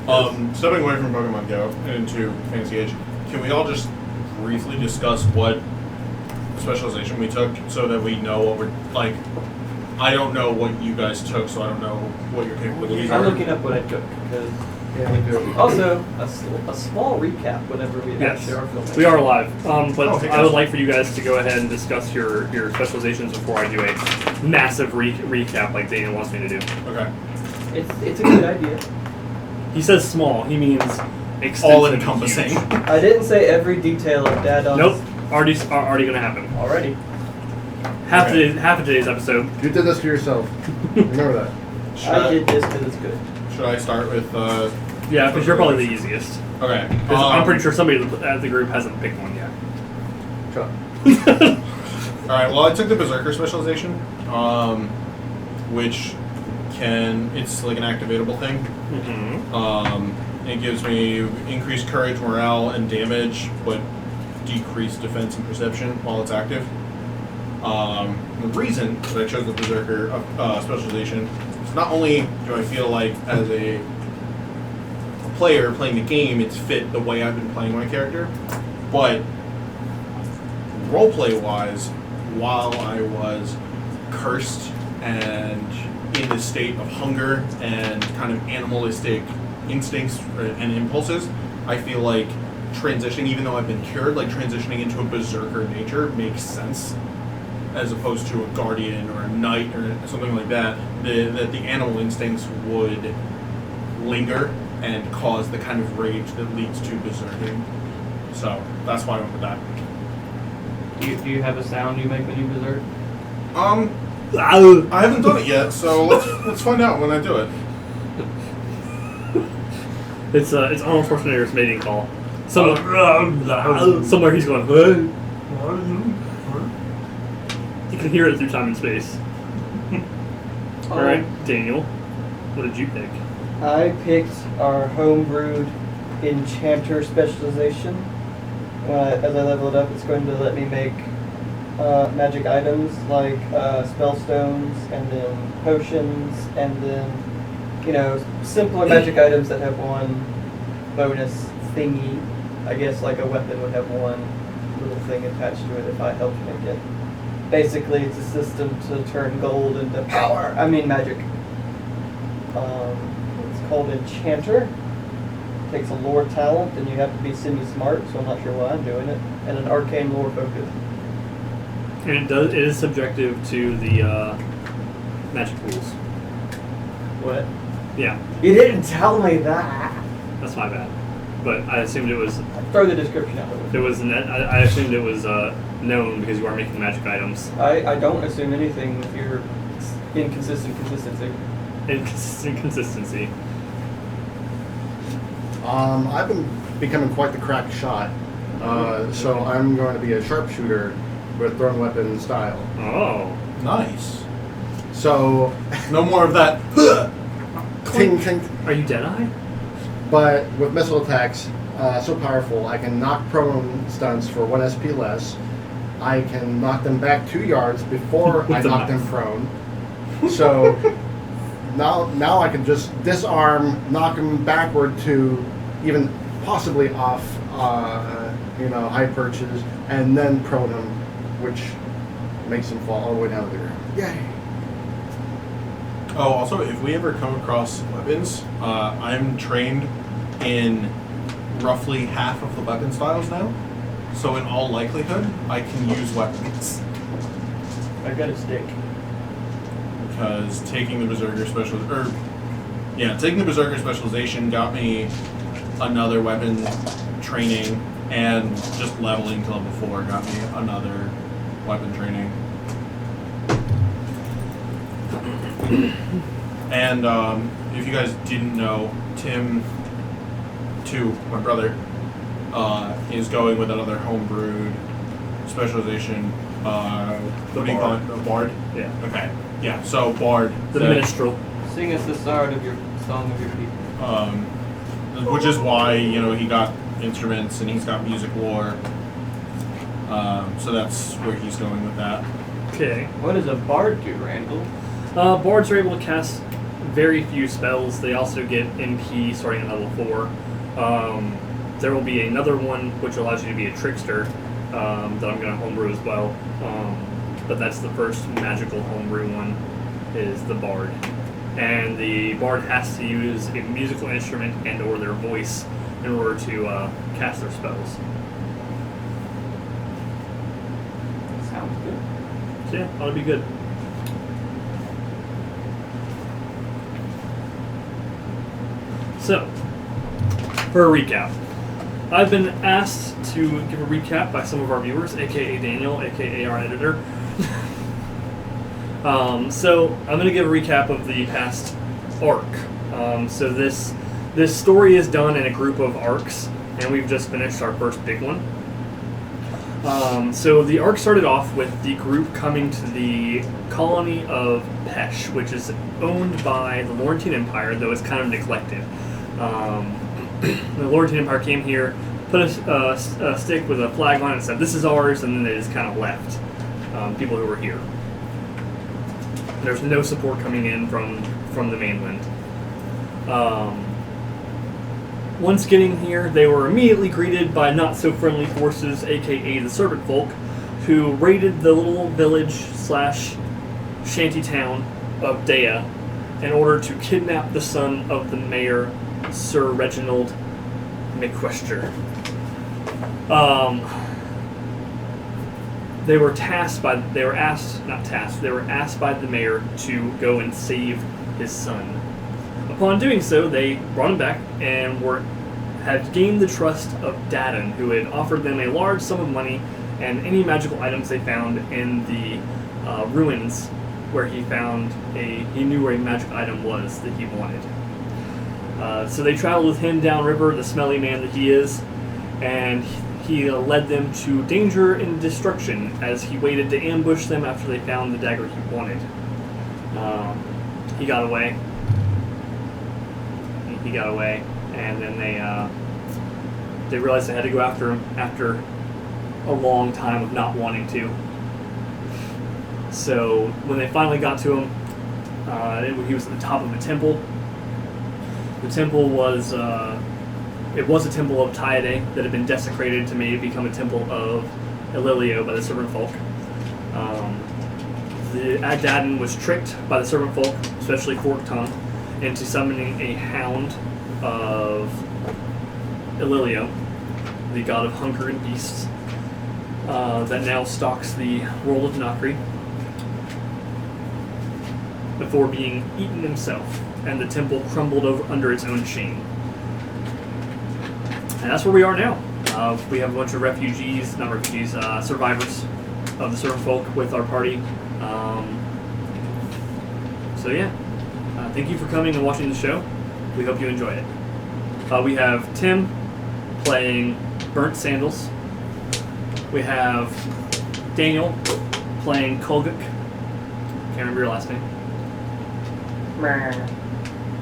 Stepping away from Pokemon Go and into Fantasy Age, can we all just briefly discuss what specialization we took so that we know what we're like? I don't know what you guys took, so I don't know what your capabilities are. I'm looking up what I took because we do. Also, a small recap whenever we actually are filming. We are live, but hey, I would like for you guys to go ahead and discuss your specializations before I do a massive recap like Daniel wants me to do. Okay. It's a good idea. He says small. He means extensive. All encompassing. I didn't say every detail of Dad on. Nope. Already gonna happen. Already. Half of today's episode. You did this to yourself. Remember that. I did this because it's good. Should I start with? Yeah, because you're probably the easiest. Okay. I'm pretty sure somebody at the group hasn't picked one yet. Shut up. All right. Well, I took the Berserker specialization, which it's like an activatable thing. Mm-hmm. It gives me increased courage, morale, and damage, but decreased defense and perception while it's active. The reason that I chose the Berserker specialization is not only do I feel like as a player playing the game, it's fit the way I've been playing my character, but roleplay wise, while I was cursed and in this state of hunger and kind of animalistic instincts and impulses, I feel like transitioning, even though I've been cured, like transitioning into a berserker nature makes sense, as opposed to a guardian or a knight or something like that. That the animal instincts would linger and cause the kind of rage that leads to berserking. So that's why I went with that. Do you have a sound you make when you berserk? I haven't done it yet, so let's find out when I do it. It's Arnold Schwarzenegger's mating call. Somewhere he's going. You can hear it through time and space. All right, Daniel, what did you pick? I picked our homebrewed enchanter specialization. As I level it up, it's going to let me make magic items like spell stones, and then potions, and then simpler magic items that have one bonus thingy. I guess like a weapon would have one little thing attached to it if I helped make it. Basically, it's a system to turn gold into power. I mean magic. It's called Enchanter. It takes a lore talent, and you have to be semi-smart, so I'm not sure why I'm doing it. And an arcane lore focus. And it is subjective to the magic rules. What? Yeah. You didn't tell me that. That's my bad. But I assumed it was. Throw the description out. It was. I assumed it was known because you are making magic items. I don't assume anything with your inconsistent consistency. Inconsistent consistency. I've been becoming quite the crack shot, so I'm going to be a sharpshooter with thrown weapon style. Oh, Nice. So No more of that. ting, ting, are you Deadeye? but with missile attacks so powerful, I can knock prone stunts for 1 SP less. I can knock them back 2 yards before I knock them prone. So now I can just disarm, knock them backward to even possibly off, high perches, and then prone them, which makes them fall all the way down to the ground. Yay! Oh, also, if we ever come across weapons, I'm trained in roughly half of the weapon styles now. So in all likelihood, I can use weapons. I got a stick. Because taking the Berserker specialization got me another weapon training, and just leveling to level 4 got me another weapon training. And if you guys didn't know, Tim, my brother, is going with another homebrewed specialization. What do you call it? A bard? Yeah. Okay. Yeah, so bard. The minstrel. Sing us the song of your people. Which is why, he got instruments and he's got music lore. So that's where he's going with that. Okay. What does a bard do, Randall? Bards are able to cast very few spells. They also get MP starting at level 4. There will be another one which allows you to be a trickster that I'm going to homebrew as well. But that's the first magical homebrew one, is the Bard. And the Bard has to use a musical instrument and or their voice in order to cast their spells. Sounds good. So yeah, that'll be good. So, for a recap, I've been asked to give a recap by some of our viewers, aka Daniel, aka our editor. So I'm going to give a recap of the past arc. So this story is done in a group of arcs, and we've just finished our first big one. So the arc started off with the group coming to the colony of Pesh, which is owned by the Laurentine Empire, though it's kind of neglected. The Laurentine Empire came here, put a stick with a flag on it and said, "This is ours," and then they just kind of left people who were here. There's no support coming in from the mainland. Once getting here, they were immediately greeted by not-so-friendly forces, aka the Serpent Folk, who raided the little village/shanty town of Dea in order to kidnap the son of the mayor, Sir Reginald McQuester. They were asked by the mayor to go and save his son. Upon doing so, they brought him back and had gained the trust of Dadon, who had offered them a large sum of money and any magical items they found in the ruins, where he knew where a magic item was that he wanted. So they traveled with him downriver, the smelly man that he is, and he led them to danger and destruction as he waited to ambush them after they found the dagger he wanted. He got away. And then they realized they had to go after him after a long time of not wanting to. So when they finally got to him, he was at the top of a temple. The temple was a temple of Taiade that had been desecrated to maybe become a temple of Ililio by the Serpent Folk. The Adadin was tricked by the Serpent Folk, especially Forked Tongue, into summoning a hound of Ililio, the god of hunger and beasts, that now stalks the world of Nakri, before being eaten himself, and the temple crumbled under its own shame. And that's where we are now. We have a bunch of survivors of the Serpent Folk with our party. So yeah, thank you for coming and watching the show. We hope you enjoy it. We have Tim playing Burnt Sandals. We have Daniel playing Kolguk. Can't remember your last name.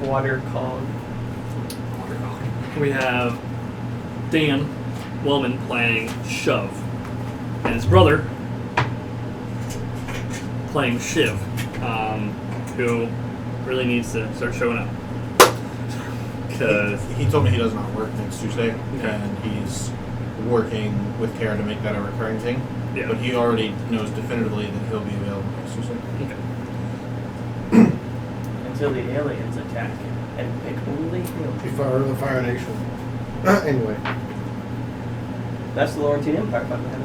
Water cog. We have Dan Wellman playing Shuv, and his brother playing Shiv, who really needs to start showing up. Because he told me he does not work next Tuesday, and he's working with Kara to make that a recurring thing. Yeah. But he already knows definitively that he'll be available next Tuesday. Okay. Until the aliens attack and pick only him. The Fire Nation. Anyway. That's the Laurentine Empire fighting him.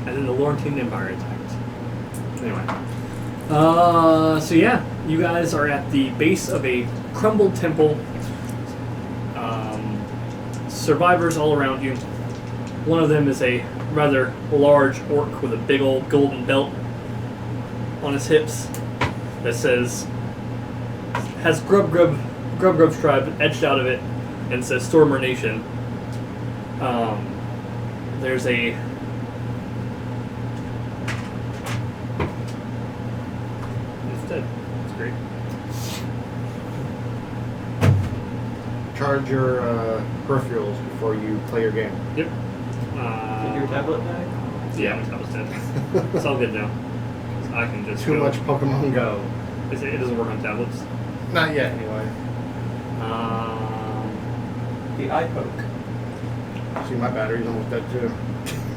And then the Laurentine Empire attacked. Anyway. So yeah, you guys are at the base of a crumbled temple. Survivors all around you. One of them is a rather large orc with a big old golden belt on his hips that has Grub's tribe etched out of it and says Stormer Nation. There's a dead. That's great. Charge your peripherals before you play your game. Yep. Did your tablet die? Yeah, my tablet's dead. It's all good now. I can just Too go. much Pokemon Go. It doesn't work on tablets. Not yet, anyway. The eye poke. See, my battery's almost dead too.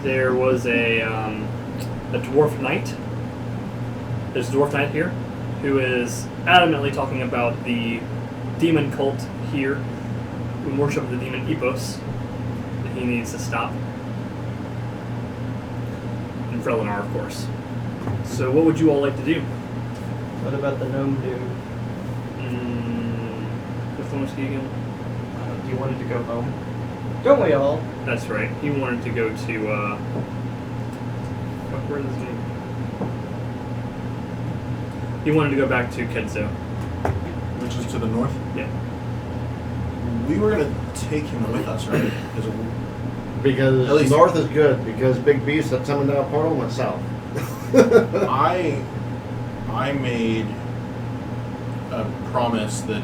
There was a dwarf knight. There's a dwarf knight here who is adamantly talking about the demon cult here who worship the demon Epos that he needs to stop. And Frelinar, of course. So what would you all like to do? What about the gnome dude? Which one was he again? You wanted to go home? Don't we all? That's right. He wanted to go to, where is his name? He wanted to go back to Kenzo. Which is to the north. Yeah. We were gonna take him with us, right? As a- Because At least- north is good, because Big Beast that summoned out a portal went south. I made a promise that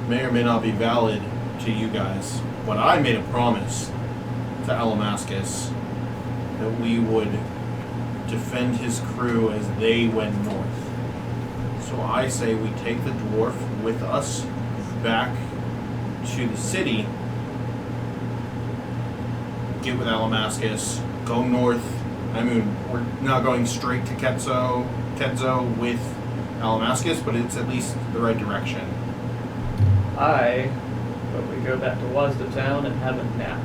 may or may not be valid to you guys, but I made a promise to Alamascus that we would defend his crew as they went north. So I say we take the dwarf with us back to the city, get with Alamascus, go north. I mean, we're not going straight to Kenzo with Alamascus, but it's at least the right direction. But we go back to Wasta town and have a nap.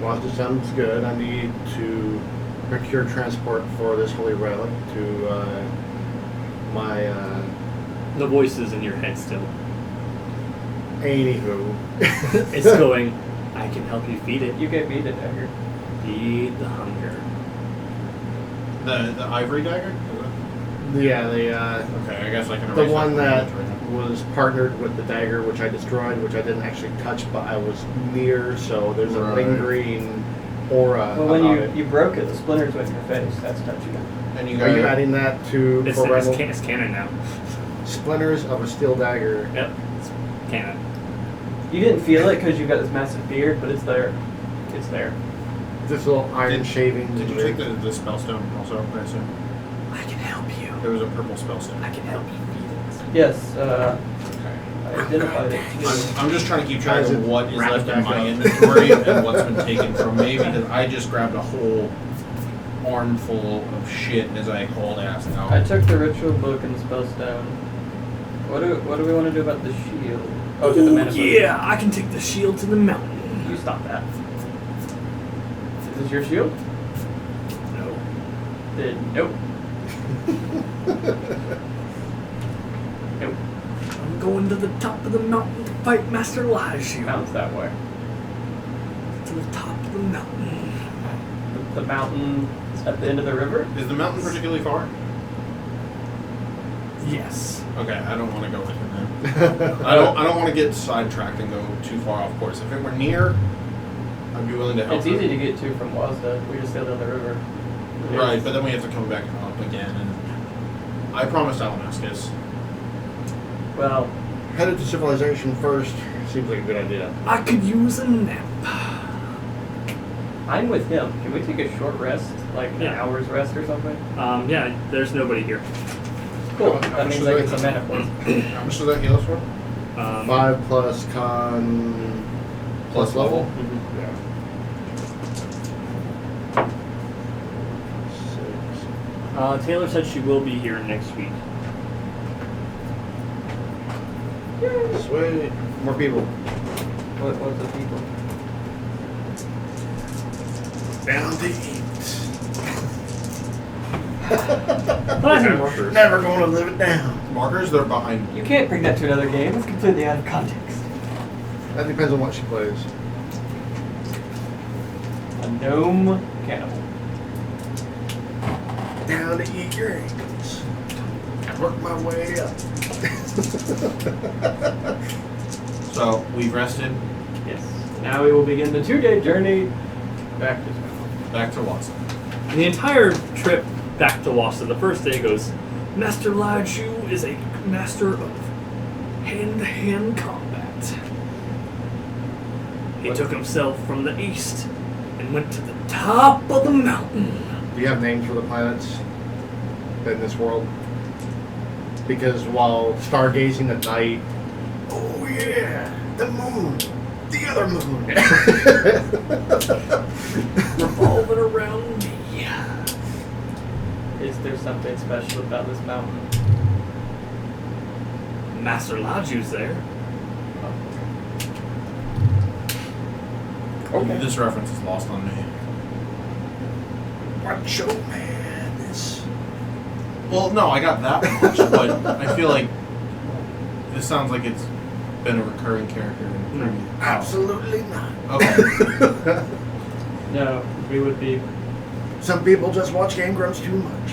Wasta sounds good. I need to procure transport for this holy relic to my The voice is in your head still. anywho. It's going, I can help you feed it. You gave me the dagger. Feed the hunger. The ivory dagger? Yeah, Okay, I guess I can the erase one from my that notes right now. was partnered with the dagger, which I destroyed, which I didn't actually touch, but I was near, so there's a Right. lingering aura Well, when about you broke it, the splinters went in your face. That's touchy. And it. you Are you got adding that to It's, for it's, rental? it's canon now. Splinters of a steel dagger. Yep, it's canon. You didn't feel it because you got this massive beard, but it's there. It's there. This little iron Did- shaving. Did you take the spell stone also, I assume? I can help you. There was a purple spell stone. I can help you feed it. Yes, Okay. I identified it too. I'm just trying to keep track Guys, of what is wrap left it in back my up. inventory and what's been taken from me, because I just grabbed a whole armful of shit as I hauled ass I out. took the ritual book and the spellstone. What do we want to do about the shield? Oh, to the mana book. Yeah, I can take the shield to the mountain. You stop that. Is this your shield? No. Nope. Nope. I'm going to the top of the mountain to fight Master Laju. Mountain's that way. To the top of the mountain. The mountain is at the end of the river? Is the mountain particularly far? Yes. Okay, I don't want to go with him then. I don't want to get sidetracked and go too far off course. If it were near, I'd be willing to help. It's easy to get to from Wasta. We just sail down the river. Right, but then we have to come back up again, and I promised Alamascus. Well, Headed to civilization first. Seems like a good idea. I could use a nap. I'm with him. Can we take a short rest? Like an Yeah. hour's rest or something? Yeah, there's nobody here. Cool. How That much means does I that- get some mana points. How much does that heal us for? 5 plus con plus level. Mhm. Yeah. 6. Taylor said she will be here next week. Sweet. More people. What's the people? Bound to eat. But I think markers. Never going to live it down. Markers, they're behind me. You can't bring that to another game. It's completely out of context. That depends on what she plays. A gnome cannibal. Down to eat your ankles. Work my way up. So, we've rested. Yes. Now we will begin the 2-day journey back to town. Back to Wasta. The entire trip back to Wasta, the first day goes, Master Laju is a master of hand-to-hand combat. He took himself from the east and went to the top of the mountain. Do you have names for the planets in this world? because while stargazing at night, oh yeah, the moon, the other moon, Revolving around me. Is there something special about this mountain? Master Laju's there. Okay. This reference is lost on me. Macho Man is. Well, no, I got that much, but I feel like this sounds like it's been a recurring character in previous. Absolutely not. Okay. No, we would be. Some people just watch Game Grumps too much.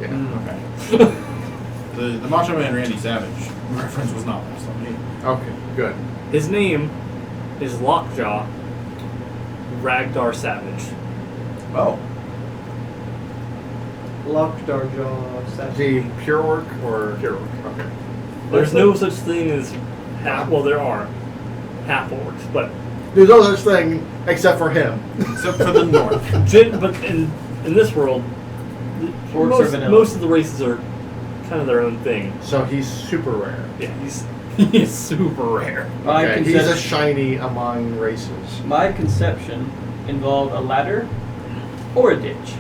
Yeah. Okay. The Macho Man Randy Savage reference was not lost on me. Okay, good. His name is Lockjaw Ragdar Savage. Oh. Lockjaw Is Savage. he pure orc or Pure orc. Okay. There's no such thing as half. Well, there are half orcs, but There's no such thing except for him. Except for the North. but in this world, Orcs are vanilla. most of the races are kind of their own thing. So he's super rare. Yeah, he's super rare. Okay, he's a shiny among races. My conception involved a ladder or a ditch.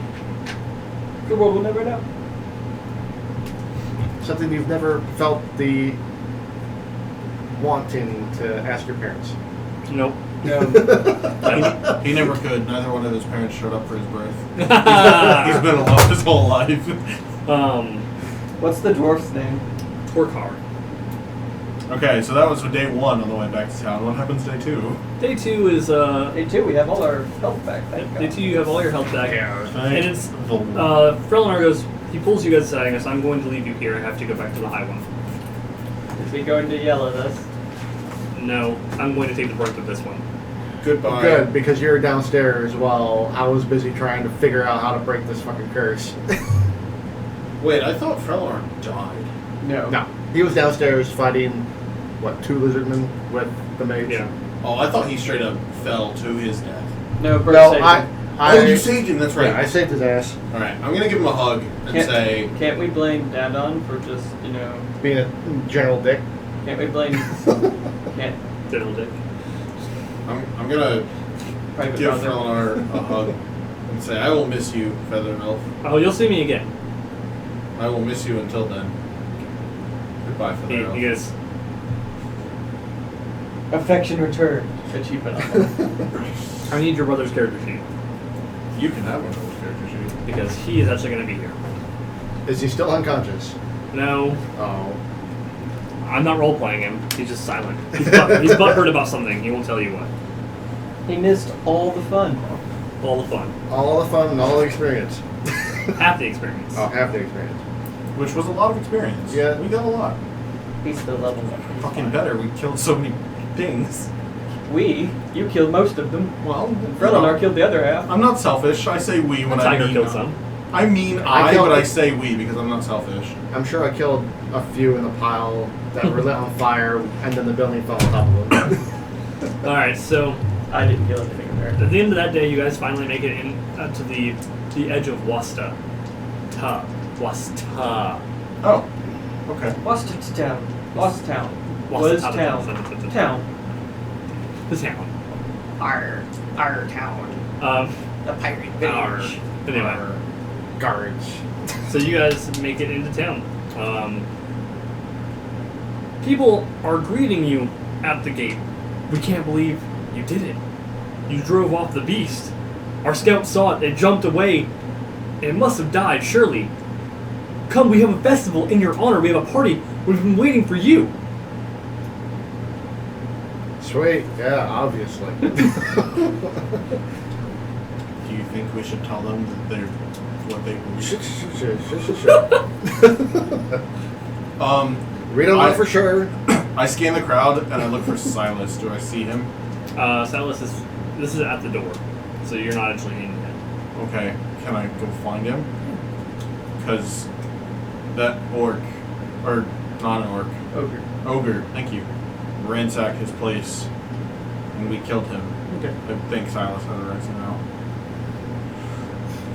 The world will never know. Something you've never felt the wanting to ask your parents. Nope. No. He never could. Neither one of his parents showed up for his birth. He's been alone his whole life. What's the dwarf's name? Torkar. Okay, so that was day one on the way back to town. What happens day two? Day 2 is Day 2, we have all our health back. Thank Day God. 2 you have all your health back. And it's the Frelinar goes. He pulls you guys aside and goes, "I'm going to leave you here. I have to go back to the High One." Is he going to yell at us? No, I'm going to take the brunt of this one. Goodbye. Good, because you're downstairs while I was busy trying to figure out how to break this fucking curse. Wait, I thought Frelar died. No. No. He was downstairs fighting, what, 2 lizardmen with the mage? Yeah. Oh, I thought he straight up fell to his death. No, Burt No, saved I, him. Oh, you saved him, that's right. Yeah, I saved his ass. Alright, I'm gonna give him a hug and say, Can't we blame Dadon for just, Being a general dick. can't we blame... can't... Diddle dick. I'm gonna Private give brother. Frelar a hug and say, I will miss you, Feather Elf. Oh, you'll see me again. I will miss you until then. Goodbye, Feather Elf. You guys. Affection returned. Achievement unlocked. I need your brother's character sheet You can have one of those character sheets. because he is actually going to be here. Is he still unconscious? No, Oh. I'm not role playing him. He's just silent. He's butthurt about something. He won't tell you what. He missed all the fun. All the fun, All the fun and all the experience. half the experience. Oh, half the experience. Which was a lot of experience. Yeah. We got a lot. He's still leveled up. Fucking better, we killed so many things. You killed most of them. Well, And Frelinar killed the other half. I'm not selfish. I say we when I Tiger mean killed some. I mean I killed but I the- say we because I'm not selfish. I'm sure I killed a few in the pile that were lit on fire, and then the building fell on top of them. All right, so I didn't kill anything in there. at the end of that day, you guys finally make it in to the edge of Wasta. Wasta. Oh. Okay. Wasta town. Wasta town. Wasta Was town. town. Town. The town. Our town. The pirate village. Anyway, Garbage. so you guys make it into town. People are greeting you at the gate. We can't believe you did it. You drove off the beast. Our scouts saw it. It jumped away. It must have died, surely. Come, we have a festival in your honor. We have a party. We've been waiting for you. Sweet. Yeah, obviously. Do you think we should tell them that they're what they We don't know for sure. I scan the crowd and I look for Silas. Do I see him? Silas is. This is at the door, so you're not actually in yet. Okay. Can I go find him? Because that orc, or not an orc, ogre, thank you, ransacked his place and we killed him. Okay. I think Silas has it right now.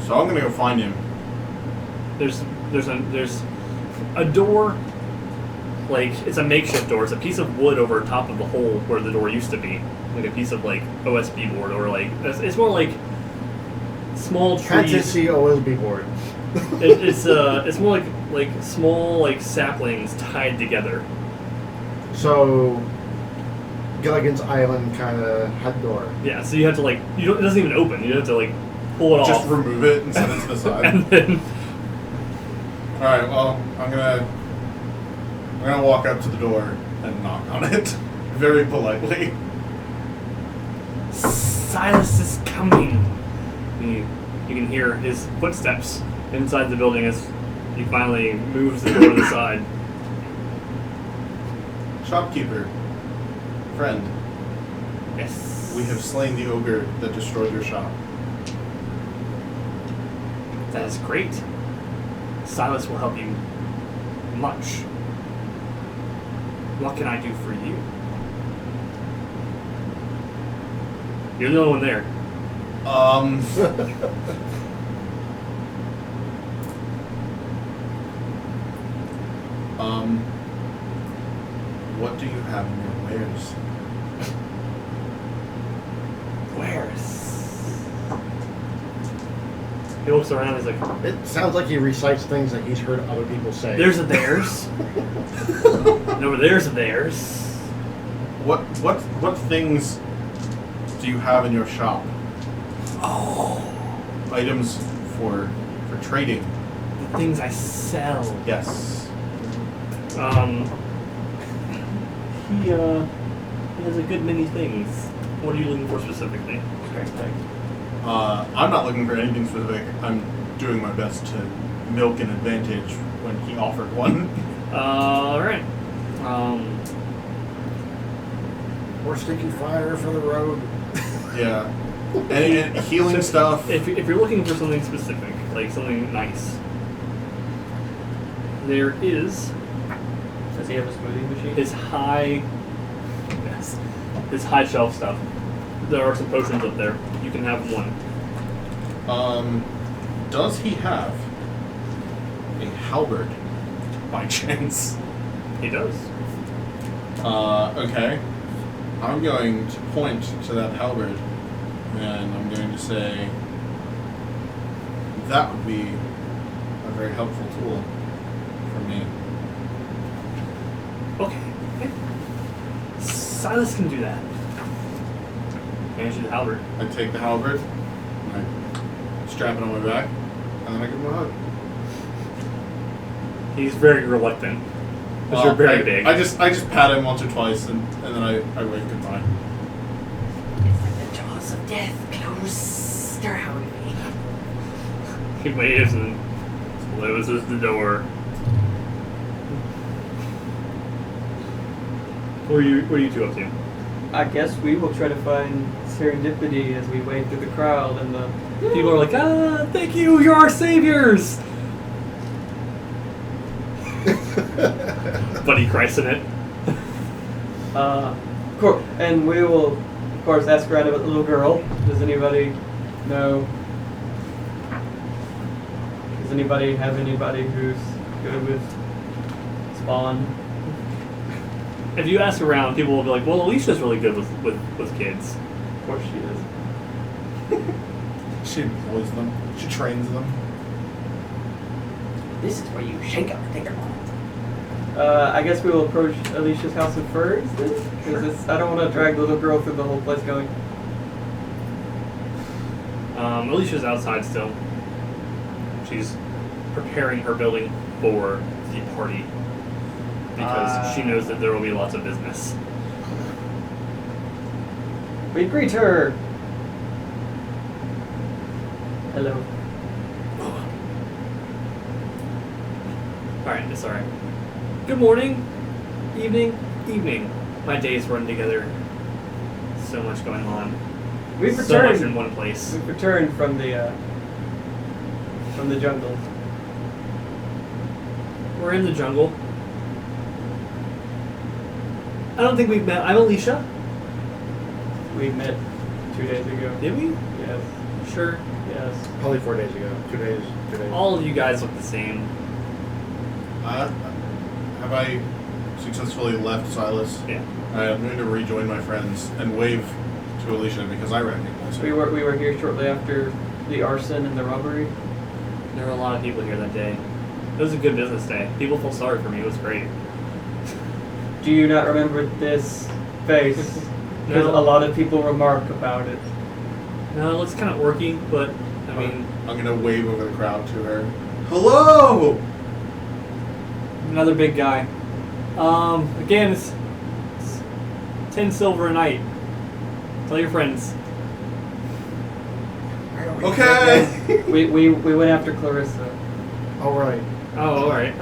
So I'm gonna go find him There's a door. Like, it's a makeshift door. It's a piece of wood over top of the hole where the door used to be. Like a piece of, like, OSB board, or, like, it's more like small trees. Fantasy OSB board. It's more like small, like, saplings tied together. So, Gilligan's Island kind of head door. Yeah, so you have to, like, it doesn't even open. You have to, like, pull it off. Just remove it and set it to the side. And then... Alright, well, I'm gonna walk up to the door and knock on it. Very politely. Silas is coming. You can hear his footsteps inside the building as he finally moves the door to the side. Shopkeeper. Friend. Yes. We have slain the ogre that destroyed your shop. That is great. Silas will help you much. What can I do for you? You're the only one there. What do you have in your wares? Wares? He looks around, he's like, It sounds like he recites things that he's heard other people say. there's a theirs. No, there's a theirs. What things do you have in your shop? Oh, Items for trading. the things I sell. Yes. He has a good many things. What are you looking for specifically? I'm not looking for anything specific. I'm doing my best to milk an advantage when he offered one. Alright. More sticky fire for the road. Yeah. And healing stuff. If you're looking for something specific, like something nice, there is Does he have a smoothie machine? his high shelf stuff. There are some potions up there. You can have one. Does he have a halberd by chance? He does. Okay. I'm going to point to that halberd and I'm going to say that would be a very helpful tool for me. Okay. Silas can do that. Hands you the halberd. I take the halberd, I strap it on my back, and then I give him a hug. He's very reluctant. Because you're very big. I just pat him once or twice, and then I wave goodbye. The jaws of death close around me. He waves and closes the door. What are you two up to? I guess we will try to find Serendipity as we wade through the crowd and the... People are like, thank you, you're our saviors! Buddy Christ in it. And we will, of course, ask around about the little girl. Does anybody know? Does anybody have anybody who's good with Spawn? If you ask around, people will be like, well, Alicia's really good with kids. Of course she is. She employs them. She trains them. This is where you shake up the thinker. I guess we will approach Alicia's house at first, because I don't want to drag the little girl through the whole place going. Alicia's outside still. She's preparing her building for the party because she knows that there will be lots of business. We greet her. Hello. Alright, it's alright. Good morning, evening. My days run together. So much going on. We've So much returned. in one place. We've returned from the jungle. We're in the jungle. I don't think we've met. I'm Alicia. We met 2 days ago. Did we? Yes. Sure. Yes. Yes. Probably 4 days ago. 2 days. 2 days. All of you guys look the same. Have I successfully left Silas? Yeah. I'm going to rejoin my friends and wave to Alicia because I recognize We her. were here shortly after the arson and the robbery. There were a lot of people here that day. It was a good business day. People felt sorry for me. It was great. Do you not remember this face? Because No. a lot of people remark about it. No, it looks kind of orky, but I mean, I'm going to wave over the crowd to her. Hello! another big guy. Again, it's 10 silver a night. Tell your friends. Okay! We went after Clarissa. All right. Oh, alright.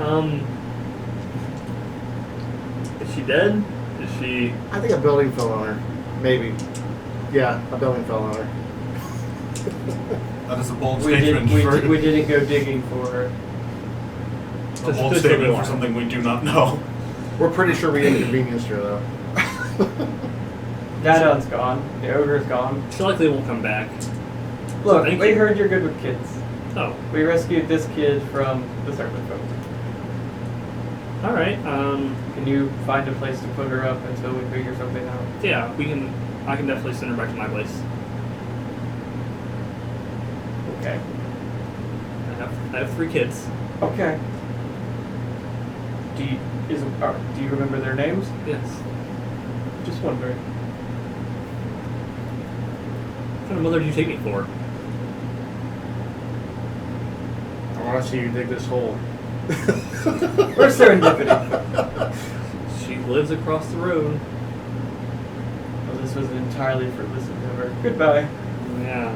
Is she dead? Is she... I think a building fell on her. Maybe. Yeah, a building fell on her. That is a bold We statement we didn't go digging for her. a bold statement for something we do not know. We're pretty sure we inconvenienced her, though. Dadon's gone. The ogre's gone. She likely won't come back. Look, Thank we you. heard you're good with kids. Oh, We rescued this kid from the serpent folk. alright. Can you find a place to put her up until we figure something out? Yeah, I can definitely send her back to my place. Okay. I have 3 kids. Okay. Do you remember their names? Yes. Just wondering. What kind of mother do you take me for? I want to see you dig this hole. Where's Serendipity? She lives across the road. Well, this was an entirely fruitless endeavor. Goodbye. Yeah.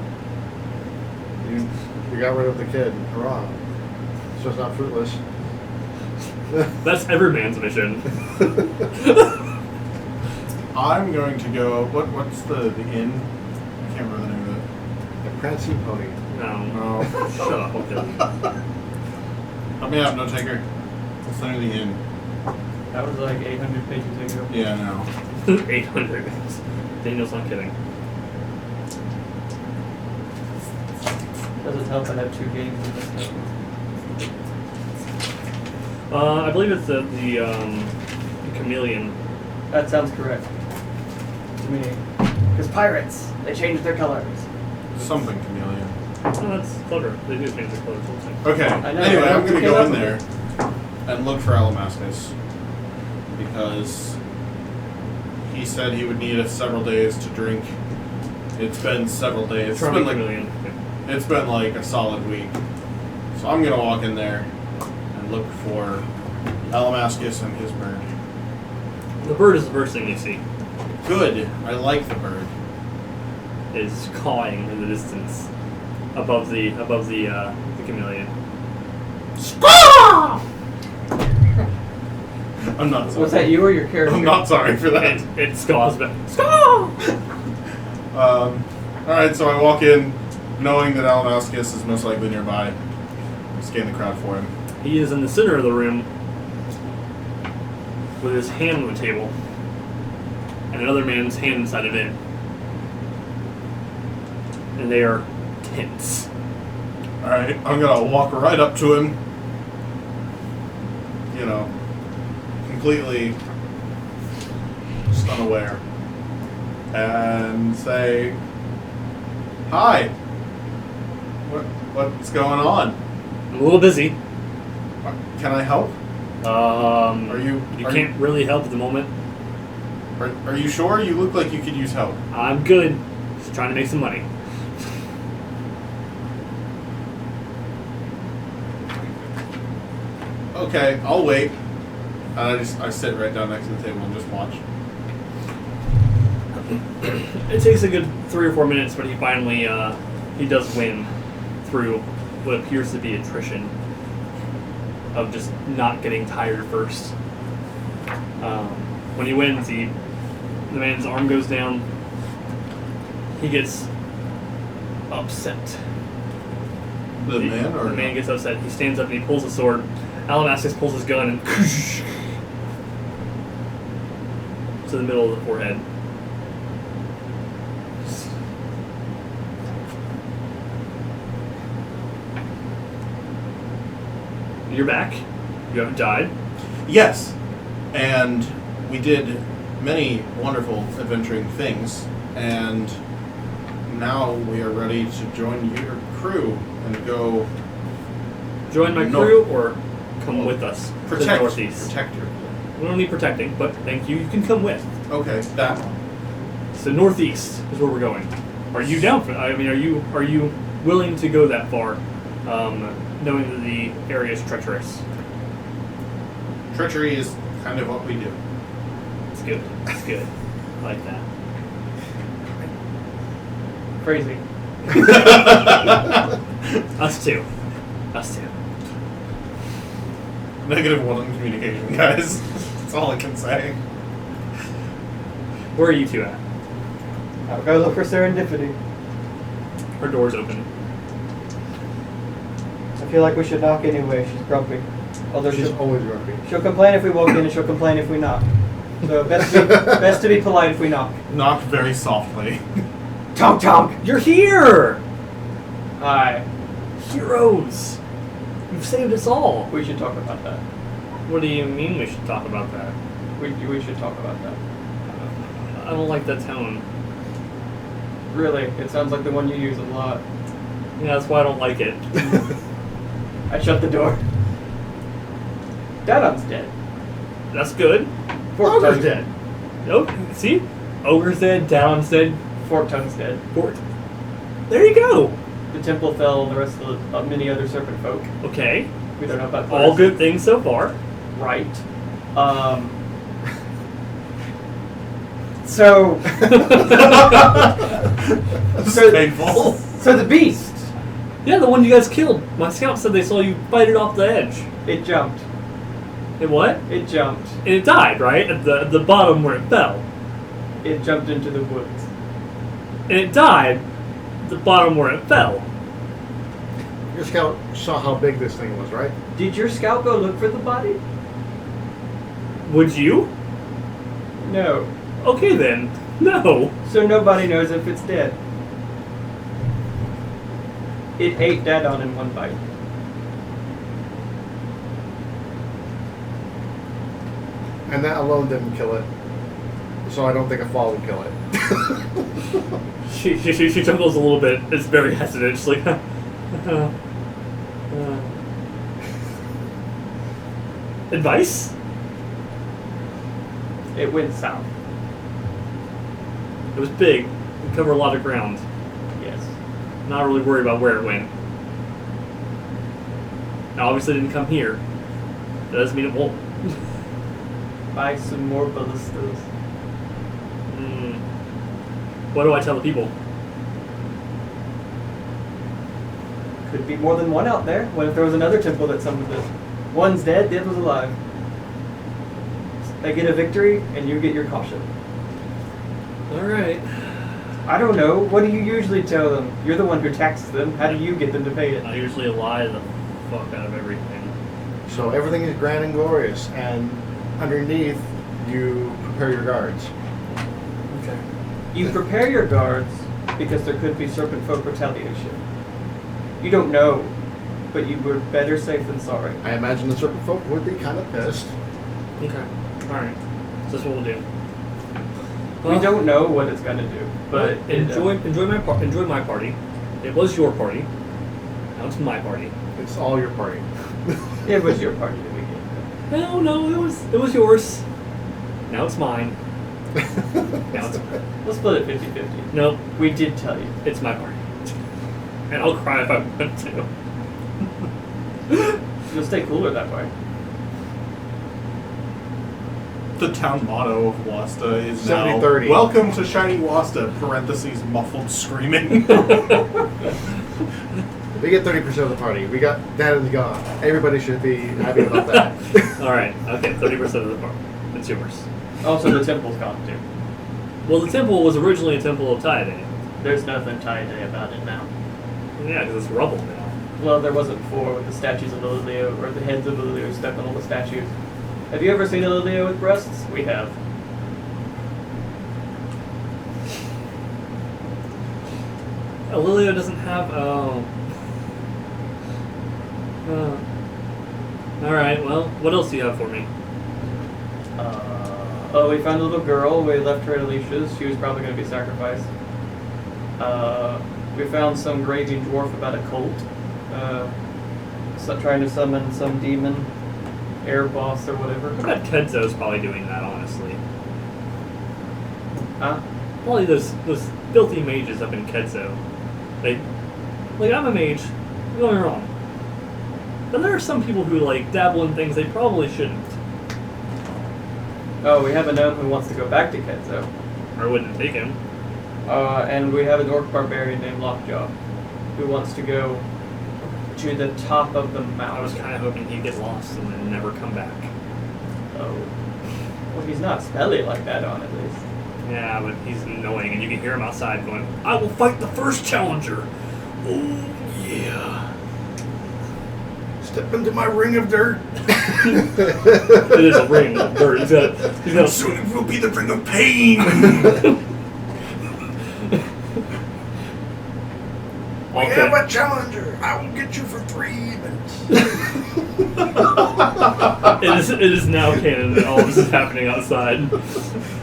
You got rid of the kid. Hurrah. So it's not fruitless. That's every man's mission. I'm going to go. What's the inn? I can't remember the name of it. The prancing pony. No. Oh, Shut up, okay. help me out, no taker. What's the name of the inn? That was like 800 pages ago. Yeah, no. 800. Daniel's not kidding. Doesn't help I have 2 games in this game. I believe it's the chameleon. That sounds correct. To me. Because pirates, they change their colors. Something chameleon. Oh, that's clever. They do change their clothes all the time. Okay. I know, Anyway, I I'm going to came go up in with there and look for Alamascus because he said he would need us several days to drink. It's been several days. It's Charming been chameleon. it's been like a solid week. So I'm gonna walk in there and look for Alamascus and his bird. The bird is the first thing you see. Good. I like the bird. Is cawing in the distance above the chameleon. I'm not sorry. Was that you or your character? I'm not sorry for that. It scaws back. Alright, so I walk in knowing that Alamascus is most likely nearby. Scan the crowd for him. He is in the center of the room with his hand on the table and another man's hand inside of it. And they are tense. Alright, I'm gonna walk right up to him. You know, completely just unaware. And say, hi. What's going on? I'm a little busy. Can I help? Are you can't really help at the moment. Are you sure? You look like you could use help. I'm good. Just trying to make some money. Okay, I'll wait. And I sit right down next to the table and just watch. It takes a good 3 or 4 minutes, but he finally he does win through what appears to be attrition of just not getting tired first. When he wins, the man's arm goes down. He gets upset. The man or the man gets upset. He stands up and he pulls a sword. Alamascus pulls his gun and to the middle of the forehead. You're back. You haven't died. Yes, and we did many wonderful adventuring things, and now we are ready to join your crew and go Join my North. crew or come with us to the protect northeast. your crew. We don't need protecting, but thank you. You can come with. Okay, that one. So northeast is where we're going. Are you down for? I mean, are you willing to go that far, knowing that the area is treacherous? Treachery is kind of what we do. It's good. It's good. I like that. Crazy. Us too. Us too. -1 on communication, guys. That's all I can say. Where are you two at? I'll go look for Serendipity. Her door's open. I feel like we should knock anyway. She's grumpy. Although She's always grumpy. she'll complain if we walk in and she'll complain if we knock. So best to be polite if we knock. Knock very softly. Tonk tonk! You're here! Hi. Heroes! You've saved us all. We should talk about that. What do you mean we should talk about that? We should talk about that. I don't like that tone. Really, it sounds like the one you use a lot. Yeah, that's why I don't like it. I shut the door. Dadon's dead. That's good. Fork Ogre's tongue's dead. Oh, see? Ogre's dead, Down's dead, Fork tongue's dead. Burt. There you go! The temple fell, and the rest of the many other serpent folk. Okay. We don't know about the All rest. good things so far. Right. So. This is painful. So the beast. Yeah, the one you guys killed. My scout said they saw you bite it off the edge. It jumped. And what? It jumped. And it died, right? At the bottom where it fell. It jumped into the woods. And it died at the bottom where it fell. Your scout saw how big this thing was, right? Did your scout go look for the body? Would you? No. Okay then. No. So nobody knows if it's dead. It ate Dadon in one bite. And that alone didn't kill it. So I don't think a fall would kill it. She chuckles a little bit. It's very hesitant. She's like, advice? It went south. It was big. It covered a lot of ground. Yes. Not really worried about where it went. Now, obviously, it didn't come here. That doesn't mean it won't. Buy some more ballistas. What do I tell the people? Could be more than one out there. What if there was another temple that summoned this? One's dead, the other was alive. They get a victory, and you get your caution. Alright. I don't know. What do you usually tell them? You're the one who taxes them. How do you get them to pay it? I usually lie the fuck out of everything. So everything is grand and glorious, and underneath you prepare your guards. Okay. You prepare your guards because there could be serpent folk retaliation. You don't know, but you were better safe than sorry. I imagine the serpent folk would be kind of pissed. Okay. Alright. So that's what we'll do. We don't know what it's gonna do, but enjoy my party. It was your party. Now it's my party. It's all your party. It was your party to begin with. No, it was yours. Now it's mine. Now it's mine. We'll split it 50-50. Nope, We did tell you. it's my party. And I'll cry if I want to. You'll stay cooler that way. The town motto of Wasta is now 70-30. "Welcome to Shiny Wasta." (Parentheses muffled screaming). We get 30% of the party. We got that and gone. Everybody should be happy about that. Alright, okay, 30% of the party. It's yours. Also, the temple's gone too. Well, the temple was originally a temple of Tide. There's nothing tie-dye about it now. Yeah, because it's rubble now. Well, there wasn't before with the statues of Lilio, or the heads of Lilio stepping on the statues. Have you ever seen a Lilio with breasts? We have. Lilio doesn't have, Alright, well, what else do you have for me? We found a little girl. We left her at Alicia's. She was probably going to be sacrificed. We found some graving dwarf about a cult. Trying to summon some demon, air boss or whatever. I bet Kenzo's probably doing that, honestly. Huh? Probably those filthy mages up in Kenzo. Like, I'm a mage, don't get me wrong. But there are some people who, like, dabble in things they probably shouldn't. Oh, we have a gnome who wants to go back to Kenzo. Or wouldn't take him. And we have an orc barbarian named Lockjaw who wants to go to the top of the mountain. I was kind of hoping he'd get lost and then never come back. Oh. Well, he's not smelly like that, on at least. Yeah, but he's annoying, and you can hear him outside going, "I will fight the first challenger." Oh, yeah. Step into my ring of dirt. It is a ring of dirt. He's got Soon it will be the ring of pain. We have a challenger. I will get you for 3 minutes. It is now canon that all this is happening outside.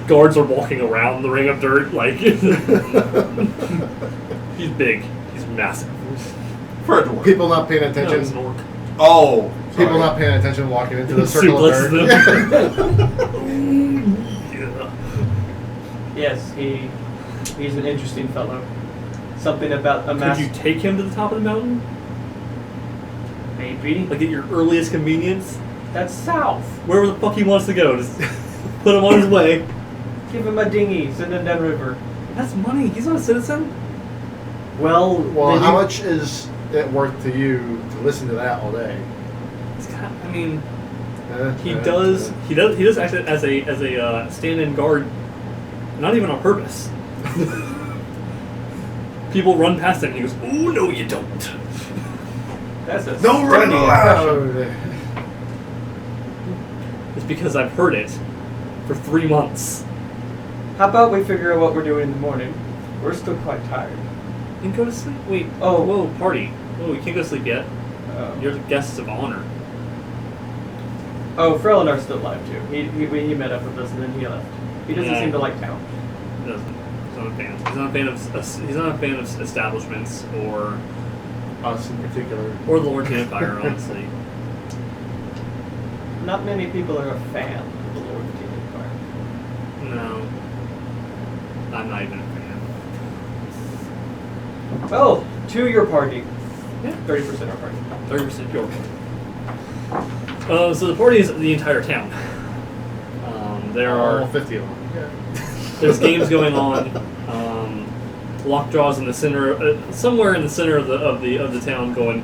Guards are walking around the ring of dirt, like... He's big. He's massive. For a dwarf. People not paying No, attention. he's an orc. Oh. People sorry. not paying attention walking into the circle of Suplexes dirt. Yeah. Yes, he's an interesting fellow. Something about a Could mass. you take him to the top of the mountain? Maybe. Like at your earliest convenience? That's south. Wherever the fuck he wants to go. Just put him on his way. Give him a dinghy, send him downriver. That's money. He's not a citizen. Well, Well, then how you- much is it worth to you to listen to that all day? It's kind of, I mean, he does act as a stand-in guard, not even on purpose. People run past him and he goes, "Oh no, you don't." That's a No running stunning allowed. It's because I've heard it for 3 months. How about we figure out what we're doing in the morning? We're still quite tired. You can go to sleep. Wait. Oh. Whoa, party. Whoa, you can't go to sleep yet. Oh. You're the guests of honor. Oh, Frelinar's still alive too. He met up with us and then he left. He doesn't Yeah. seem to like town. He doesn't. He's not a fan. He's not a fan of establishments or Us in particular. the Lord Empire, honestly. Not many people are a fan of the Lord of the Empire. No. I'm not even a fan. Oh, to your party. Yeah. 30% our party. 30% pure. So the party is the entire town. There All are 50 of them. there's games going on. Lockjaw's in the center, somewhere in the center of the town, going,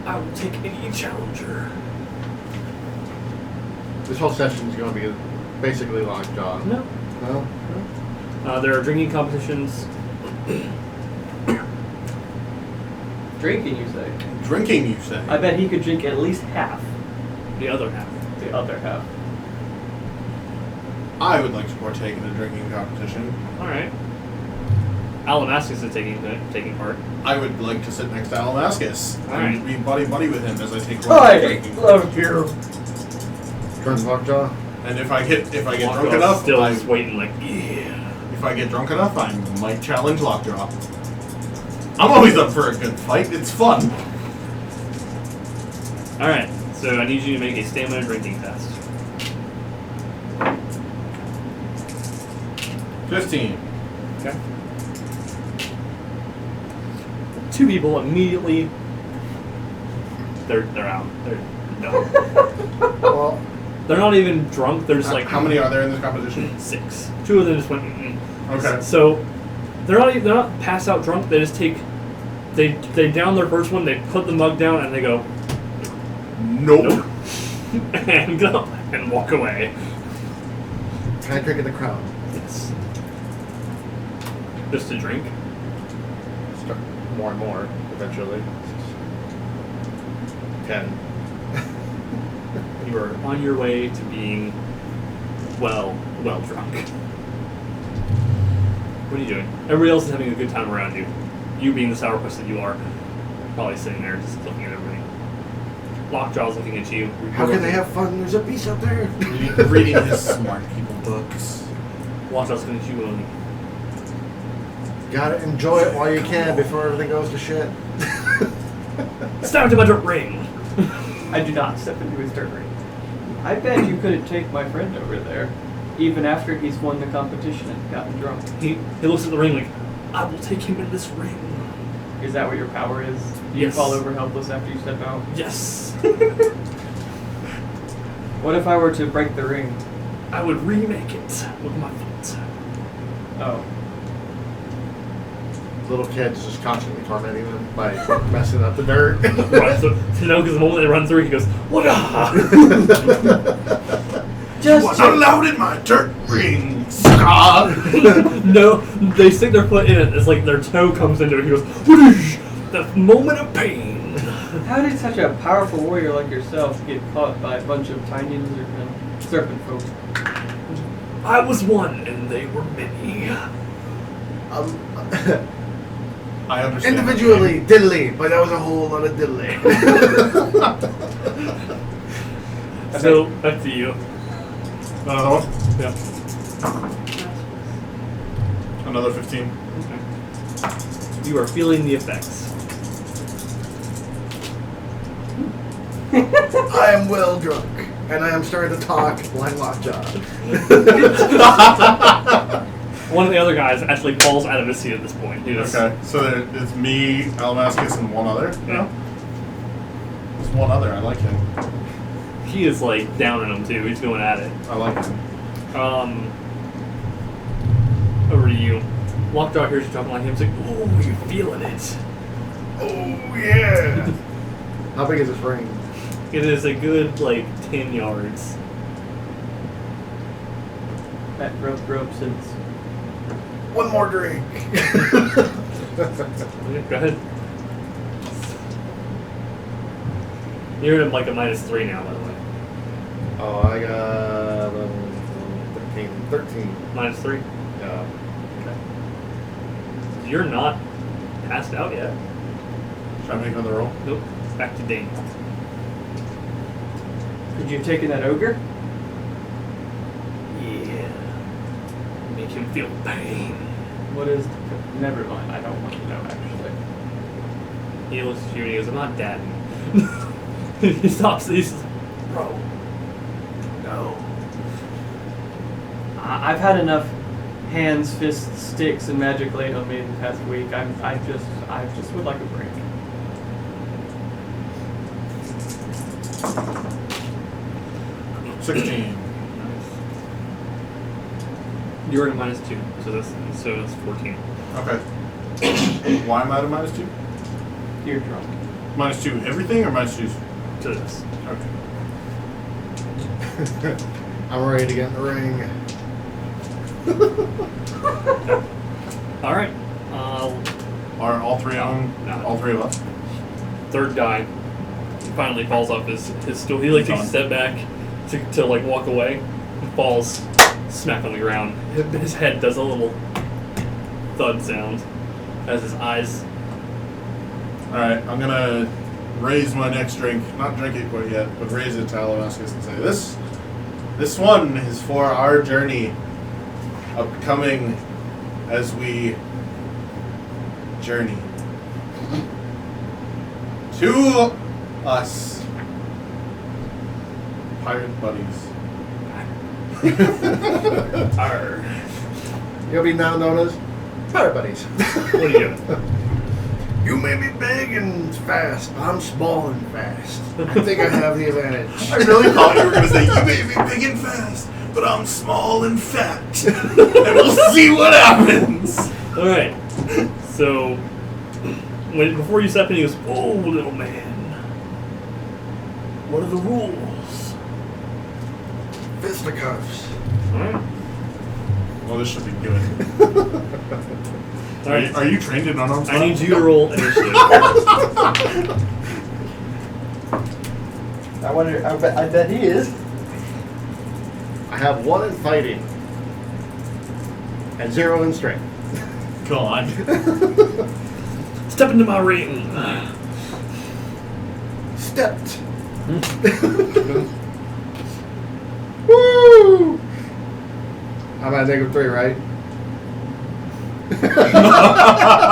"I will take any challenger." This whole session is going to be basically Lockjaw. No. No? There are drinking competitions. Drinking, you say? Drinking, you say? I bet he could drink at least half. The other half. The other half. I would like to partake in a drinking competition. All right. Alamascus is taking part. I would like to sit next to Alamascus Alright. and be buddy with him as I take one I drinking. love you. Turns Lockjaw. And if I get drunk Lockjaw's enough, still I, just waiting, like, yeah. if I get drunk enough, I might challenge Lockjaw. I'm always up for a good fight. It's fun. All right. So I need you to make a stamina drinking test. 15. Okay. 2 people immediately. They're out. They're done. Well, They're not even drunk. They're just like, How many are there in this competition? 6. 2 of them just went. Mm-mm. Okay. So they're not passed out drunk. They just take. They down their first one. They put the mug down and they go. Nope. And go and walk away. can I drink in the crowd? Yes. Just to drink. Start more and more, eventually. 10. You are on your way to being well drunk. What are you doing? Everybody else is having a good time around you. You being the sourpuss that you are, probably sitting there just looking at everybody. Lockjaw's looking at you. How can they have fun? There's a beast out there. Reading his smart people books. Lockjaw's looking at you and Gotta enjoy it while you can before everything goes to shit. step into my dirt ring. I do not step into his dirt ring. I bet you couldn't take my friend over there, even after he's won the competition and gotten drunk. He looks at the ring like, I will take him in this ring. Is that what your power is? Do you Yes. fall over helpless after you step out? Yes. What if I were to break the ring? I would remake it with my foot. Oh. Little kids just constantly tormenting them by messing up the dirt. Right, so no, because the moment they run through, he goes, what Just What's allowed in my dirt ring, Scott? No, they stick their foot in it. It's like their toe comes into it. He goes, whoosh, the moment of pain. How did such a powerful warrior like yourself get caught by a bunch of tiny lizard men, serpent folk? I was one, and they were many. I understand. Individually, diddly, but that was a whole lot of diddly. So, back to you. Another one? Yeah. Another 15. Okay. You are feeling the effects. I am well drunk, and I am starting to talk like Lockjaw. One of the other guys actually falls out of his seat at this point. He just, Okay, so it's me, Alamascus, and one other? Yeah. There's one other, I like him. He is like downing him too. He's going at it. I like him. Over to you. Lockjaw hears you talking like him. He's like, "Oh, you feeling it?" Oh, yeah. How big is this ring? It is a good like 10 yards. That rope since. One more drink. Okay, go ahead. You're at like a -3 now, by the way. Oh, I got 13. -3. Yeah. Okay. You're not passed out yet. Should I make another roll? Nope. Back to Dane. Could you have taken that ogre? Yeah. Make him feel pain. What is? Never mind. I don't want to know actually. He looks at you and he goes, I'm not dadding. He stops. He's like, bro. No. I've had enough hands, fists, sticks, and magic laid on me in the past week. I just would like a break. $16. 16. You're at a -2, so that's 14. Okay. Why am I at a -2? You're drunk. -2 everything or -2? To this. Okay. I'm ready to get in the ring. All right. Are all three on? No. All three of us? Third guy finally falls off his stool. He like takes a step back to like walk away. He falls, smack on the ground. His head does a little thud sound as his eyes. Alright, I'm gonna raise my next drink. Not drink it quite yet, but raise it to Alamascus and say, This one is for our journey upcoming as we journey to us pirate buddies. Arr. You'll be now known as Pirate Buddies. What are you doing? You may be big and fast, but I'm small and fast. I think I have the advantage. I really thought you were going to say, you may be big and fast, but I'm small and fat. And we'll see what happens. All right. So, before you step in, he goes, "Oh, little man, what are the rules?" Fisticuffs. All right. Well, this should be good. All right. Are you trained in unarmed I need styles? you to roll initiative. I wonder. I bet he is. I have 1 in fighting and 0 in strength. Come on. Step into my ring. Stepped Woo! I'm at -3, right?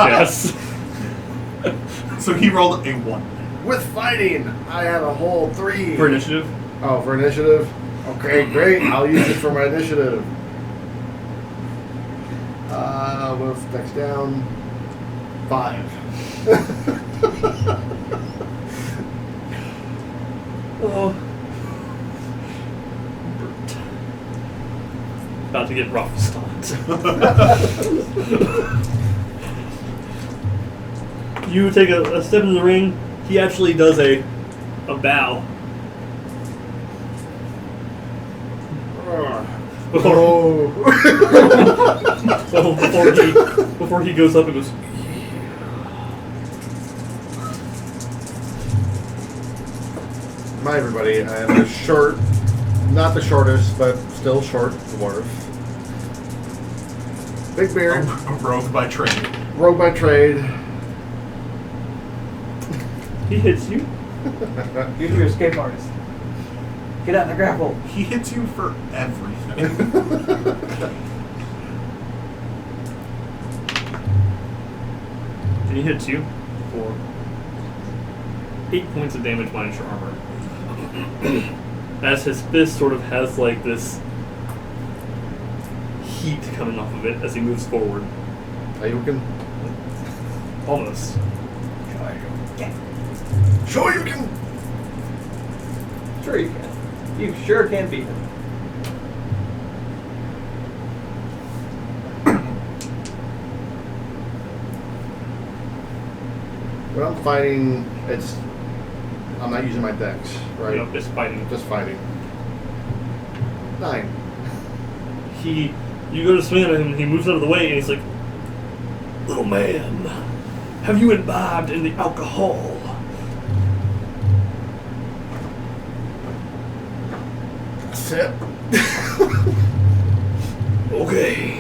Yes. So he rolled a 1. With fighting, I have a whole 3. For initiative. Oh, for initiative? Okay, great. I'll use it for my initiative. With dex down, 5. Oh. Burt. About to get rough start. You take a step into the ring. He actually does a bow. Oh. So before he goes up and goes. Hi everybody, I am a short, not the shortest, but still short dwarf. Big beard, A rogue by trade. rogue by trade. He hits you. You're your escape artist. Get out of the grapple. He hits you for everything. And he hits you for 8 points of damage minus your armor. As his fist sort of has like this heat coming off of it as he moves forward. Are you looking? Almost. Sure you can. Sure you can. You sure can beat him. When I'm fighting, I'm not using my dex, right? Yep, just fighting. Just fighting. 9. You go to swing at him, and he moves out of the way, and he's like, "Little man, have you imbibed in the alcohol?" Sip. Okay.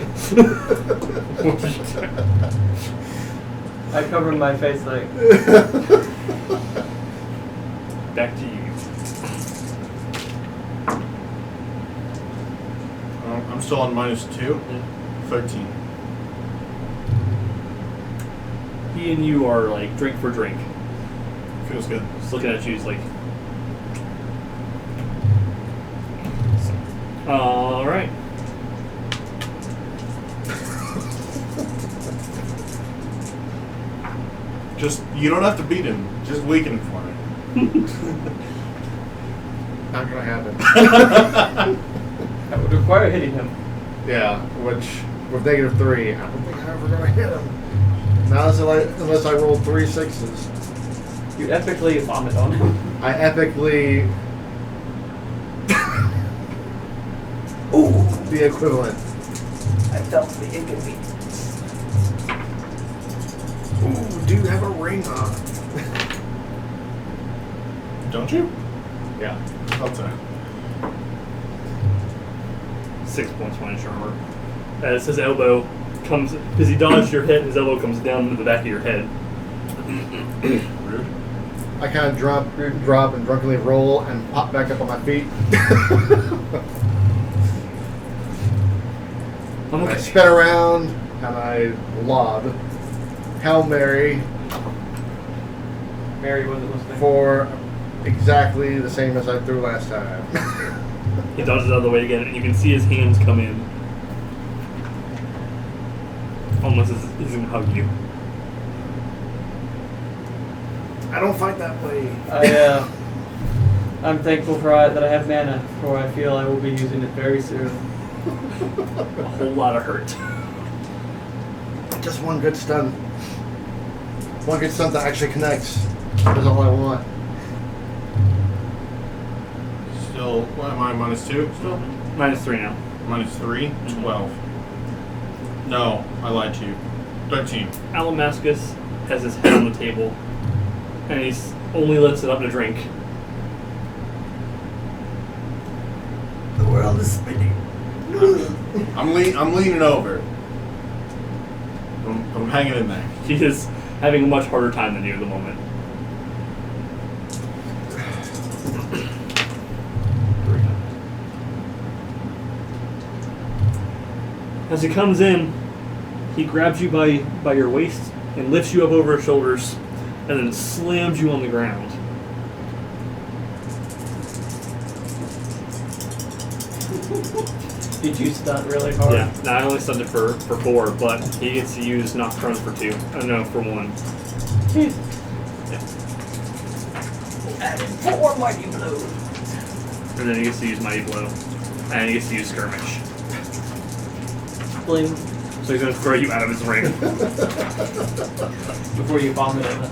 I covered my face like. Back to you. I'm still on -2. 13. He and you are like drink for drink. Feels good. Just looking at you, he's like, all right. Just, you don't have to beat him. Just weaken him for me. Not gonna happen. That would require hitting him. Yeah, which with -3, I don't think I'm ever gonna hit him. Not unless I roll 3 6s. You epically vomit on him. I epically. Ooh! The equivalent. I felt the inconvenience. Ooh, do you have a ring on? Don't you? Yeah. I'll say. 6 points minus your armor. As his elbow comes, because he dodged your hit, his elbow comes down into the back of your head. Rude. I kind of drop and drunkenly roll and pop back up on my feet. I'm I okay. spin around and I lob Hail Mary Mary wasn't listening. for exactly the same as I threw last time. He dodges out of the way again, and you can see his hands come in. Almost as he's going to hug you. I don't fight that way. I'm thankful that I have mana, for I feel I will be using it very soon. A whole lot of hurt. Just one good stun. One good stun that actually connects. That's all I want. Still, what am I, -2 still? -3 now. -3? 12. No, I lied to you. 13. Alamascus has his head on the table, and he's only lifts it up to drink. The world is spinning. I'm leaning over. I'm hanging in there. He is having a much harder time than you at the moment. As he comes in, he grabs you by your waist and lifts you up over his shoulders and then slams you on the ground. Did you stunt really hard? Yeah, now I only stunned it for 4, but he gets to use knock prone for 2. No, for 1. Jeez. Yeah. Added 4 mighty blows. And then he gets to use Mighty Blow. And he gets to use Skirmish. Bling. So he's going to throw you out of his ring. Before you vomit in it.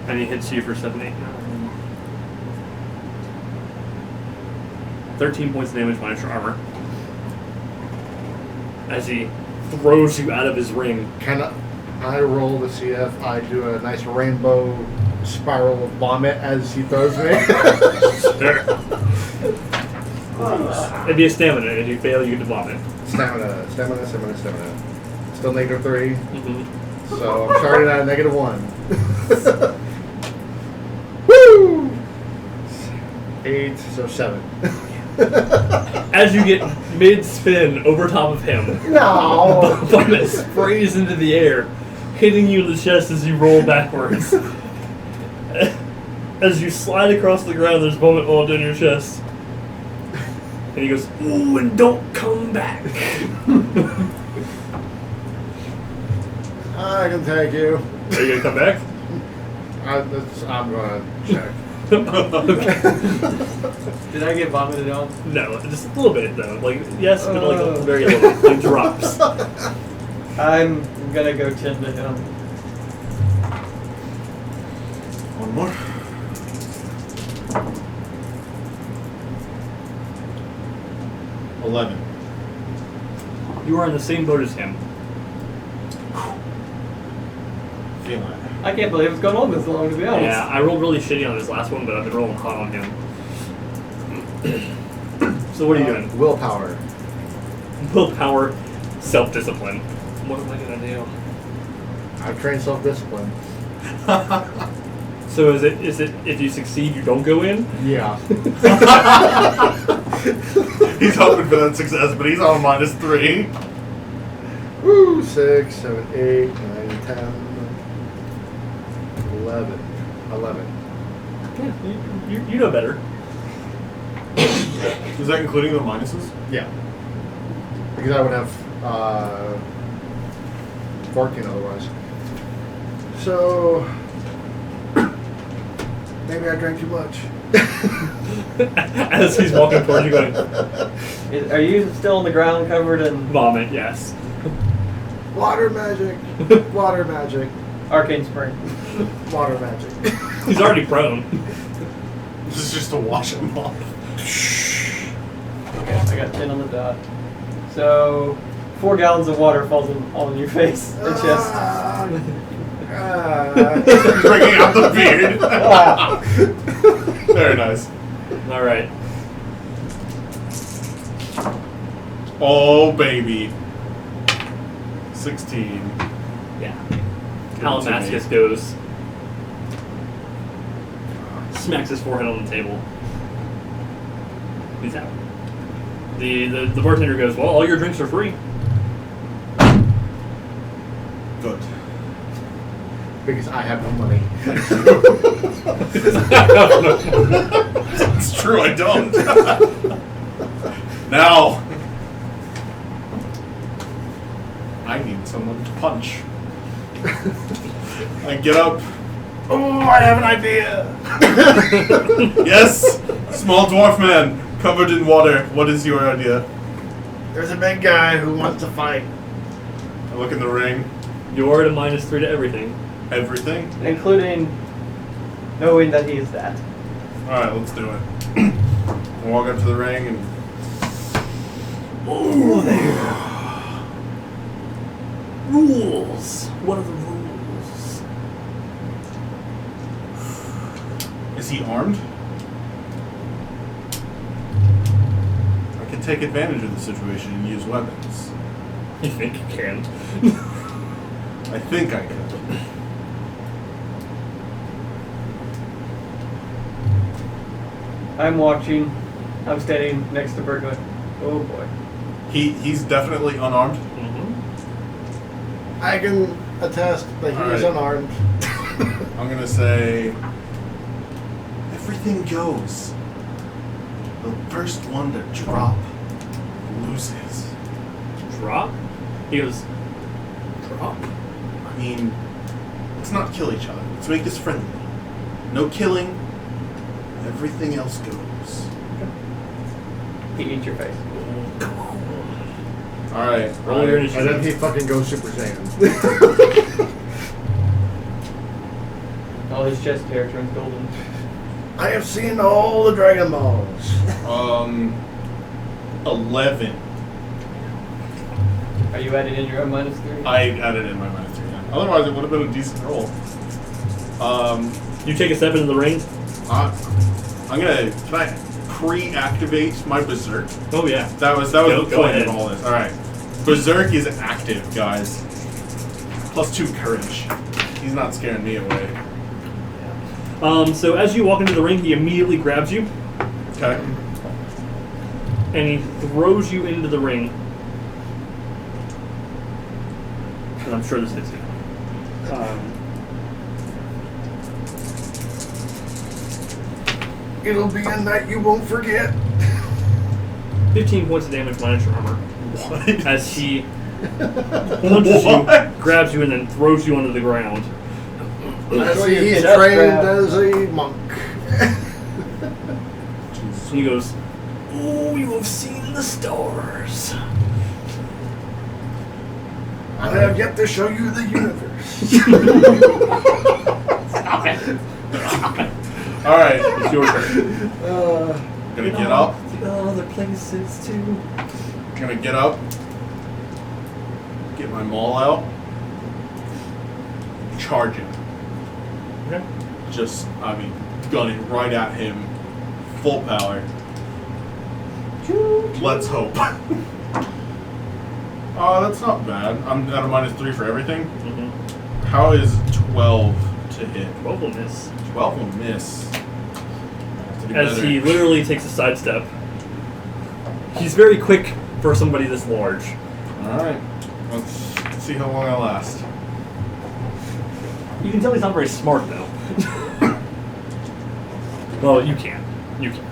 And he hits you for 7, 8, 9. 13 points of damage minus your armor. As he throws you out of his ring. Can I roll to see if I do a nice rainbow spiral of vomit as he throws me? Sure. It'd be a stamina. If you fail, you get to vomit. Stamina. Still negative 3. Mm-hmm. So I'm starting at negative 1. Woo! 8, so 7. As you get mid-spin over top of him, No! vomit sprays into the air, hitting you in the chest as you roll backwards. As you slide across the ground, there's vomit all down your chest. And he goes, "Ooh, and don't come back." I can take you. Are you gonna come back? I'm gonna check. Did I get vomited on? No, just a little bit though. Like yes, but like a very little, like drops. I'm gonna go tend to him. One more. $11. You are in the same boat as him. Feeling it. I can't believe it's gone on this long, to be honest. Yeah, I rolled really shitty on this last one, but I've been rolling hot on him. So what are you doing? Willpower. Willpower, self-discipline. What am I gonna do? I've trained self-discipline. So is it if you succeed you don't go in? Yeah. He's hoping for that success, but he's on -3. Woo! 6, 7, 8, 9, 10, 11. 11. Yeah, you know better. Is that including the minuses? Yeah. Because I would have 14 otherwise. So maybe I drank too much. As he's walking towards you going, Are you still on the ground covered in vomit, yes. Water magic. Water magic. arcane spring? Water magic. He's already prone. This is just to wash him off. Okay, I got 10 on the dot. So 4 gallons of water falls on your face and chest. Bringing out the beard. Very nice. Alright. Oh, baby. 16. Yeah. Give it to Alamascus me. goes. Smacks his forehead on the table. He's out. The bartender goes, "Well, all your drinks are free." Good. Because I have no money. It's true, I don't. Now, I need someone to punch. I get up. Oh, I have an idea. Yes, small dwarf man covered in water. What is your idea? There's a big guy who wants to fight. I look in the ring. You're at a -3 to everything. Everything. Including knowing that he is that. All right, let's do it. I walk up to the ring and. Oh, there. Rules. What are the rules? Is he armed? I can take advantage of the situation and use weapons. You think you can? I think I could. I'm watching. I'm standing next to Burt going, oh boy. He's definitely unarmed. Mm-hmm. I can attest that he is Alright. unarmed. I'm gonna say everything goes. The first one to drop loses. Drop? He goes, drop? I mean, let's not kill each other. Let's make this friendly. No killing. Everything else goes. He eats your face. Come on. All right. Roll your And then initiative. he fucking goes Super Saiyan. All his chest hair turns golden. I have seen all the Dragon Balls. 11. Are you adding in your own -3? I added in my -3. Yeah. Otherwise, it would have been a decent roll. You take a step into the ring. I'm gonna. Can I pre-activate my berserk? Oh yeah. That was Go- the go point ahead. of all this. All right, berserk is active, guys. +2 courage. He's not scaring me away. So as you walk into the ring, he immediately grabs you Okay. and he throws you into the ring. And I'm sure this hits you. 'It'll be a night you won't forget. 15 points of damage minus your armor. What? As he punches you, grabs you, and then throws you onto the ground. Actually, Get he's up, trained grab. as a monk. And he goes, "Oh, you have seen the stars." I have yet to show you the universe. All right. It's your turn. Gonna get up. Other places too. Gonna get up. Get my maul out. Charge him. Okay. Just, gun it right at him. Full power. Let's hope. That's not bad. I'm at a -3 for everything. Mm-hmm. How is 12 to hit? 12 will miss. 12 will miss. To do As better. he literally takes a sidestep. He's very quick for somebody this large. Alright. Let's see how long I last. You can tell he's not very smart though. Well, you can. You can.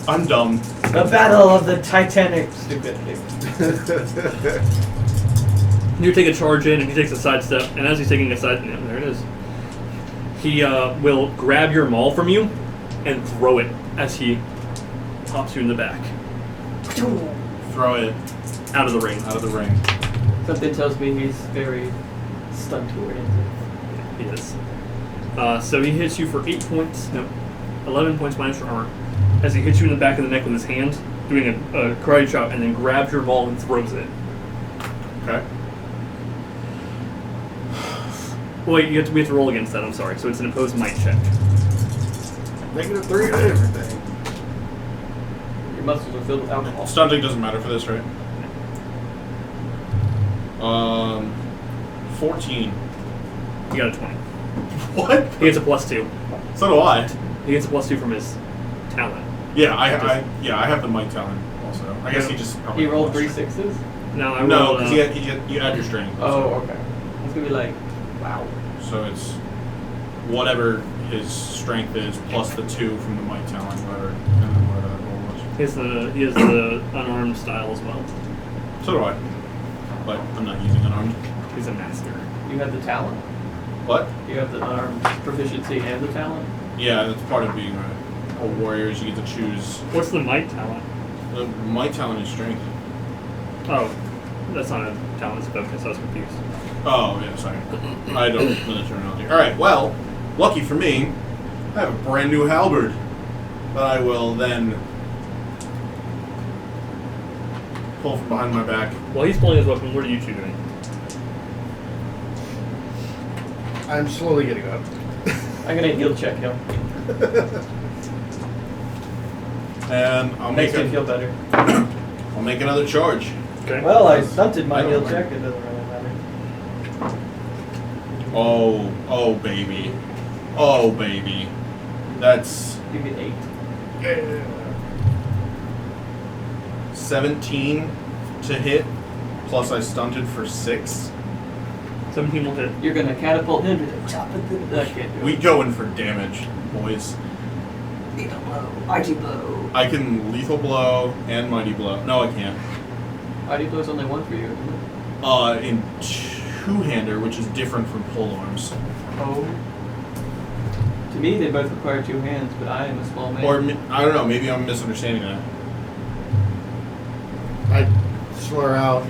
I'm dumb. The Battle of the Titanic. Stupidity. You take a charge in, and he takes a sidestep, and as he's taking a side, yeah, there it is. He will grab your maul from you and throw it as he pops you in the back, Throw it out of the ring. out of the ring. Something tells me he's very stunt oriented. He is. So he hits you for 8 points. No, 11 points minus your armor. As he hits you in the back of the neck with his hand, doing a karate chop, and then grabs your maul and throws it. Okay. Wait, we have to roll against that. I'm sorry. So it's an opposed might check. -3 to everything. Your muscles are filled with alcohol. Stunting doesn't matter for this, right? 14. You got a 20. What? He gets a +2. So do I. He gets a +2 from his talent. Yeah, I have the might talent also. I guess he just probably He rolled lost. 3 6s? No, I No, rolled, because you add your strength. Oh, okay. It's gonna be like, wow. So it's whatever his strength is plus the 2 from the might talent, whatever, and then whatever that roll was. he has the unarmed style as well. So do I. But I'm not using unarmed. He's a master. You have the talent. What? You have the unarmed proficiency and the talent. Yeah, that's part of being a warrior is you get to choose. What's the might talent? The might talent is strength. Oh, that's not a talent, it's focus. I was confused. Oh, yeah, sorry. I don't know the terminology. Alright, well, lucky for me, I have a brand new halberd that I will then pull from behind my back. While he's pulling his weapon, what are you two doing? I'm slowly getting up. I'm gonna heal check him. And I'll Makes make me feel better. I'll make another charge. Okay. Well, I stunted I my don't heal mind. check. It doesn't really matter. Oh baby. Oh baby. That's You get 8. 17 to hit, plus I stunted for 6. 17 will hit. You're gonna catapult him to the top of the. I can't do We it. go in for damage, boys. Lethal blow. Mighty blow. I can lethal blow and mighty blow. No, I can't. Mighty blow's only one for you, isn't it? In two-hander, which is different from pole arms. Oh. To me, they both require 2 hands, but I am a small man. Or I don't know. Maybe I'm misunderstanding that. I slur out.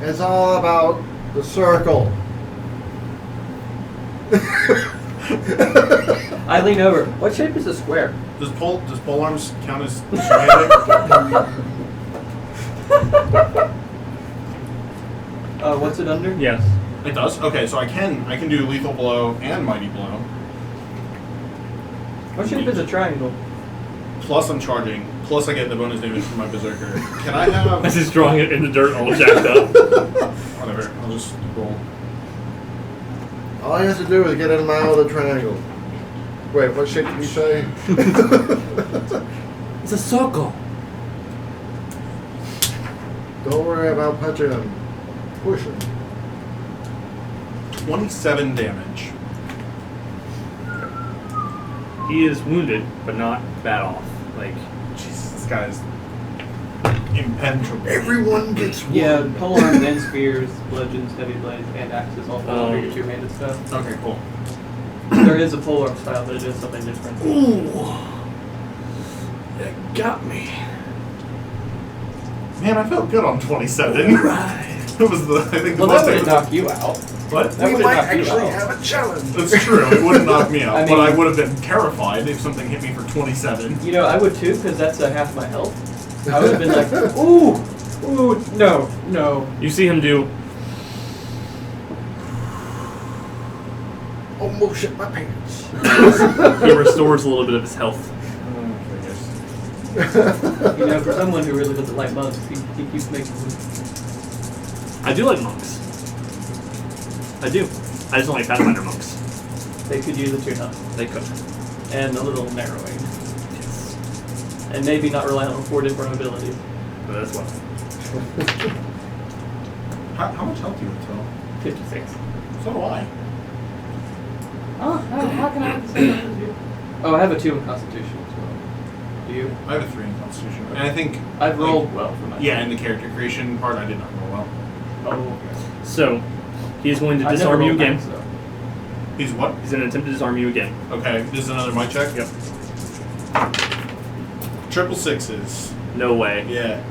It's all about the circle. I lean over. What shape is a square? Does pole arms count as two-handed? What's it under? Yes. It does. Okay, so I can do lethal blow and mighty blow. What shape is a triangle? Plus I'm charging. Plus I get the bonus damage from my berserker. Can I have? As he's drawing it in the dirt all jacked up. Whatever. I'll just roll. All I have to do is get in my other triangle. Wait, what shape did you say? It's a circle. Don't worry about punching him. Push him. 27 damage. He is wounded, but not bad off. Like, Jesus, this guy is impenetrable. Everyone gets one. Yeah, polearms and spears, bludgeons, heavy blades, and axes all fall under your 2-handed stuff. Okay, cool. There is a polearm style, but it is something different. ooh, that got me. Man, I felt good on 27. Right. It was the, I think the Well, that most would knock you out. What? That We would might knock you actually out. have a challenge. That's true. It wouldn't knock me out, I but I mean- would have been terrified if something hit me for 27. You know, I would too, because that's half my health. I would have been like, ooh, no. You see him do. Almost shit my pants. He restores a little bit of his health. You know, for someone who really doesn't like monks, he keeps making them. I do like monks. I do. I just don't like Pathfinder monks. They could use a tune-up. They could. And a little narrowing. Yes. And maybe not rely on 4 different abilities. But that's what. How much health do you have, Phil? 56. So do I. Oh, how can I have the same as you? Oh, I have a 2 in Constitution as well. Do you? I have a 3 in Constitution. And I think... I've like, rolled well for my. Yeah, in the character creation part, I did not roll well. Oh, okay. So, he is going to I never disarm you rolled again. max, though. He's what? He's going to attempt to disarm you again. Okay, this is another mic check? Yep. Triple sixes. No way. Yeah.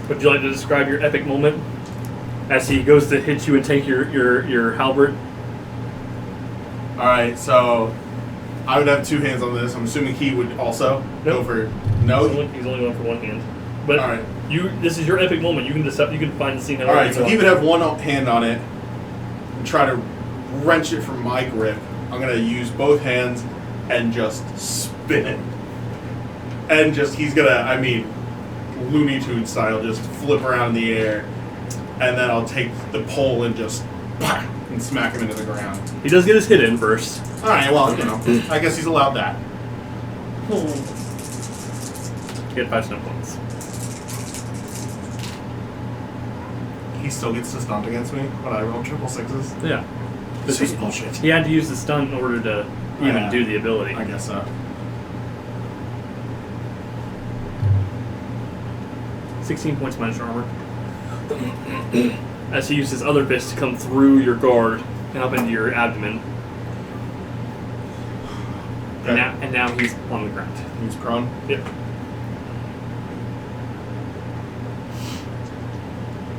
Would you like to describe your epic moment? As he goes to hit you and take your halberd. Alright, so... I would have 2 hands on this. I'm assuming he would also go Nope. for... No? He's only going for 1 hand. But Alright. this is your epic moment. You can decide. You can find the scene. however Alright, you so want. he would have 1 hand on it and try to wrench it from my grip. I'm going to use both hands and just spin it. And just, he's going to, I mean, Looney Tunes style, just flip around in the air. And then I'll take the pole and just and smack him into the ground. He does get his hit in first. Alright, well, you know, I guess he's allowed that. Get 5 snow points. He still gets to stunt against me when I roll triple sixes. Yeah. This is bullshit. He had to use the stun in order to even Yeah. do the ability. I guess so. 16 points minus your armor. As he used his other fist to come through your guard and up into your abdomen. Okay. And now he's on the ground. He's prone. Yep.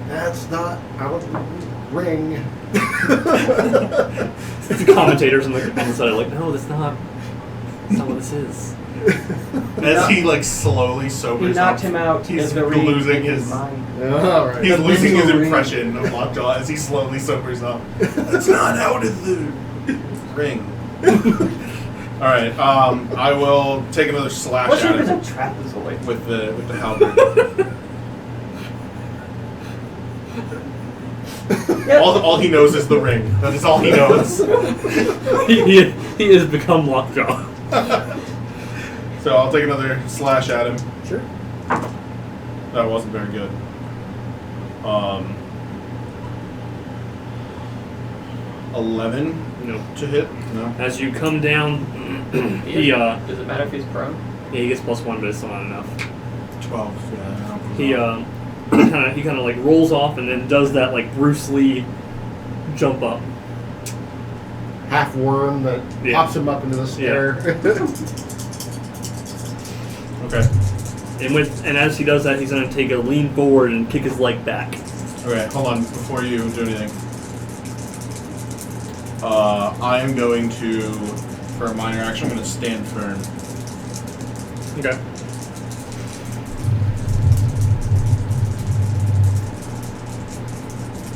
That's not out of the ring. The commentators on the side are like, no, that's not what this is. As he like slowly sobers He knocked up, him out he's in the ring losing in his mind. All right. he's The losing his mental ring. impression of Lockjaw as he slowly sobers up. That's not out of the ring. Alright, I will take another slash What shape at is him a trapezoid? with the halberd. all he knows is the ring. That is all he knows. he has become Lockjaw. So I'll take another slash at him. Sure. That wasn't very good. 11 No. to hit. No. As you come down, he Does it matter if he's prone? yeah, he gets +1, but it's still not enough. 12. Yeah. He he kind of like rolls off and then does that like Bruce Lee jump up. Half worm that Yeah. pops him up into the stair. Okay. And as he does that, he's gonna take a lean forward and kick his leg back. Okay. Hold on. Before you do anything, I am going to, for a minor action, I'm going to stand firm. Okay.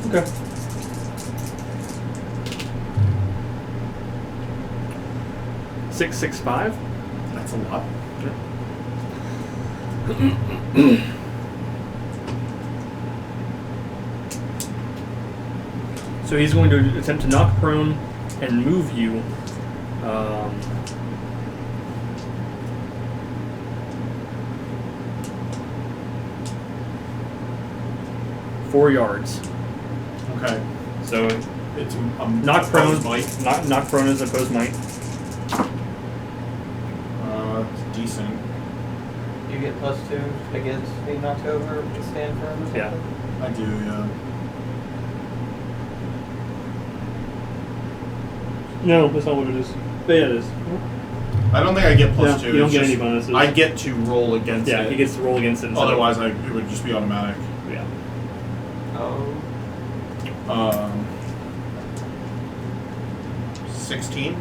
Okay. Six, 6, 5. That's a lot. So he's going to attempt to knock prone and move you. 4 yards. Okay. So It's knock prone. Might. Knock prone is opposed might. It's decent. You get +2 against being knocked over to stand firm or something? Yeah. I do. Yeah. No, that's not what it is. But yeah, it is. I don't think I get +2. You don't It's get just- any bonuses. I get to roll against Yeah, it. he gets to roll against it. instead of- Otherwise, it would just be automatic. Yeah. Oh. 16.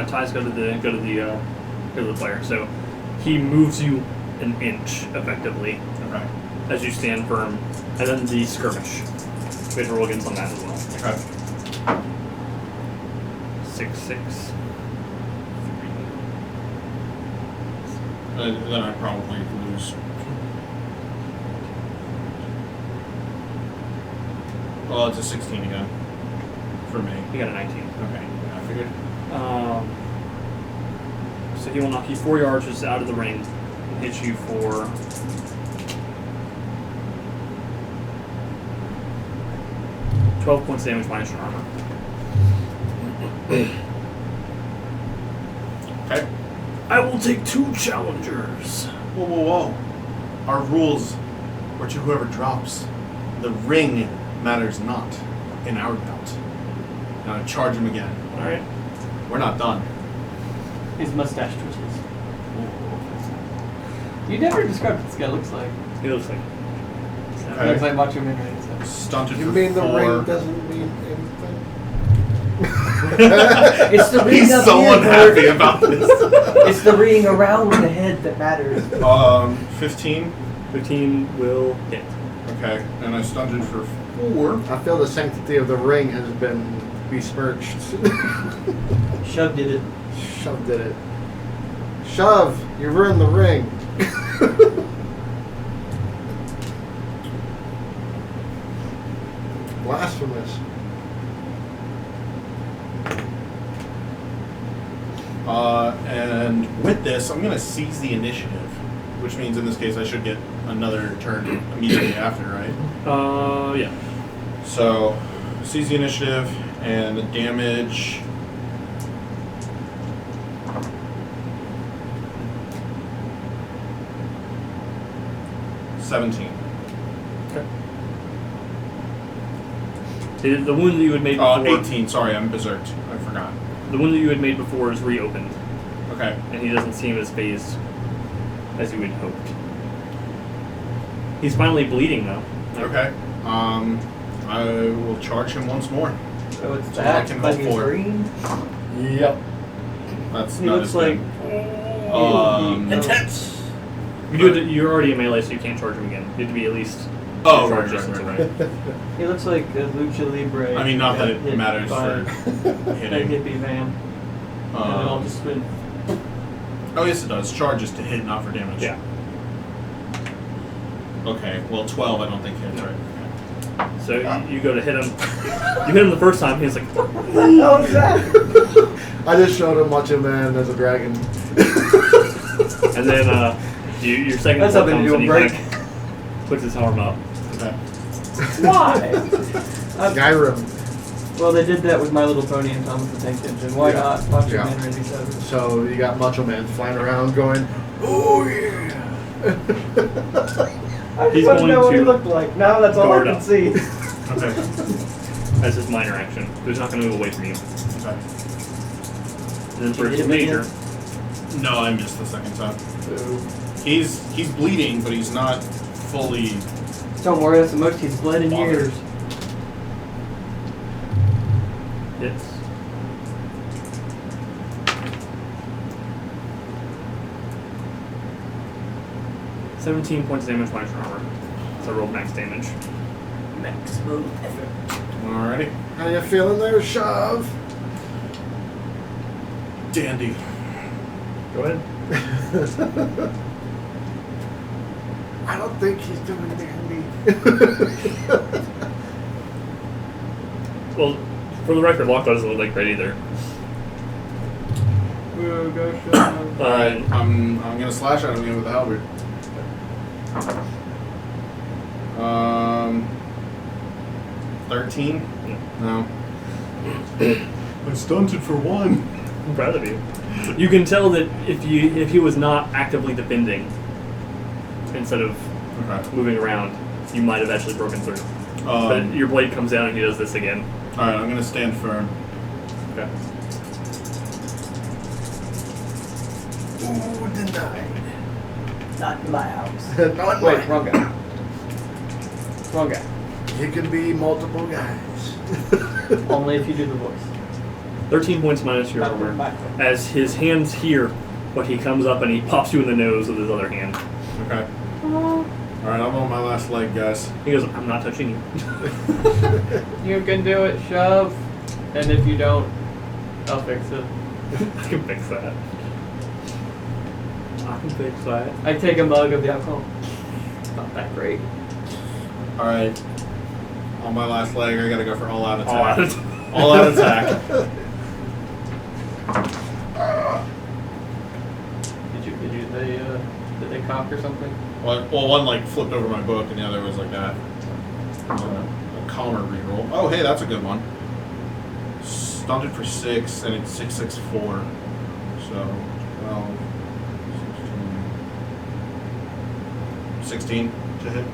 Ties go to the player. So he moves you an inch effectively Okay. as you stand firm, and then the skirmish. We have to roll against on that as well. Okay. 6, 6. Then I probably lose. Well, it's a 16 again. For me. You got a 19. Okay. Yeah, I figured. So he will knock you 4 yards just out of the ring and hit you for 12 points damage minus your armor. Okay. I will take 2 challengers. Whoa, whoa, whoa. Our rules were to whoever drops. The ring matters not in our bout. Now charge him again. Alright. We're not done. His mustache twitches. You never described what this guy looks like. He looks like. He Okay. looks like Macho Man Ray, so. Stunted You for mean the 4. ring doesn't mean anything? It's the ring He's up so here, unhappy Burt. about this. It's the ring around the head that matters. 15. 15 will hit. Okay. And I stunted for 4. I feel the sanctity of the ring has been besmirched. Shuv did it. Shove did it. Shove! You ruined the ring. Blasphemous. And with this, I'm going to seize the initiative, which means in this case I should get another turn immediately after, right? Yeah. So, seize the initiative, and the damage. $17. Okay. The wound that you had made before. 18. Sorry, I'm berserked. I forgot. The wound that you had made before is reopened, Okay. and he doesn't seem as phased as you had hoped. He's finally bleeding though. Okay. I will charge him once more. So it's So I that, can but hope he's for. green. Yep. That's He not looks as like. good. Intense. You're already in melee, so you can't charge him again. You have to be at least. Oh, two right, charges right, into right, it. right. He looks like a lucha libre. I mean, not that got it hit matters by for a hitting. hippie van. And it all just went. Oh, yes, it does. Charges to hit, not for damage. Yeah. Okay, well, 12 I don't think hits, right? Okay. So you go to hit him. You hit him the first time. He's like, What the hell is that? I just showed him Macho Man as a dragon. and then your second That's blow something comes to and he break. kind of puts his arm up. Okay. Why? Skyrim. Well, they did that with My Little Pony and Thomas the Tank Engine. Why Yeah. not? Macho Yeah. Man Randy Savage. So you got Macho Man flying around going, oh yeah. I He's just want to going know what he to looked like. Now that's all I guard can up. see. Okay. That's his minor action. So he's not going to move away from you. Okay. And then for Did you his hit me major, No, I missed the second time. Boo. He's bleeding, but he's not fully. Don't worry, that's the most he's bled in Bothered. years. hits. $17 points of damage minus your armor. So I rolled max damage. Maximum effort. Alrighty. How you feeling there, Shuv? Dandy. Go ahead. I don't think he's doing dandy. Well, for the record, Lockjaw doesn't look like great either. Whoa, go Shuv. Alright, I'm gonna slash at him again with the halberd. 13? No. I'm stunted for 1. I'm proud of you. You can tell that if he was not actively defending, instead of Okay. moving around, you might have actually broken through. But your blade comes down and he does this again. Alright, I'm gonna stand firm. Okay. Ooh, denied. Not in my house. Not Wait, mine. wrong guy. Wrong guy. It can be multiple guys. Only if you do the voice. 13 points minus your Not armor. my- As his hands here, but he comes up and he pops you in the nose with his other hand. Okay. Alright, I'm on my last leg, guys. He goes, I'm not touching you. You can do it, Shove. And if you don't, I'll fix it. I can fix that. I can fix that. I take a mug of the alcohol. Not that great. Alright. On my last leg, I gotta go for all out attack. All out. All out attack. Did they cock or something? Well, one like flipped over my book, and the other was like that. A calmer reroll. Oh, hey, that's a good one. Stunted for 6, and it's 664. So, 12, 16 to hit.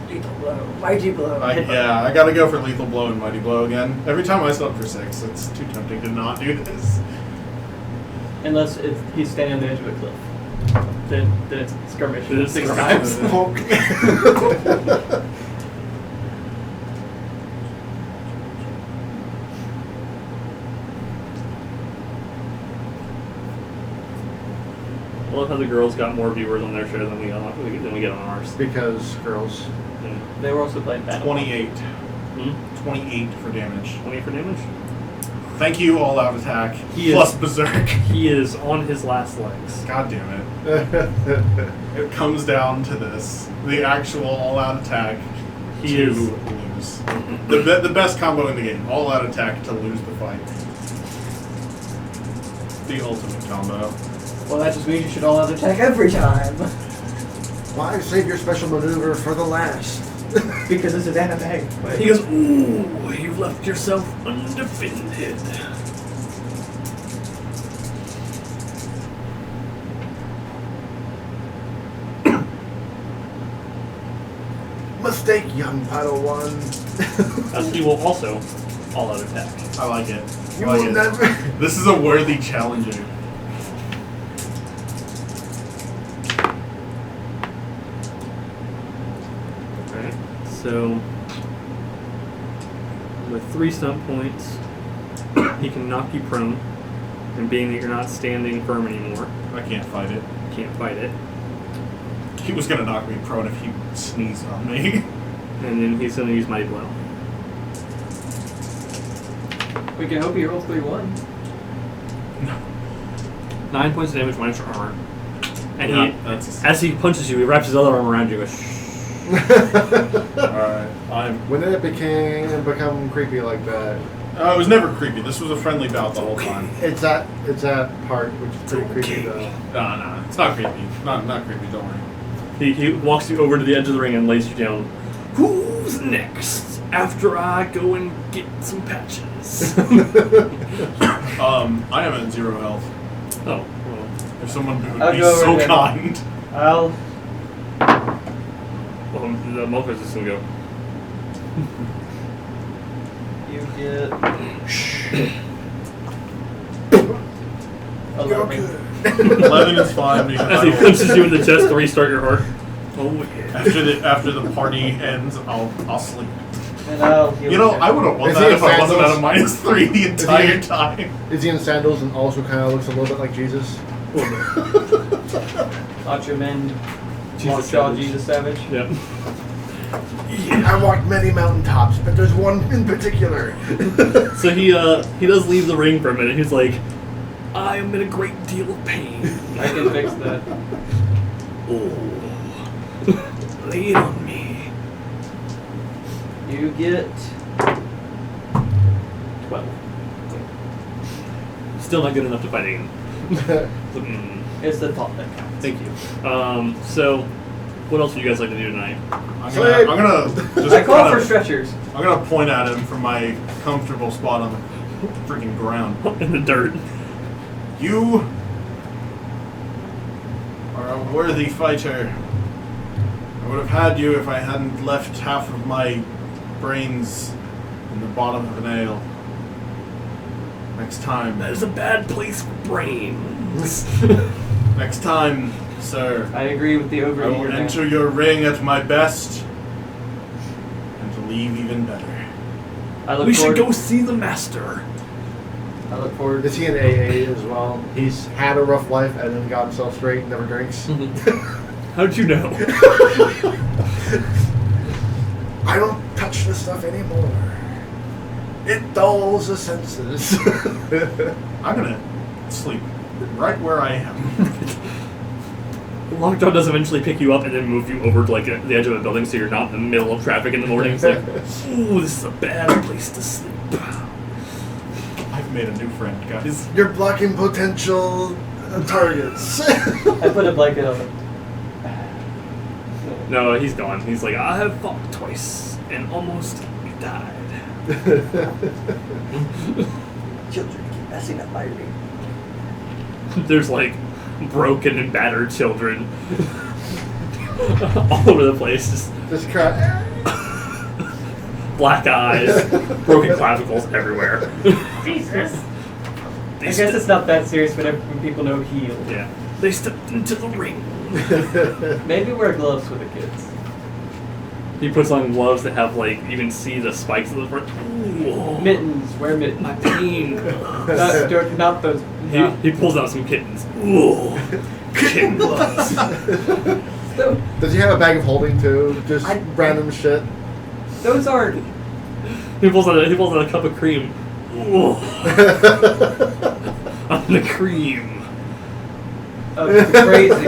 Lethal blow. Mighty blow. Yeah, I gotta go for lethal blow and mighty blow again. Every time I stun for 6, it's too tempting to not do this. Unless he's standing on the edge of a cliff. Then it's skirmish. Then it's 6 skirmish. times. Poke. I love how the girls got more viewers on their show than we get on ours. Because girls. Yeah. They were also playing battle. 28. Hmm? 28 for damage. 20 for damage? Thank you, all out attack. He plus is- berserk. He is on his last legs. God damn it. It comes down to this. The actual all out attack He to is- lose. The best combo in the game. All out attack to lose the fight. The ultimate combo. Well, that just means you should all out attack every time. Why save your special maneuver for the last? Because this is anime. He goes, ooh, you've left yourself undefended. Mistake, young Padawan. As he will also all out attack. I like it. You I like will it. never. This is a worthy challenger. Alright, so with 3 stunt points, he can knock you prone. And being that you're not standing firm anymore, I can't fight it. you can't fight it. He was gonna knock me prone if he sneezed on me. And then he's going to use Mighty Blow. We can hope he rolls 3-1. 9 points of damage minus your armor. And that's as he punches you, he wraps his other arm around you and goes, shh. Alright, When did it become creepy like that? it was never creepy. This was a friendly bout the whole time. It's that part which is pretty creepy though. No, it's not creepy. Not creepy, don't worry. He walks you over to the edge of the ring and lays you down. Who's next? After I go and get some patches. I am at 0 health. Oh, well. If someone would I'll be go over so there. kind. I'll. Well, the Malcolm is just gonna go. You get. 11. 11 is fine because As he punches you in the chest to restart your heart. Oh yeah. after the party ends, I'll sleep. And I'll heal You know, you. I would have won Is that he if I wasn't sandals? at a -3 the entire time. Is he in sandals and also kind of looks a little bit like Jesus? Macho Man, Jesus Lockjaw, Savage. Jesus Savage. Yep. I walked many mountaintops, but there's one in particular. So he does leave the ring for a minute. He's like, I am in a great deal of pain. I can fix that. Oh, lay it on me. You get 12. Still not good enough to fight again. It's the top that counts. Thank you. So, what else would you guys like to do tonight? I'm gonna just I call kinda- for stretchers. I'm gonna point at him from my comfortable spot on the freaking ground. In the dirt. You are a worthy fighter. I would have had you if I hadn't left half of my brains in the bottom of an ale. Next time. That is a bad place for brains. Next time, sir. I agree with the I will overeater. man. enter your ring at my best and to leave even better. I look We should forward. go see the master. I look forward. Is he in AA as well? He's had a rough life and then got himself straight, never drinks. How did you know? I don't touch this stuff anymore. It dulls the senses. I'm gonna sleep right where I am. Lockjaw does eventually pick you up and then move you over to like the edge of a building so you're not in the middle of traffic in the morning. It's like, ooh, this is a bad place to sleep. I've made a new friend, guys. You're blocking potential targets. I put a blanket on it. No, he's gone. He's like, I have fought twice and almost died. Children keep messing up my ring. There's like broken and battered children all over the place. Just Just cry. black eyes, broken clavicles everywhere. Jesus. I guess it's not that serious when people know heal. Yeah. They stepped into the ring. Maybe wear gloves for the kids. He puts on gloves that have like you can see the spikes of the front. Ooh. Mittens. Wear mittens. My pain. Not those. He pulls out some kittens. Ooh. Kitten gloves. Does he have a bag of holding too? Just random shit. Those aren't. He pulls out a cup of cream. Ooh. On the cream. Crazy.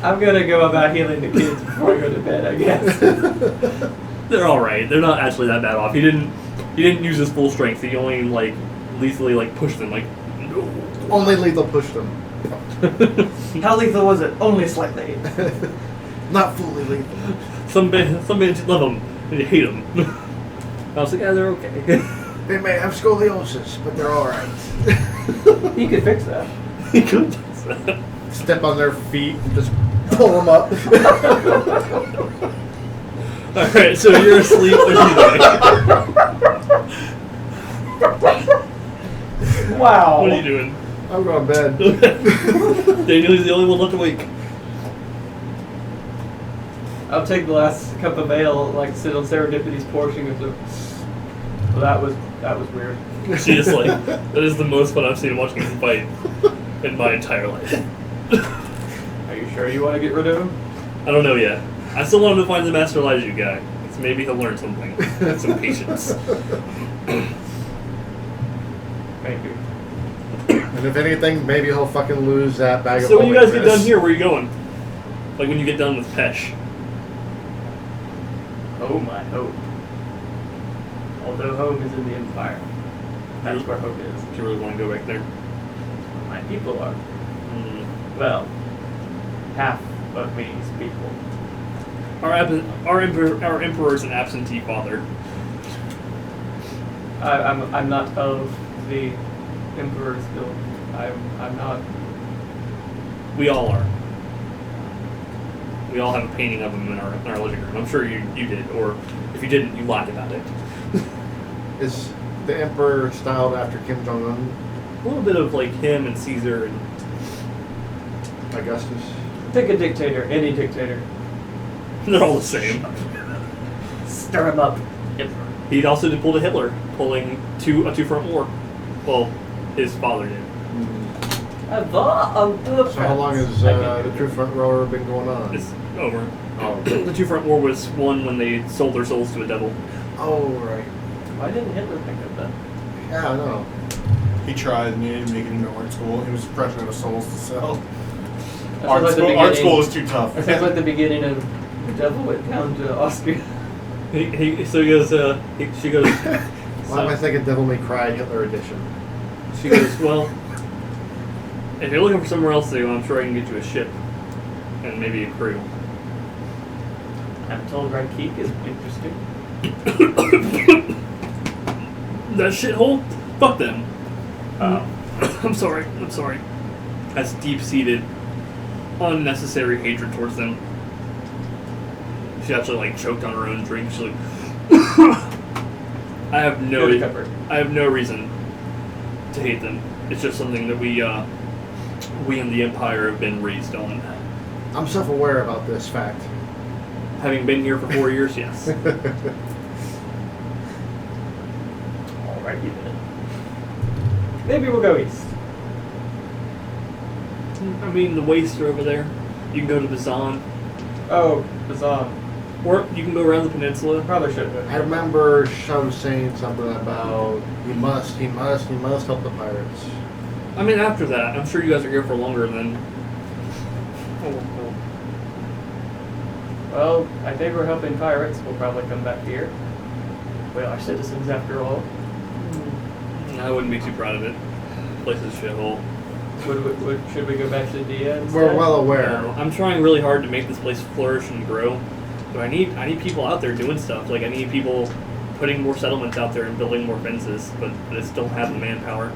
I'm gonna go about healing the kids before I go to bed, I guess. They're all right. They're not actually that bad off. He didn't use his full strength. He only like lethally like pushed them. Like no. Only lethal pushed him. How lethal was it? Only slightly. Not fully lethal. Some bands love them and you hate them. I was like, yeah, they're okay. They may have scoliosis, but they're alright. He could fix that. He could. Step on their feet and just pull them up. All right, so you're asleep. What are you doing? Wow. What are you doing? I'm going to bed. Daniel's the only one left awake. I'll take the last cup of ale, like sit on Serendipity's portion of the. Well, that was weird. She is like, that is the most fun I've seen watching him fight in my entire life. Are you sure you want to get rid of him? I don't know yet. I still want him to find the Master Elijah guy. So maybe he'll learn something. Have some patience. Thank you. And if anything, maybe he'll fucking lose that bag of So when you guys get holiness. done here, where are you going? Like when you get done with Pesh. Home, I hope. Although home is in the Empire. That's where home is. Do you really want to go back there? My people are. Mm. Well, half of me's people. Our emperor's an absentee father. I'm not of the Emperor's guild. I'm not. We all are. We all have a painting of him in our living room. I'm sure you did, or if you didn't, you lied about it. Is the Emperor styled after Kim Jong-un? A little bit of like him and Caesar and Augustus? Pick a dictator, any dictator. they're all the same. Stir him up. Emperor. He also did pull a Hitler, pulling a two-front war. Well, his father did. So So how long has the True Front Rower been going on? It's over. Oh. The two-front war was won when they sold their souls to a devil. Oh, right. Why didn't Hitler pick up that? Yeah, I know. He tried and he didn't make it into art school. He was fresh out of souls to sell. That Art sounds like the school, art beginning- school was too tough. That sounds like the beginning of The Devil Went Down to Austria. So he goes. She goes. Why am I thinking Devil May Cry Hitler edition? She goes. Well, if you're looking for somewhere else to go, I'm sure I can get you a ship and maybe a crew. I'm told Rankik is interesting. That shithole? Fuck them. Oh. I'm sorry. That's deep-seated, unnecessary hatred towards them. She actually like choked on her own drink. She's like, I have no reason to hate them. It's just something that we in the Empire have been raised on. I'm self-aware about this fact. Having been here for 4 years, yes. Alrighty then. Maybe we'll go east. I mean, the wastes are over there. You can go to Bazan, Oh, Bazan. or you can go around the peninsula. Probably should I have. remember Shuv saying something about he must help the pirates. I mean, after that, I'm sure you guys are here for longer than. Well, I think we're helping pirates. We'll probably come back here. We are citizens after all. I wouldn't be too proud of it. Place is a shithole. Should we go back to Dia instead? We're well aware. I'm trying really hard to make this place flourish and grow, but I need people out there doing stuff. Like I need people putting more settlements out there and building more fences, but I just don't have the manpower.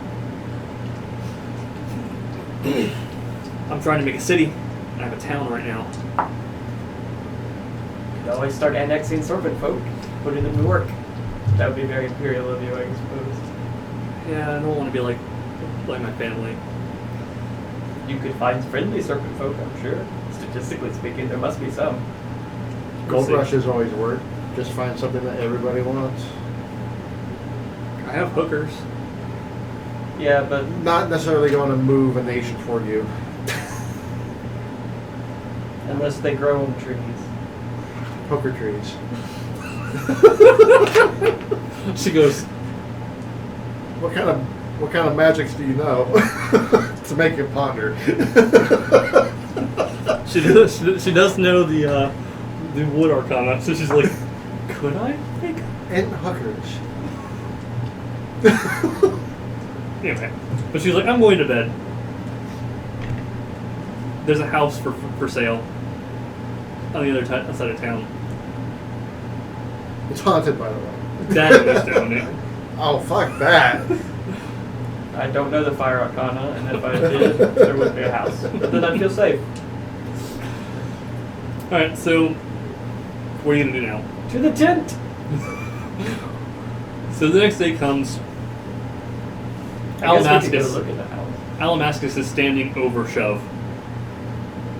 I'm trying to make a city. I have a town right now. You could always start annexing servant folk, putting them to work. That would be very imperial of you, I suppose. Yeah, I don't want to be like my family. You could find friendly serpent folk, I'm sure. Statistically speaking, there must be some. Gold See. rushes always work. Just find something that everybody wants. I have hookers. Yeah, but Not necessarily going to move a nation for you. unless they grow on trees. Hooker trees. She goes, What kind of magics do you know to make you ponder? she does know the wood arcana, so she's like, could I make? And hookers. Anyway, but she's like, I'm going to bed. There's a house for sale on the other side of town. It's haunted, by the way. Dad used to own it. Oh, fuck that. I don't know the fire arcana, and if I did, there would be a house. But then I'd feel safe. Alright, so what are you going to do now? To the tent! So the next day comes. I guess we could go Alamascus. look at the house. Alamascus is standing over Shuv.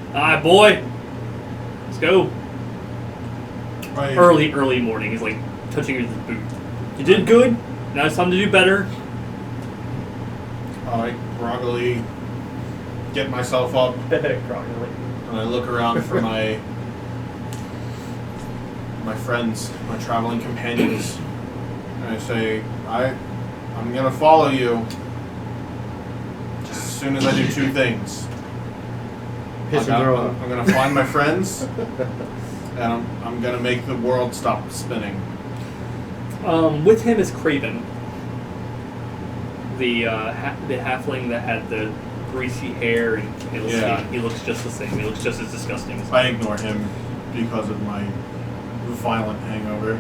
Alright, boy. Let's go. Early morning. He's like touching his boot. You did good. Now it's time to do better. I groggily get myself up Groggily. and I look around for my friends, my traveling companions, and I say, I'm gonna follow you. Just soon as I do two things. Piss and throw up. I'm gonna find my friends, and I'm gonna make the world stop spinning. With him is Craven, the halfling that had the greasy hair and pale skin. He looks just the same. He looks just as disgusting. I ignore him because of my violent hangover,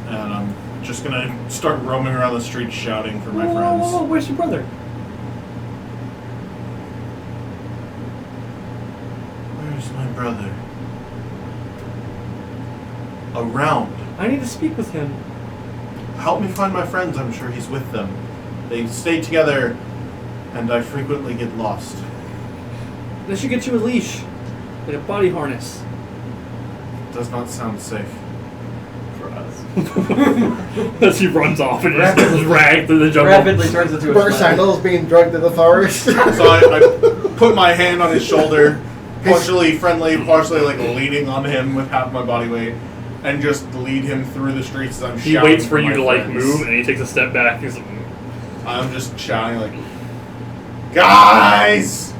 and I'm just gonna start roaming around the streets shouting for my friends. Oh, where's your brother? Where's my brother? Around. I need to speak with him. Help me find my friends. I'm sure he's with them. They stay together, and I frequently get lost. They should get you a leash, like a body harness. Does not sound safe. For us. As he runs off and just ragged through the jungle. Rapidly turns into a Burt sled. Sandals being drugged to the forest. So I put my hand on his shoulder, partially friendly, partially like leaning on him with half my body weight, and just lead him through the streets as I'm He shouting waits for you my to like friends. move, and he takes a step back. He's like, I'm just shouting like, guys,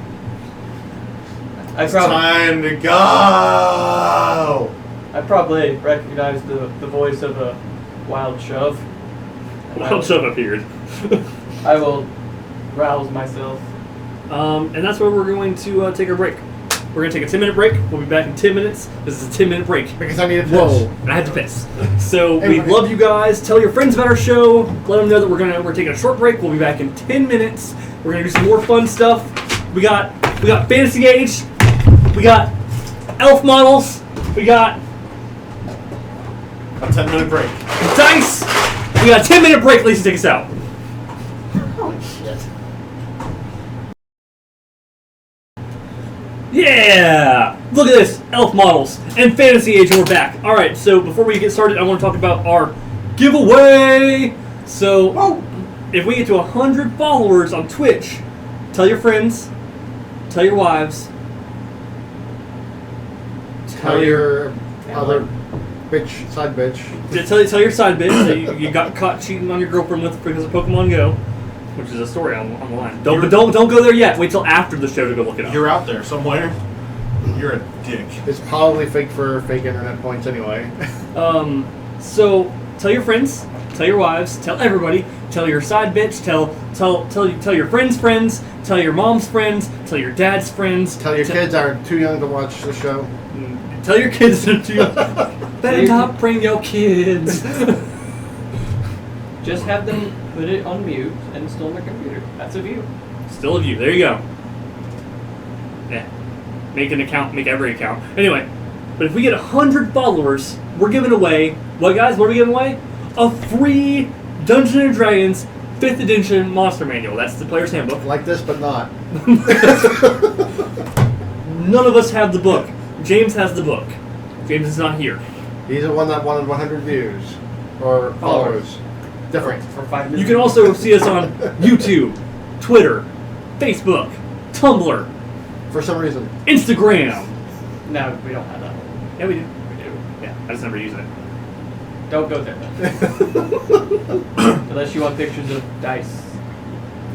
it's time to go. I probably recognize the voice of a wild Shuv. "Well, Shuv appeared." I will rouse myself. And that's where we're going to take our break. We're going to take a 10-minute break. We'll be back in 10 minutes. This is a 10-minute break. Because I need to piss. Whoa! And I had to piss. So we Hey, love you guys. Tell your friends about our show. Let them know that we're taking a short break. We'll be back in 10 minutes. We're gonna do some more fun stuff. We got Fantasy Age. We got elf models. We got A 10-minute break. dice. We got a 10-minute break. Lisa, take us out. Holy shit. Yeah! Look at this, elf models and Fantasy Age, and we're back. All right, so before we get started, I want to talk about our giveaway. So, if we get to 100 followers on Twitch, tell your friends, tell your wives, Tell your other bitch, side bitch. tell your side bitch that you got caught cheating on your girlfriend with because of Pokemon Go, which is a story on the line. Don't go there yet. Wait till after the show to go look it up. You're out there somewhere. You're a dick. It's probably fake for fake internet points anyway. So tell your friends, tell your wives, tell everybody, tell your side bitch, tell your friends' friends, tell your mom's friends, tell your dad's friends, Tell your kids are too young to watch the show. tell your kids to better not bring your kids. Just have them put it on mute and install their computer. That's a view. Still a view. There you go. Yeah. Make an account. Make every account. Anyway, but if we get 100 followers, we're giving away what, guys? What are we giving away? A free Dungeons & Dragons 5th edition monster manual. That's the player's handbook. Like this, but not. None of us have the book. James has the book. James is not here. He's the one that wanted 100 views. Or followers. Different. For 5 minutes. You can also see us on YouTube, Twitter, Facebook, Tumblr, For some reason. Instagram. No, we don't have that. Yeah, we do. We do. Yeah, I just never use it. Don't go there. Unless you want pictures of dice.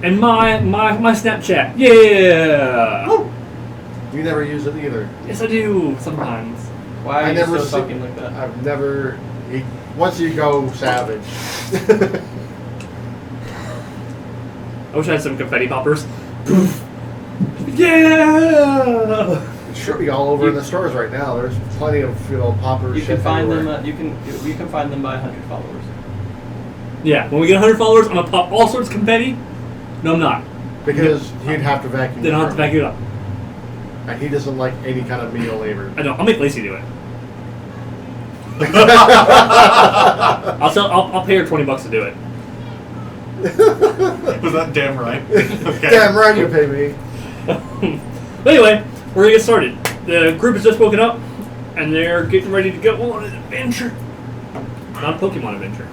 And my Snapchat. Yeah. You never use it either. Yes, I do sometimes. Why are I you never so see- fucking like that? I've never. Once you go savage. I wish I had some confetti poppers. Yeah. It should be all over in the stores right now. There's plenty of poppers. You shit can find everywhere. them. You can find them by 100 followers. Yeah. When we get 100 followers, I'm gonna pop all sorts of confetti. No, I'm not. Because he'd have to vacuum. Then I'll have to back it up. And he doesn't like any kind of manual labor. I don't. I'll make Lacey do it. I'll pay her $20 to do it. Was that damn right? Okay. Damn right you pay me. But anyway, we're gonna get started. The group has just woken up, and they're getting ready to go on an adventure. Not a Pokemon adventure,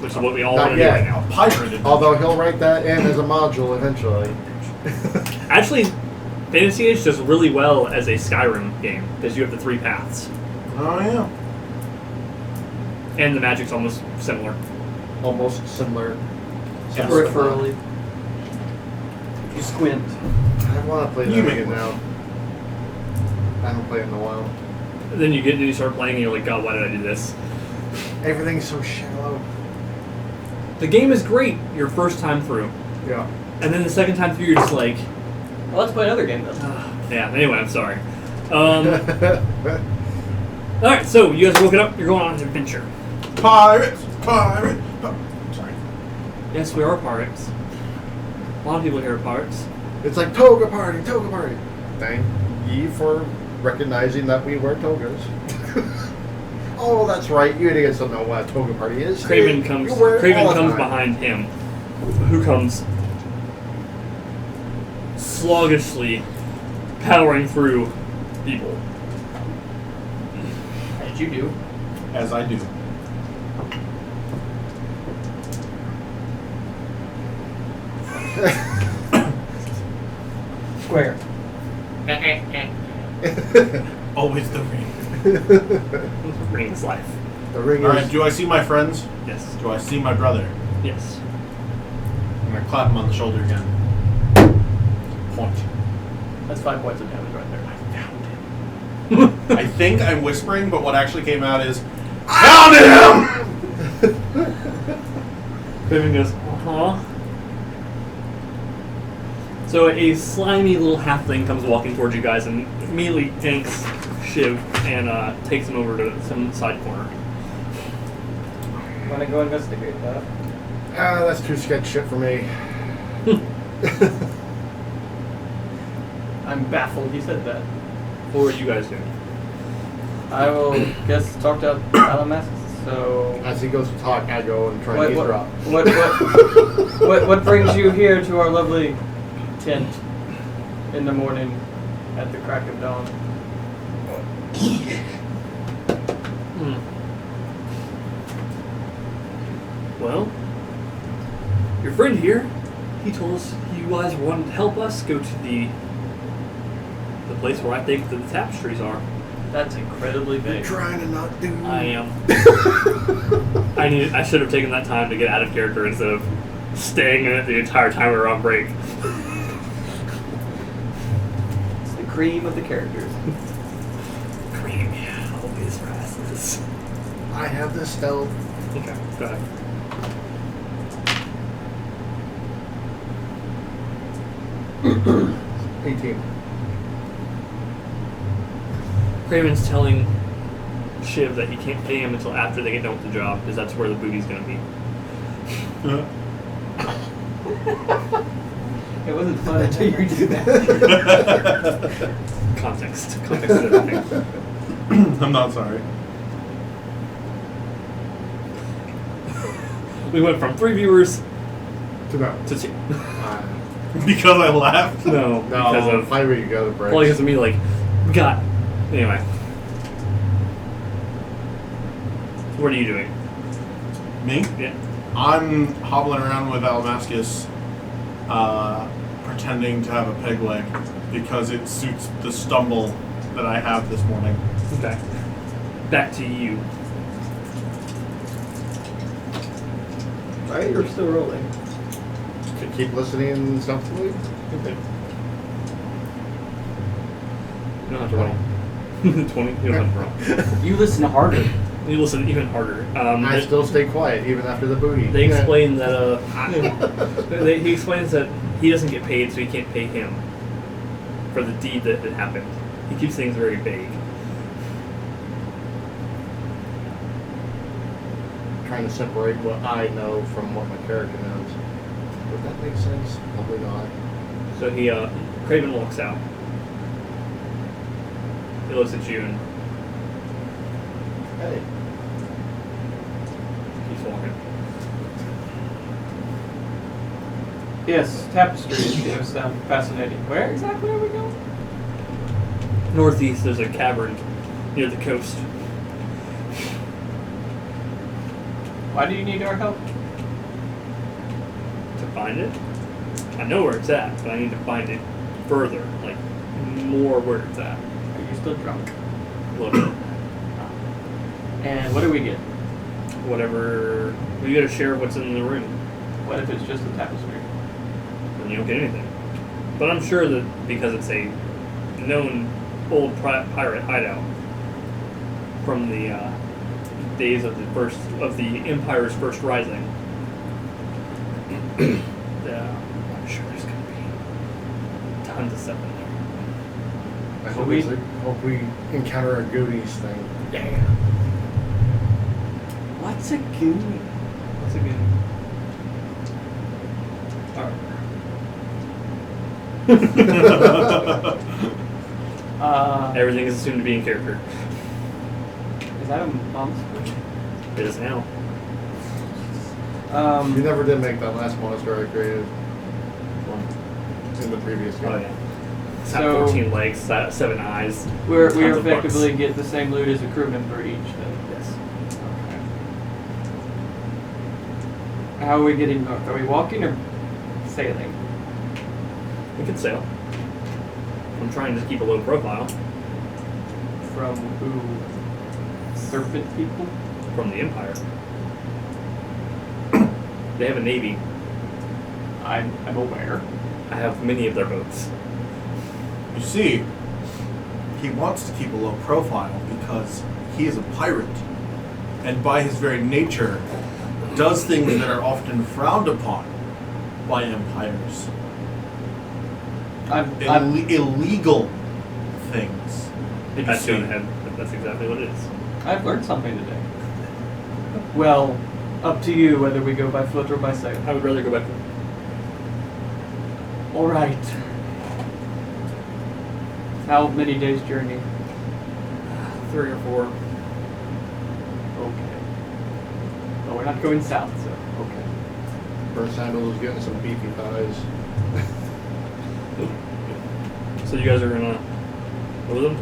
which is what we all Not want to do yet. right now. Pirated. Although he'll write that in as a module eventually. Actually, Fantasy Age does really well as a Skyrim game because you have the 3 paths, Oh yeah. and the magic's almost similar. Almost similar. Yes. Peripherally. You squint. I want to play You that make again one. now. I haven't played in a while. Then you start playing and you're like, God, why did I do this? Everything's so shallow. The game is great your first time through. Yeah. And then the second time through, you're just like, Well, let's play another game then. yeah, anyway, I'm sorry. Alright, so you guys are woken up, you're going on an adventure. Pirates! Sorry. Yes, we are pirates. A lot of people here are pirates. It's like toga party, toga party. Thank ye for recognizing that we wear togas. Oh, that's right. You idiots don't know what a toga party is. Craven You comes wear it all the time. behind him, who comes sluggishly powering through people. As you do. As I do. Square. Always the ring. Ring's life. The ring Alright, is... do I see my friends? Yes. Do I see my brother? Yes. I'm gonna clap him on the shoulder again. Point. That's 5 points of damage right there. I think I'm whispering, but what actually came out is, found him! Craven goes, uh-huh. So a slimy little halfling comes walking towards you guys and immediately tanks Shiv and takes him over to some side corner. Want to go investigate that? that's too sketch shit for me. I'm baffled he said that. What are you guys doing? I will guess talk to Alamascus. So As he goes to talk, I go and try and eavesdrop. what brings you here to our lovely tent in the morning at the crack of dawn? Well, your friend here, he told us you guys wanted to help us go to the place where I think the tapestries are. That's incredibly You're vague. trying to not do... I am. I should have taken that time to get out of character instead of staying in it the entire time we were on break. It's the cream of the characters. Cream, yeah, always rises. I have this stealth. Okay, go ahead. Uh, 18. Craven's telling Shiv that he can't pay him until after they get done with the job, because that's where the booty's going to be. It wasn't fun until you do that. Context is everything. I'm not sorry. We went from 3 viewers To no. to 2. Because I laughed? No, No, because of fight where you go, the breaks. well, because of me, like, God. Anyway. What are you doing? Me? Yeah. I'm hobbling around with Alamascus, pretending to have a peg leg because it suits the stumble that I have this morning. Okay. Back to you. Right? You're still rolling. To keep listening stealthily? Okay. You don't have to roll. 20? You don't have to roll. You listen harder. You listen even harder. I still stay quiet, even after the booty. They explain that he explains that he doesn't get paid, so he can't pay him for the deed that had happened. He keeps things very vague. Trying to separate what I know from what my character knows. Would that make sense? Probably not. So he, Craven walks out. He looks at you and Hey. keeps walking. Yes, tapestries. Those sound fascinating. Where exactly are we going? Northeast, there's a cavern near the coast. Why do you need our help? To find it? I know where it's at, but I need to find it further, like more where it's at. Are you still drunk? A little bit. And what do we get? Whatever. We gotta share what's in the room, What if it's just a tapestry? and you don't get anything. But I'm sure that because it's a known old pirate hideout from the days of the Empire's first rising, I'm sure there's going to be tons of stuff in there. I hope we encounter a Goonies thing. Yeah. What's a goonie? What's a good? Everything is assumed to be in character. Is that a monster? It is now. You never did make that last monster I created in the previous game. Oh yeah. It's got So- 14 legs, 7 eyes. We tons of effectively bucks. get the same loot as a crew member each then. Yes. Okay. How are we getting north? Are we walking or sailing? We could sail. I'm trying to keep a low profile From who? Serpent people? from the Empire. They have a navy. I'm aware. I have many of their boats. You see, he wants to keep a low profile because he is a pirate, and by his very nature, does things that are often frowned upon by empires. Illegal things. Did you That's see? going ahead. That's exactly what it is. I've learned something today. Well, up to you whether we go by foot or by sail. I would rather go back. All right. How many days journey? 3 or 4. Okay. Well, we're not going south, so okay. Burt Sandals is getting some beefy thighs. So you guys are gonna go with them?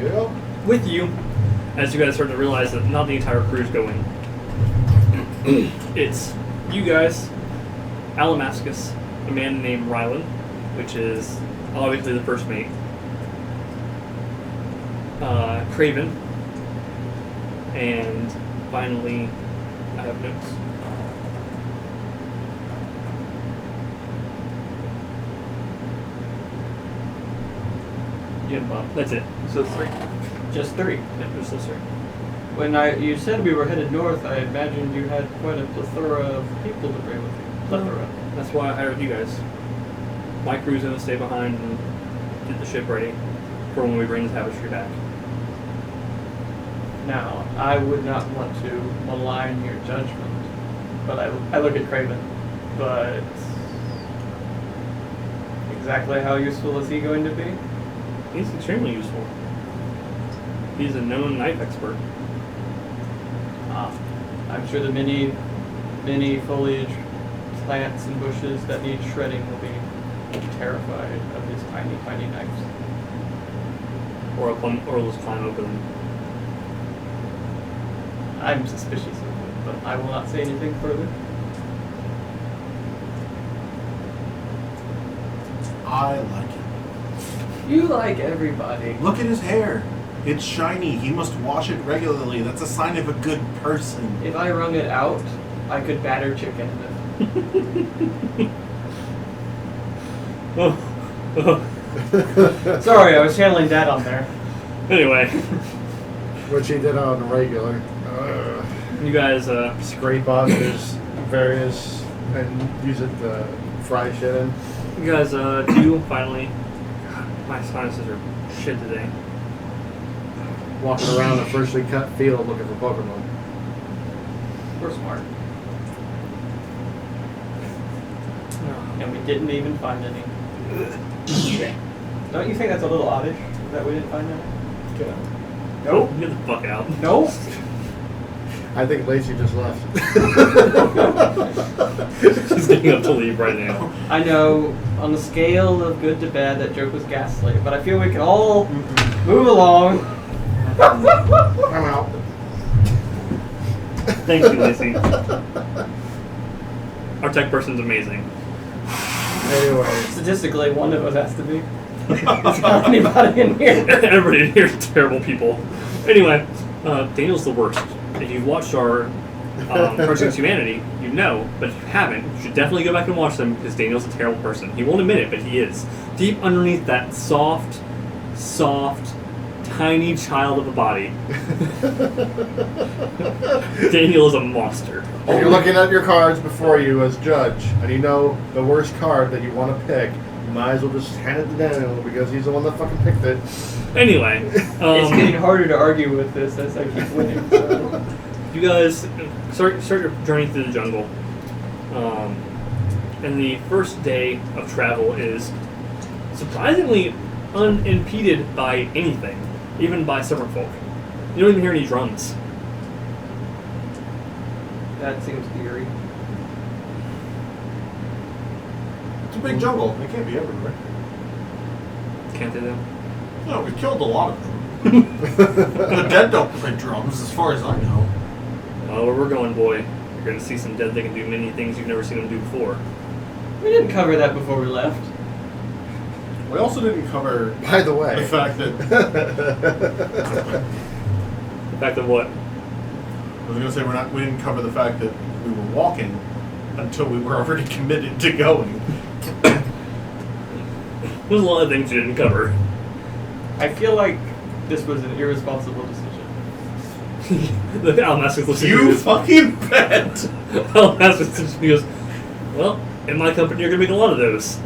Yep. With you, as you guys start to realize that not the entire crew's going. It's you guys, Alamascus, a man named Rylan, which is obviously the first mate, Craven, and finally, I have notes. You and Bob. That's it. So 3. Just 3. Yeah, just those 3. When you said we were headed north, I imagined you had quite a plethora of people to bring with you. Plethora. That's why I hired you guys. My crew's gonna stay behind and get the ship ready for when we bring the tapestry back. Now, I would not want to malign your judgment, but I look at Craven. But exactly how useful is he going to be? He's extremely useful. He's a known knife expert. I'm sure the many foliage, plants, and bushes that need shredding will be terrified of his tiny, tiny knives. Or he'll just climb over them. I'm suspicious of him, but I will not say anything further. I like him. You like everybody. Look at his hair. It's shiny. He must wash it regularly. That's a sign of a good person. If I wrung it out, I could batter chicken in it. Sorry, I was channeling Dad on there. Anyway, Which he did on the regular. you guys, Scrape off his various and use it to fry shit in. do finally. God, my sinuses are shit today. Walking around a freshly cut field looking for Pokemon. We're smart. And we didn't even find any. Don't you think that's a little oddish that we didn't find any? Nope. Get the fuck out. Nope. I think Lacey just left. She's getting up to leave right now. I know on the scale of good to bad that joke was ghastly, but I feel we can all move along. I'm out. Thank you, Lacey. Our tech person's amazing. Anyway, Statistically, one of us has to be. There's not anybody in here. Everybody in here is terrible people. Anyway, Daniel's the worst. If you've watched our Cartoons of Humanity, you know, but if you haven't, you should definitely go back and watch them because Daniel's a terrible person. He won't admit it, but he is. Deep underneath that soft, tiny child of a body, Daniel is a monster. If you're looking at your cards before you as judge, and you know the worst card that you want to pick, you might as well just hand it to Daniel because he's the one that fucking picked it. Anyway, It's getting harder to argue with this as I keep winning. So. you guys start your journey through the jungle. And the first day of travel is surprisingly unimpeded by anything, even by servant folk. You don't even hear any drums. That seems eerie. It's a big jungle. They can't be everywhere. Can't they though? No, we killed a lot of them. The dead don't play drums, as far as I know. Well, where we're going, boy, you're going to see some dead that can do many things you've never seen them do before. We didn't cover that before we left. We also didn't cover By the way, the fact that The fact that what? I was gonna say we didn't cover the fact that we were walking until we were already committed to going. There's a lot of things you didn't cover. I feel like this was an irresponsible decision. The Alamascus looks at You fucking bet! Alamascus looks at you and goes, well, in my company you're going to make a lot of those.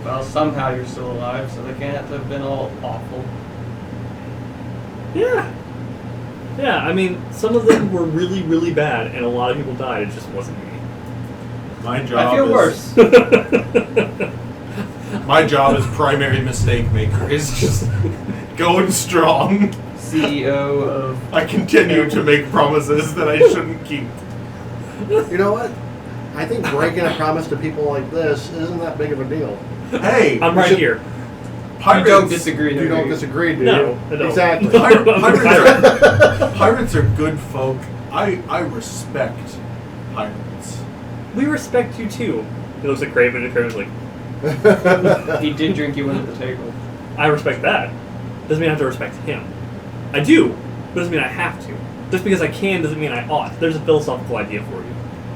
Well, somehow you're still alive, so they can't have been all awful. Yeah. Yeah, I mean, some of them were really, really bad, and a lot of people died. It just wasn't me. My job I feel is, worse. My job as primary mistake maker is just going strong. CEO of... I continue to make promises that I shouldn't keep. you know what? I think breaking a promise to people like this isn't that big of a deal. Hey, I'm right here. pirates, You don't disagree, do You don't disagree, do No, you? I don't. Exactly. Pirates are good folk. I respect pirates. We respect you too. He looks at Craven, and Craven's like, He did drink you into the table. I respect that. Doesn't mean I have to respect him. I do, but doesn't mean I have to. Just because I can doesn't mean I ought. There's a philosophical idea for you.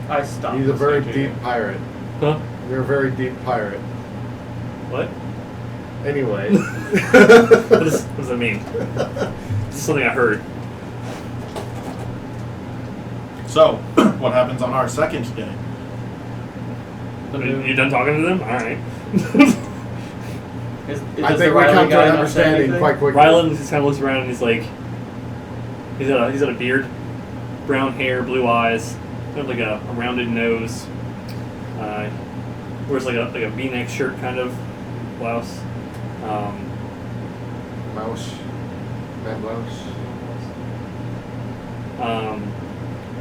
I stopped. He's a very listening to you. deep pirate. Huh? You're a very deep pirate. What? Anyway. What does that mean? This is something I heard. So, what happens on our second day? You done talking to them? Alright. Is I does think the we Riley come to guy an not say understanding anything? quite quickly. Ryland just kind of looks around and he's like, he's got a beard, brown hair, blue eyes, kind of like a rounded nose. Wears like a V-neck shirt kind of blouse. Mouse. Mad mouse.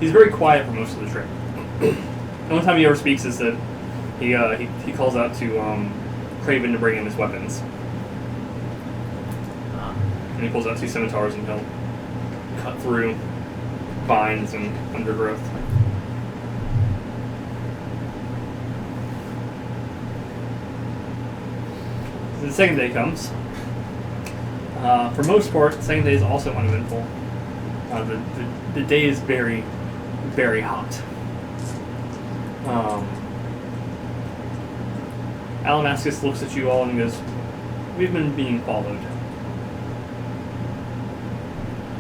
He's very quiet for most of the trip. The only time he ever speaks is that he calls out to Craven to bring him his weapons. And he pulls out 2 scimitars and he'll cut through vines and undergrowth. So the second day comes. For most part, the second day is also uneventful. The day is very, very hot. Alamascus looks at you all and goes, we've been being followed.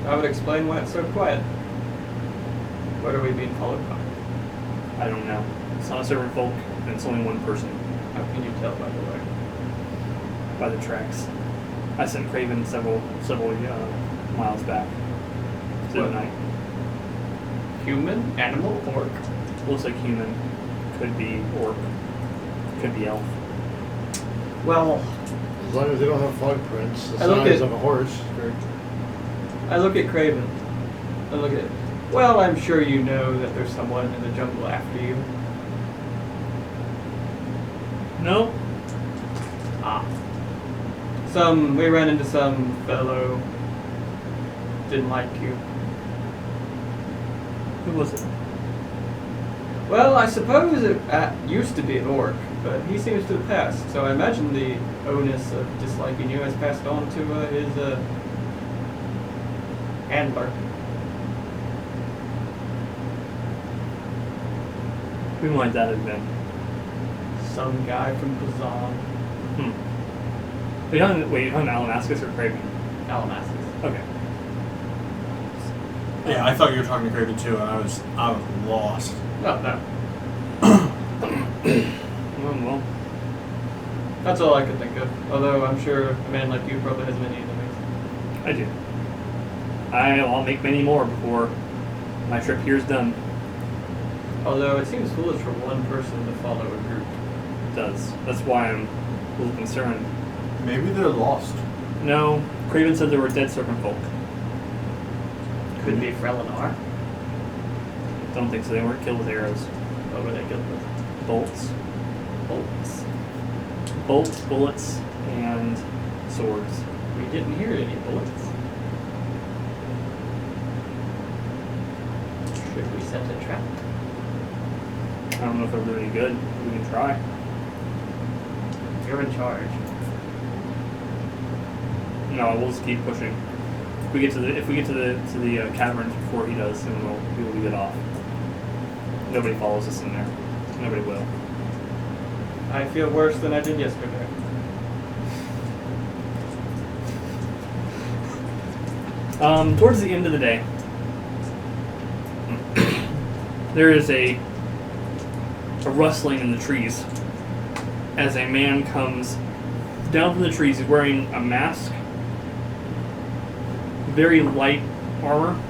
I would explain why it's so quiet. What are we being followed by? I don't know. It's not a servant folk, and it's only one person How can you tell, by the way? by the tracks. I sent Craven several miles back to the What? night. Human, animal, orc? Looks like human. Could be orc. Could be elf. Well, As long as they don't have fog prints, the I look size at- of a horse. I look at Craven. I look at, well, I'm sure you know that there's someone in the jungle after you. No? We ran into some fellow, didn't like you. Who was it? Well, I suppose it used to be an orc, but he seems to have passed, so I imagine the onus of disliking you has passed on to his handler. Who might that have been? Some guy from Kazan. You're talking Alamascus or Craven? Alamascus. Okay. Yeah, I thought you were talking to Craven too, and I was lost. No. Well, That's all I could think of. Although I'm sure a man like you probably has many enemies. I do. I'll make many more before my trip here is done. Although it seems foolish for one person to follow a group. It does. That's why I'm a little concerned. Maybe they're lost. No, Craven said there were dead serpent folk. Could be Frelinar. Don't think so. They weren't killed with arrows. What were they killed with? Bolts. Bolts. Bolts, bullets, and swords. We didn't hear any bullets. Should we set a trap? I don't know if they're really good. We can try. You're in charge. No, we'll just keep pushing. If we get to the caverns before he does, then we will get off. Nobody follows us in there. Nobody will. I feel worse than I did yesterday. Towards the end of the day, there is a rustling in the trees as a man comes down from the trees. He's wearing a mask, very light armor.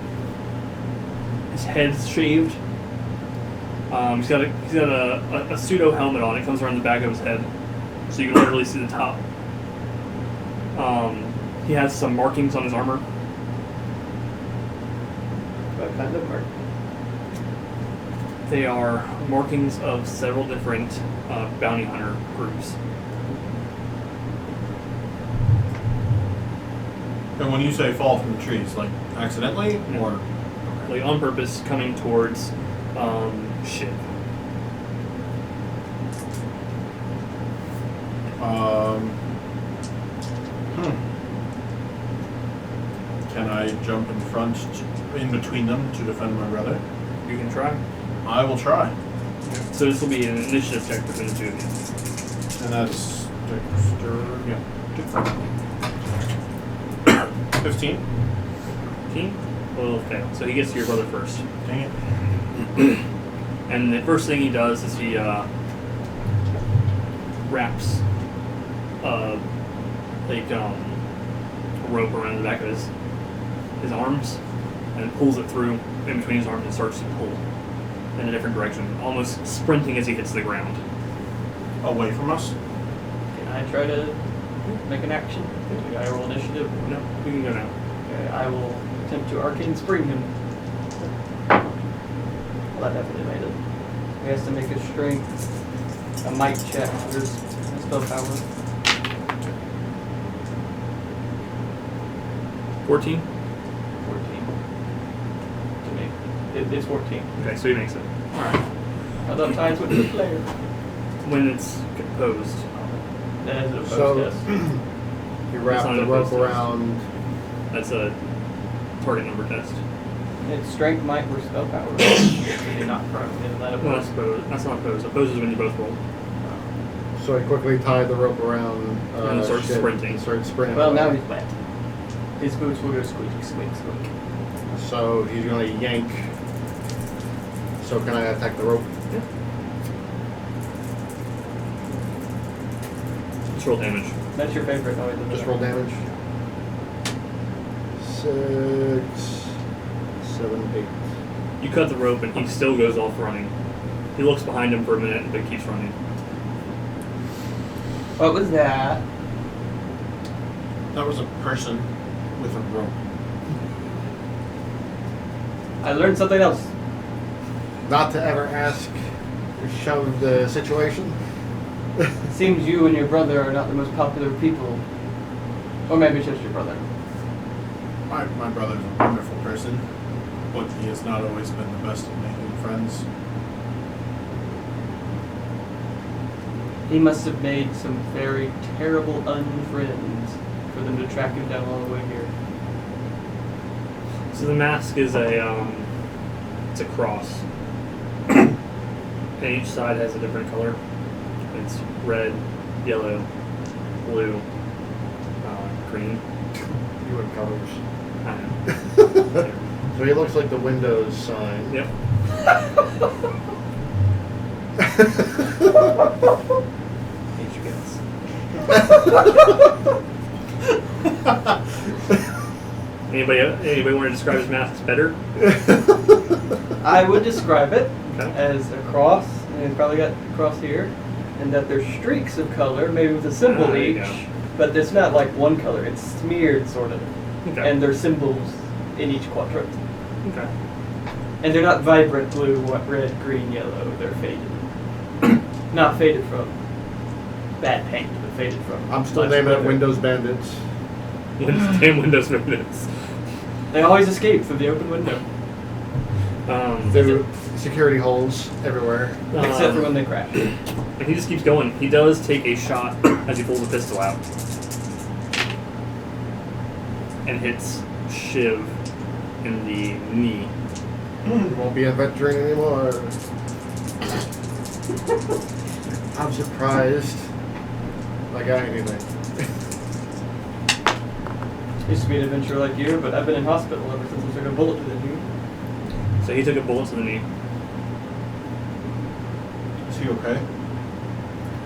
His head's shaved. He's got a pseudo helmet on. It comes around the back of his head, so you can literally see the top. He has some markings on his armor. What kind of mark? They are markings of several different bounty hunter groups. And when you say fall from the trees, like accidentally No. or Like on purpose, coming towards Shiv. Can I jump in front, in between them to defend my brother? You can try. I will try. So this will be an initiative check between the two of you. And that's Yeah. 15. 15? Well, okay. So he gets to your brother first. Dang it. And the first thing he does is he wraps a rope around the back of his arms and pulls it through in between his arms and starts to pull in a different direction, almost sprinting as he hits the ground. Away from us? Can I try to make an action? Do I roll initiative? No, we can go now. Okay, I will attempt to arcane spring him. Well, that definitely made it. He has to make a strength, a might check for his spell power. 14? 14. To me. It's 14. Okay, so he makes it. Alright. I thought ties with the player. When it's composed. Then is it a post So- test? You wrap not the a rope post test. around. That's a target number test. It's strength, might, or spell power. You're not prone. Isn't that a No, that's post? opposed. That's not opposed. Opposed is when you both roll. So he quickly tied the rope around. And starts Shiv sprinting. and started sprinting. Well, away. now he's wet. His boots will go squeak, squeak, squeak. So he's going to yank. So can I attack the rope? Just roll damage. That's your favorite noise. Isn't Just it? roll damage. 6, 7, 8. You cut the rope and he still goes off running. He looks behind him for a minute, but keeps running. What was that? That was a person with a rope. I learned something else. Not to ever ask Shuv the situation. Seems you and your brother are not the most popular people. Or maybe it's just your brother. My brother's a wonderful person, but he has not always been the best at making friends. He must have made some very terrible unfriends for them to track him down all the way here. So the mask is it's a cross. And each side has a different color. It's red, yellow, blue, green. You and colors. I don't know. So he looks like the Windows sign. Yep. Hate you guys. Anybody want to describe his mask better? I would describe it Okay. as a cross, and it's probably got a cross here, and that there's streaks of color, maybe with a symbol There you each, go. but it's not like one color, it's smeared sort of. Okay. And there's symbols in each quadrant. Okay. And they're not vibrant blue, red, green, yellow, they're faded. Not faded from bad paint, but faded from. I'm still much naming it weather. Windows Bandits. Damn Windows Bandits. They always escape through the open window, There security holes everywhere. except for when they crash. And he just keeps going. He does take a shot as he pulls the pistol out. And hits Shiv in the knee. You won't be a veteran anymore. I'm surprised I got anything. Used to be an adventurer like you, but I've been in hospital ever since I took a bullet to the knee. So he took a bullet to the knee. Is he okay?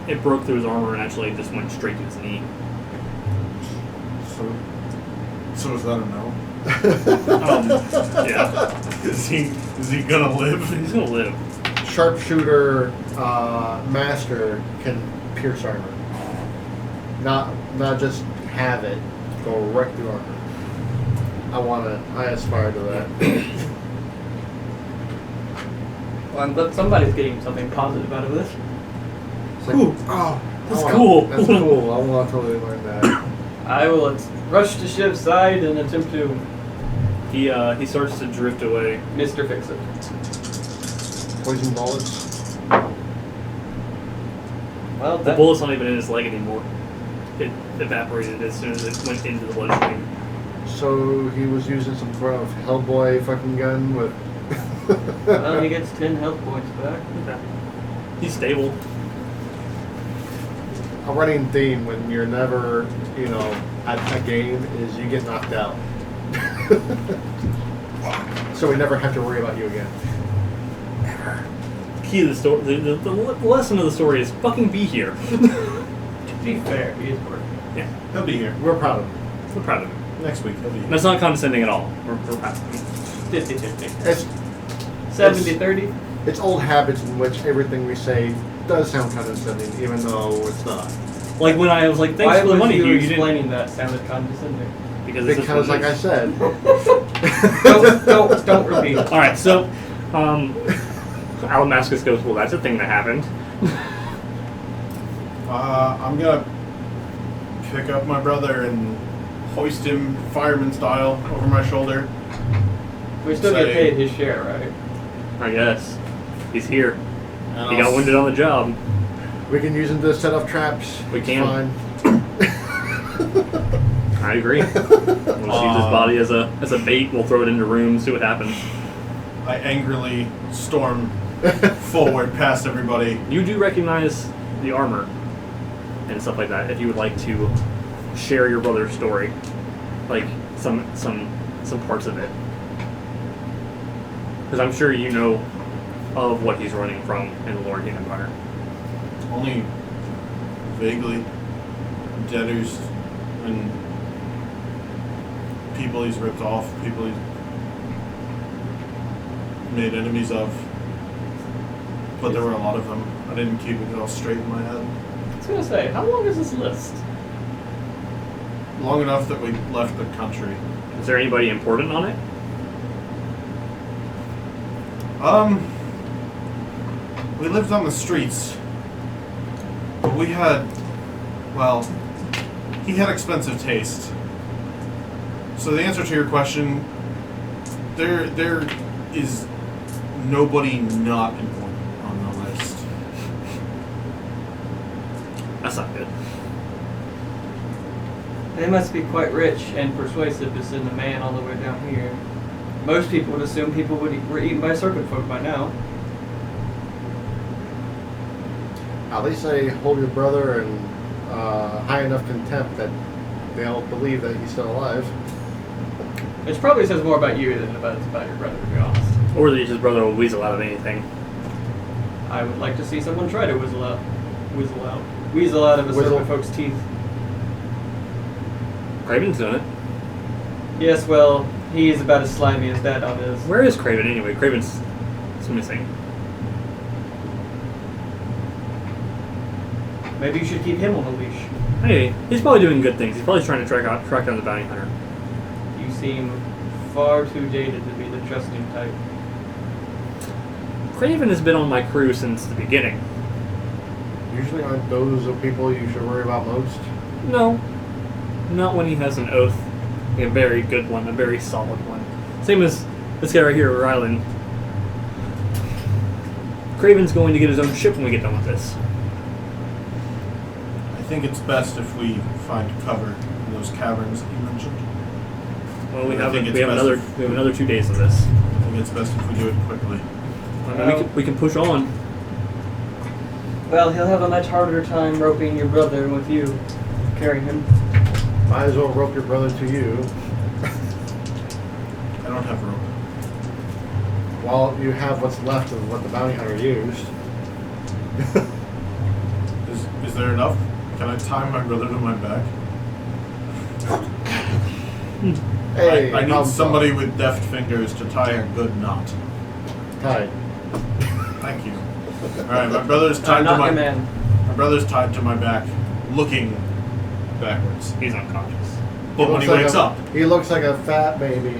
It broke through his armor and actually just went straight to his knee. So is that a no? Yeah. Is he gonna live? He's gonna live. Sharpshooter master can pierce armor. Not just have it go right through armor. I aspire to that. Well, but somebody's getting something positive out of this. It's like, Ooh. oh, That's cool. That's cool. I want to totally learn that. I will rush to Shiv's side and attempt to He starts to drift away. Mr. Fix It. Poison bullets. Well, The that, bullet's not even in his leg anymore. It evaporated as soon as it went into the bloodstream. So he was using some sort of Hellboy fucking gun with. well, he gets 10 health points back. Okay. He's stable. A running theme when you're never, at a game is you get knocked out. So we never have to worry about you again. Ever. Key of the story, the lesson of the story is fucking be here. To be fair, he is working. Yeah, He'll be here We're proud of him. we're proud of him. next week. He'll be here. That's not condescending at all. We're proud of him. 50-50. It's 70-30. It's old habits in which everything we say does sound condescending, even though it's not. Like when I was like, thanks Why for the was money, you you didn't. explaining that sounded condescending? Because it's Because, like I said, Don't repeat. All right, so Alamascus goes, well, that's a thing that happened. I'm gonna pick up my brother and hoist him fireman style over my shoulder. We still Say- get paid his share, right? I guess he's here. And He I'll got wounded on the job. we can use them to set off traps. We It's can. fine. I agree. We'll just use his body as a bait. We'll throw it into rooms, see what happens. I angrily storm forward past everybody. You do recognize the armor and stuff like that. If you would like to share your brother's story, like some parts of it, because I'm sure you know of what he's running from in the Lordian Empire. Only vaguely. Debtors and people he's ripped off, people he's made enemies of. But there were a lot of them. I didn't keep it all straight in my head. I was gonna say, how long is this list? Long enough that we left the country. Is there anybody important on it? We lived on the streets. But we had, well, he had expensive taste. So the answer to your question, there is nobody not important on the list. That's not good. They must be quite rich and persuasive to send a man all the way down here. Most people would assume people were eaten by serpent folk by now. At least I hold your brother in high enough contempt that they'll believe that he's still alive. Which probably says more about you than about your brother, to be honest. Or that his brother will weasel out of anything. I would like to see someone try to weasel out of a serpent folk's teeth. Craven's done it. Yes, well, he's about as slimy as that on his. Where is Craven anyway? Craven's missing. Maybe you should keep him on a leash. Anyway, he's probably doing good things. He's probably trying to track down the bounty hunter. You seem far too jaded to be the trusting type. Craven has been on my crew since the beginning. Usually aren't those the people you should worry about most? No. Not when he has an oath. A very good one, a very solid one. Same as this guy right here, Rylan. Craven's going to get his own ship when we get done with this. I think it's best if we find cover in those caverns that you mentioned. Well, we I have think it's another best we have another 2 days of this. I think it's best if we do it quickly. I mean, we can push on. Well, he'll have a much harder time roping your brother with you carrying him. Might as well rope your brother to you. I don't have rope. Well, you have what's left of what the bounty hunter used. Is there enough? Can I tie my brother to my back? Hey, I need somebody with deft fingers to tie a good knot. Tied. Thank you. Alright, my brother's tied to Not my your man. My brother's tied to my back, looking backwards. He's unconscious. But when he wakes up, He looks like a fat baby.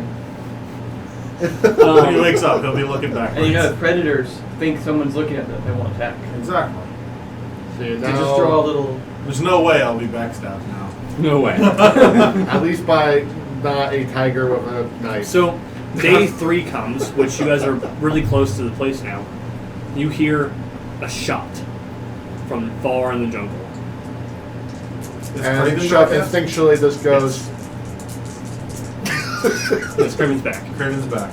when he wakes up, he'll be looking backwards. And you know, if predators think someone's looking at them, they won't attack. Exactly. See, So just draw a little. There's no way I'll be backstabbed now. No way. At least by not a tiger with a knife. So, day 3 comes, which you guys are really close to the place now. You hear a shot from far in the jungle. Is and Craven Shuv back yet? instinctually just goes. Yes, Craven's back. Craven's back.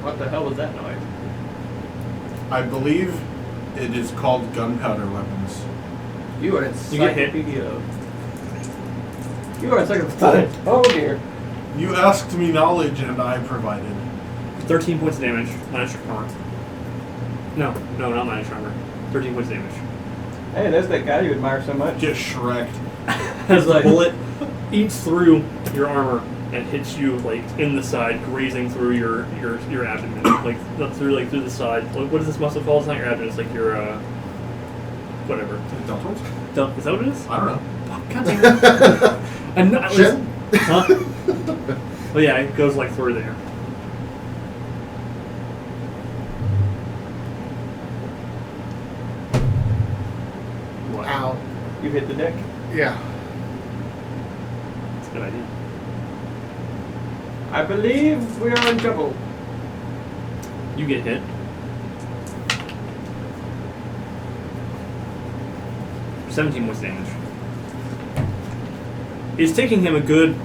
What the hell was that noise? I believe it is called gunpowder weapons. You are You get hit. encyclopedia. You are encyclopedia. Oh dear. You asked me knowledge and I provided. 13 points of damage, minus your armor. No, not minus your armor. 13 points of damage. Hey, there's that guy you admire so much. Get shreked. As the like- bullet eats through your armor and hits you like in the side, grazing through your abdomen, through the side. What is this muscle called? It's not your abdomen. It's like your whatever. Deltoids? Is that what it is? I don't know. Fuck, God damn it. I'm not. Shin? Huh? Well, yeah, it goes like through there. What? Ow. You hit the deck. Yeah. That's a good idea. I believe we are in trouble. You get hit. $17 points damage. It's taking him a good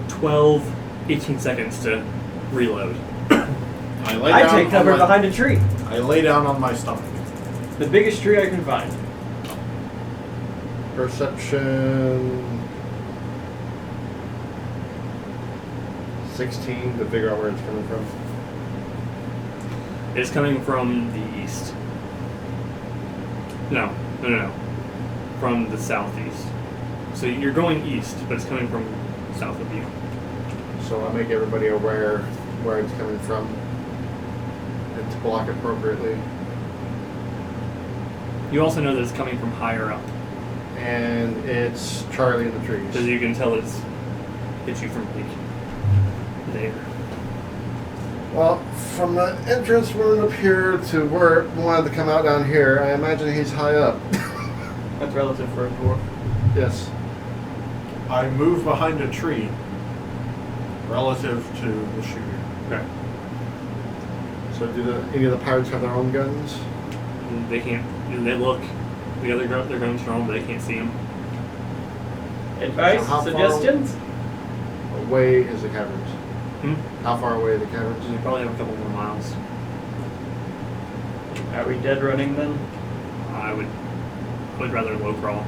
12, 18 seconds to reload. I take cover behind a tree. I lay down on my stomach. The biggest tree I can find. Perception 16 to figure out where it's coming from. It's coming from the east. No. From the southeast. So you're going east, but it's coming from south of you. So I'll make everybody aware where it's coming from and to block appropriately. You also know that it's coming from higher up, And it's Charlie in the so trees. you can tell it's hit you from like there. Well, from the entrance room up here to where it wanted to come out down here, I imagine he's high up. That's relative for a dwarf. Yes. I move behind a tree relative to the shooter. Okay. So do any of the pirates have their own guns? And they can't. They look. They're going strong, but they can't see him. Advice? So how far- Suggestions? Away is the caverns. Hmm? How far away are the caverns? You probably have a couple more miles. Are we dead running then? I would rather low crawl.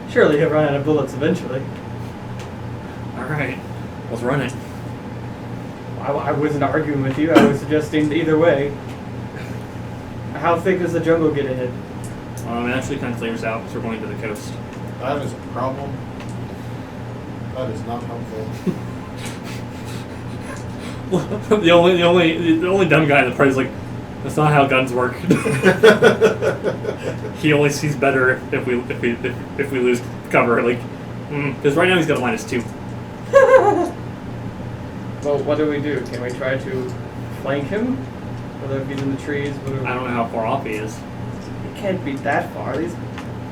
Surely he'll run out of bullets eventually. All right, let's run it. I wasn't arguing with you. I was suggesting either way. How thick does the jungle get ahead? It actually kind of clears out because we're going to the coast. That is a problem. That is not helpful. the only dumb guy in the party is like, that's not how guns work. He only sees better if we lose cover. Like, because right now he's got a -2. Well, what do we do? Can we try to flank him? Whether it be in the trees, whatever. I don't know how far off he is. It can't be that far. These,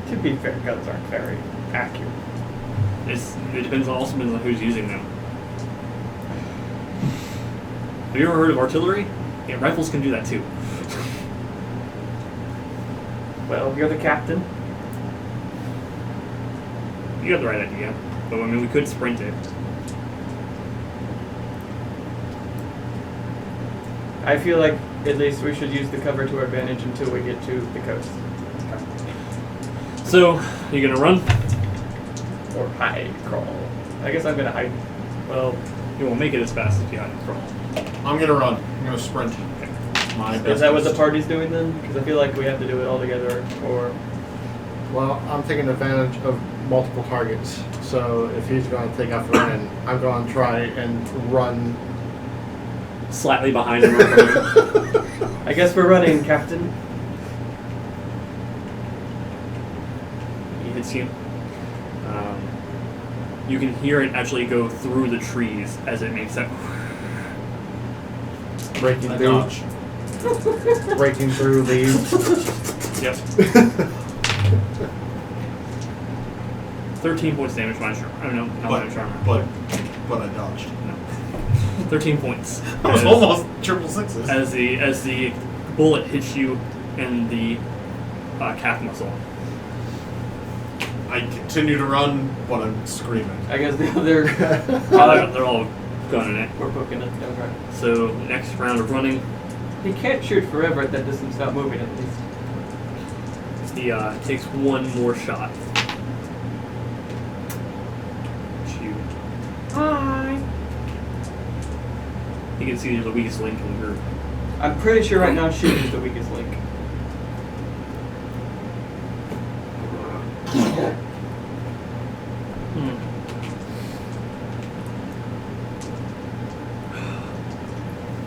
to be fair, guns aren't very accurate. It depends on who's using them. Have you ever heard of artillery? Yeah, rifles can do that too. Well, you're the captain. You got the right idea. But I mean, we could sprint it. I feel like at least we should use the cover to our advantage until we get to the coast. So, you gonna run? Or hide crawl. I guess I'm gonna hide. Well, You won't make it as fast as you hide and crawl. I'm gonna run. I'm gonna sprint. My is that what the business. party's doing then? Because I feel like we have to do it all together. Or Well, I'm taking advantage of multiple targets. So if he's going to take off running, I'm going to try and run. Slightly behind him. I guess we're running, Captain. He hits you. You can hear it actually go through the trees as it makes that. breaking I through, dodge. breaking through leaves. Yep. 13 points damage minus armor. I don't know, not minus armor. But I dodged. No. 13 points. I was almost triple sixes. As the bullet hits you in the calf muscle. I continue to run, but I'm screaming. I guess the other. They're all gunning it. We're poking it. That's right. So next round of running, He can't shoot forever at that distance without moving at least. he takes one more shot. Shoot. Hi. You can see you're the weakest link in the group. I'm pretty sure right now Shiv is the weakest link.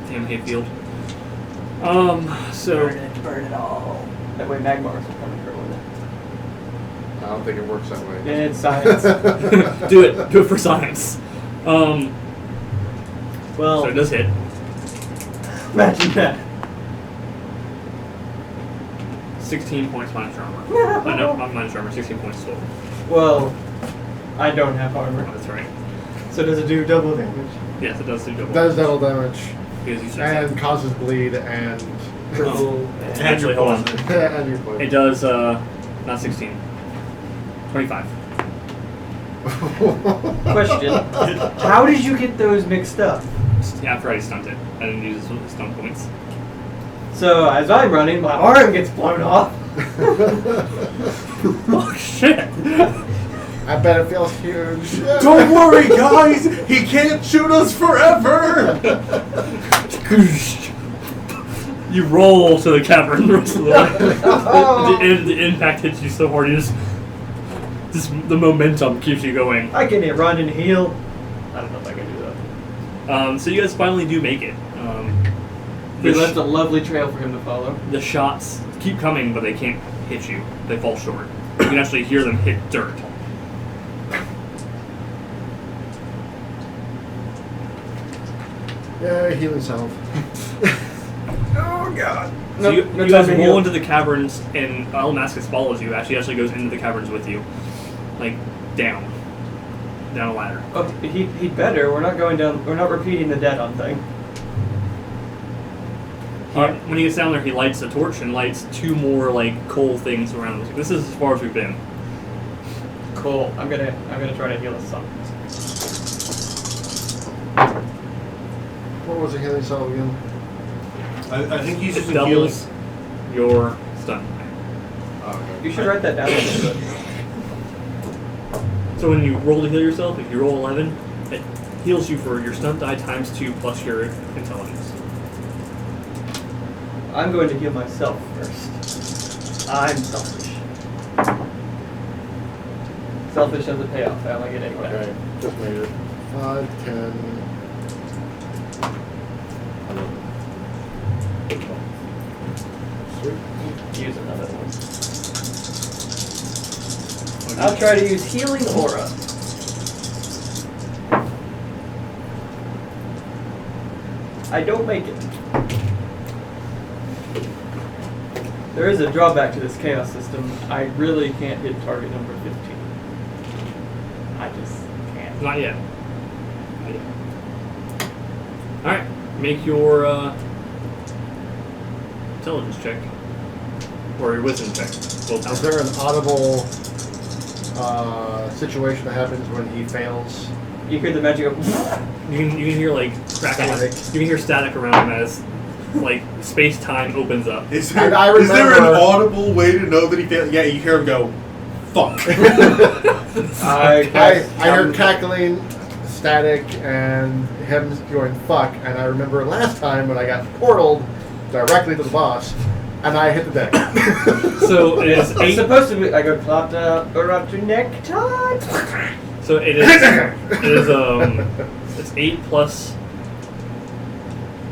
Damn Hayfield. So Burn it all. That way Magmars will come and grow with it. I don't think it works that way. It's science. do it for science. Well, So it does hit. imagine that. 16 points minus armor. No, not minus armor. 16 points total. Well, I don't have armor. Oh, that's right. So does it do double damage? Yes, it does do double. Does double damage Because you said and causes bleed and Triple. Actually, hold on. and your It bleed. does not 16. 25. Question. How did you get those mixed up? After I stunned it, I didn't use the stun points. So as I'm running, my arm gets blown off. Oh shit! I bet it feels huge. Don't worry, guys. He can't shoot us forever. You roll to the cavern the rest of the way. The impact hits you so hard, you just the momentum keeps you going. I can run and heal. I don't know if I can do that. So you guys finally do make it. We left a lovely trail for him to follow. The shots keep coming, but they can't hit you. They fall short. You can actually hear them hit dirt. Yeah, heal himself. Oh god. So you guys roll into the caverns, and Alamascus follows you. Actually goes into the caverns with you, like down a ladder. Oh, he better. We're not going down. We're not repeating the dead on thing. When he gets down there, he lights a torch and lights 2 more like coal things around. This is as far as we've been. Cool. I'm gonna try to heal us some. What was the healing cell again? I think he's It using healing. doubles your stun. Oh, okay. You should write that down. So when you roll to heal yourself, if you roll 11, it heals you for your stun die times 2 plus your intelligence. I'm going to heal myself first. I'm selfish. Selfish as a payoff. I only get 8 back. Okay, just made it. 5, 10. 11. Sweet. Use another one. I'll try to use Healing Aura. I don't make it. There is a drawback to this chaos system. I really can't hit target number 15. I just can't. Not yet. Not yet. Alright, make your intelligence check. Or your wisdom check. Is there an audible situation that happens when he fails? You hear the magic go. You can hear like crackling. Static. You can hear static around him as like space time opens up. Is there, And I is there an remember- audible way to know that he failed? Yeah, you hear him go, fuck. I heard cackling, static, and him going fuck. And I remember last time when I got portaled directly to the boss, and I hit the deck. So it is It's 8. supposed to be. I go clogged up around your neck time. So it is it's 8 plus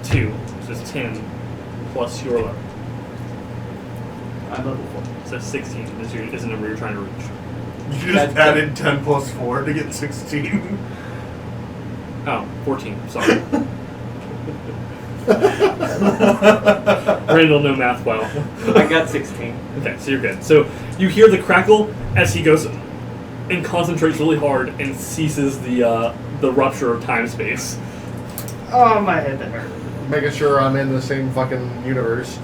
2, so it's 10 plus your level. I'm level 4. So that's 16 is the number you're trying to reach. You just added 10 plus 4 to get 16. Oh, 14, sorry. Randall, no math, wow. I got 16. Okay, so you're good. So you hear the crackle as he goes and concentrates really hard and ceases the rupture of time space. Oh, my head that hurt. Making sure I'm in the same fucking universe.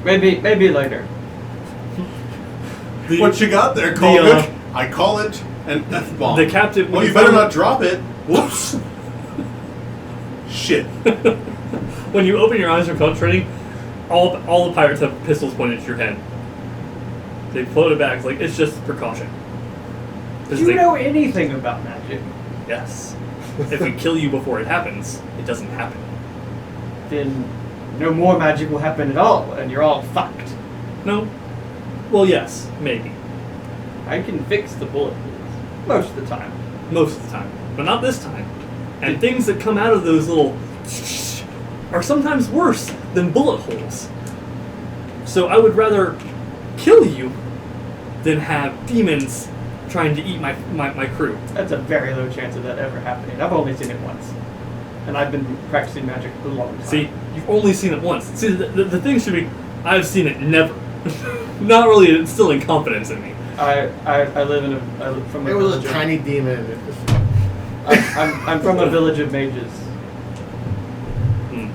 Maybe later. What you got there, Colvick? I call it an F-bomb. The captain. Well, you better not drop it. Whoops. Shit. When you open your eyes from concentrating, all the pirates have pistols pointed at your head. They float it back. It's like it's just precaution. Do you know anything about magic? Yes. If we kill you before it happens, it doesn't happen. Then no more magic will happen at all, and you're all fucked. No. Well, yes, maybe. I can fix the bullet holes most of the time. Most of the time, but not this time. And things that come out of those little are sometimes worse than bullet holes. So I would rather kill you than have demons trying to eat my crew. That's a very low chance of that ever happening. I've only seen it once. And I've been practicing magic a long time. See, you've only seen it once. See, the thing should be, I've seen it never. Not really instilling confidence in me. I live from a It was village a of- tiny demon. I'm from a village of mages.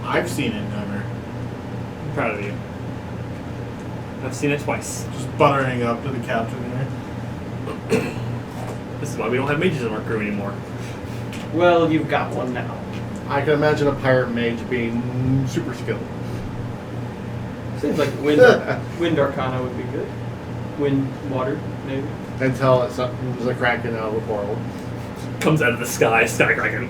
I've seen it never. I'm proud of you. I've seen it twice. Just buttering up to the captain there. This is why we don't have mages in our crew anymore. Well, you've got one now. I can imagine a pirate mage being super skilled. Seems like wind arcana would be good. Wind, water, maybe. Until it's a kraken out of the portal. Comes out of the sky, kraken.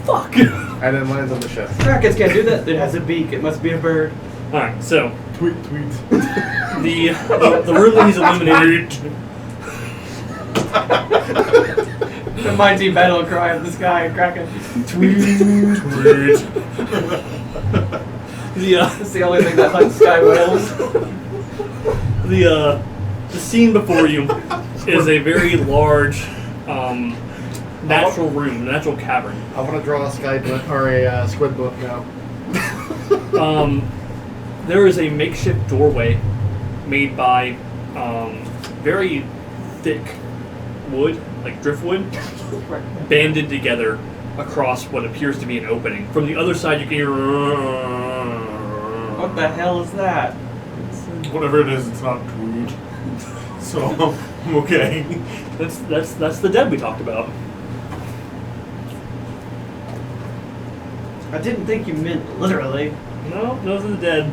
Fuck! And then lands on the ship. Krakens can't do that. It has a beak. It must be a bird. Alright, so Tweet. the room that he's eliminated. The mighty battle cry of the sky, Kraken. It's the only thing that hunts sky whales. The scene before you is a very large natural room, natural cavern. I want to draw a sky book or a squid book now. There is a makeshift doorway made by very thick wood, like driftwood, banded together across what appears to be an opening. From the other side, you can hear. What the hell is that? Whatever it is, it's not food. So I'm okay. That's the dead we talked about. I didn't think you meant literally. No, those are the dead.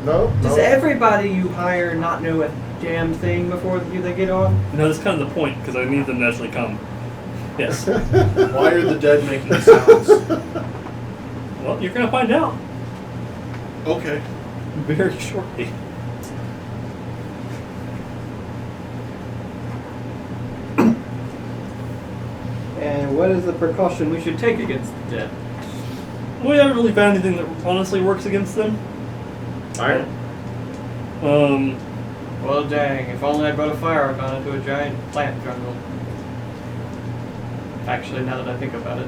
No. Does everybody you hire not know a damn thing before they get on? No, that's kind of the point, because I need them to actually come. Yes. Why are the dead making sounds? Well, you're going to find out Okay. very shortly. And what is the precaution we should take against the dead? We haven't really found anything that honestly works against them. Alright. Well, dang, if only I brought a fire arc on into a giant plant jungle. Actually, now that I think about it.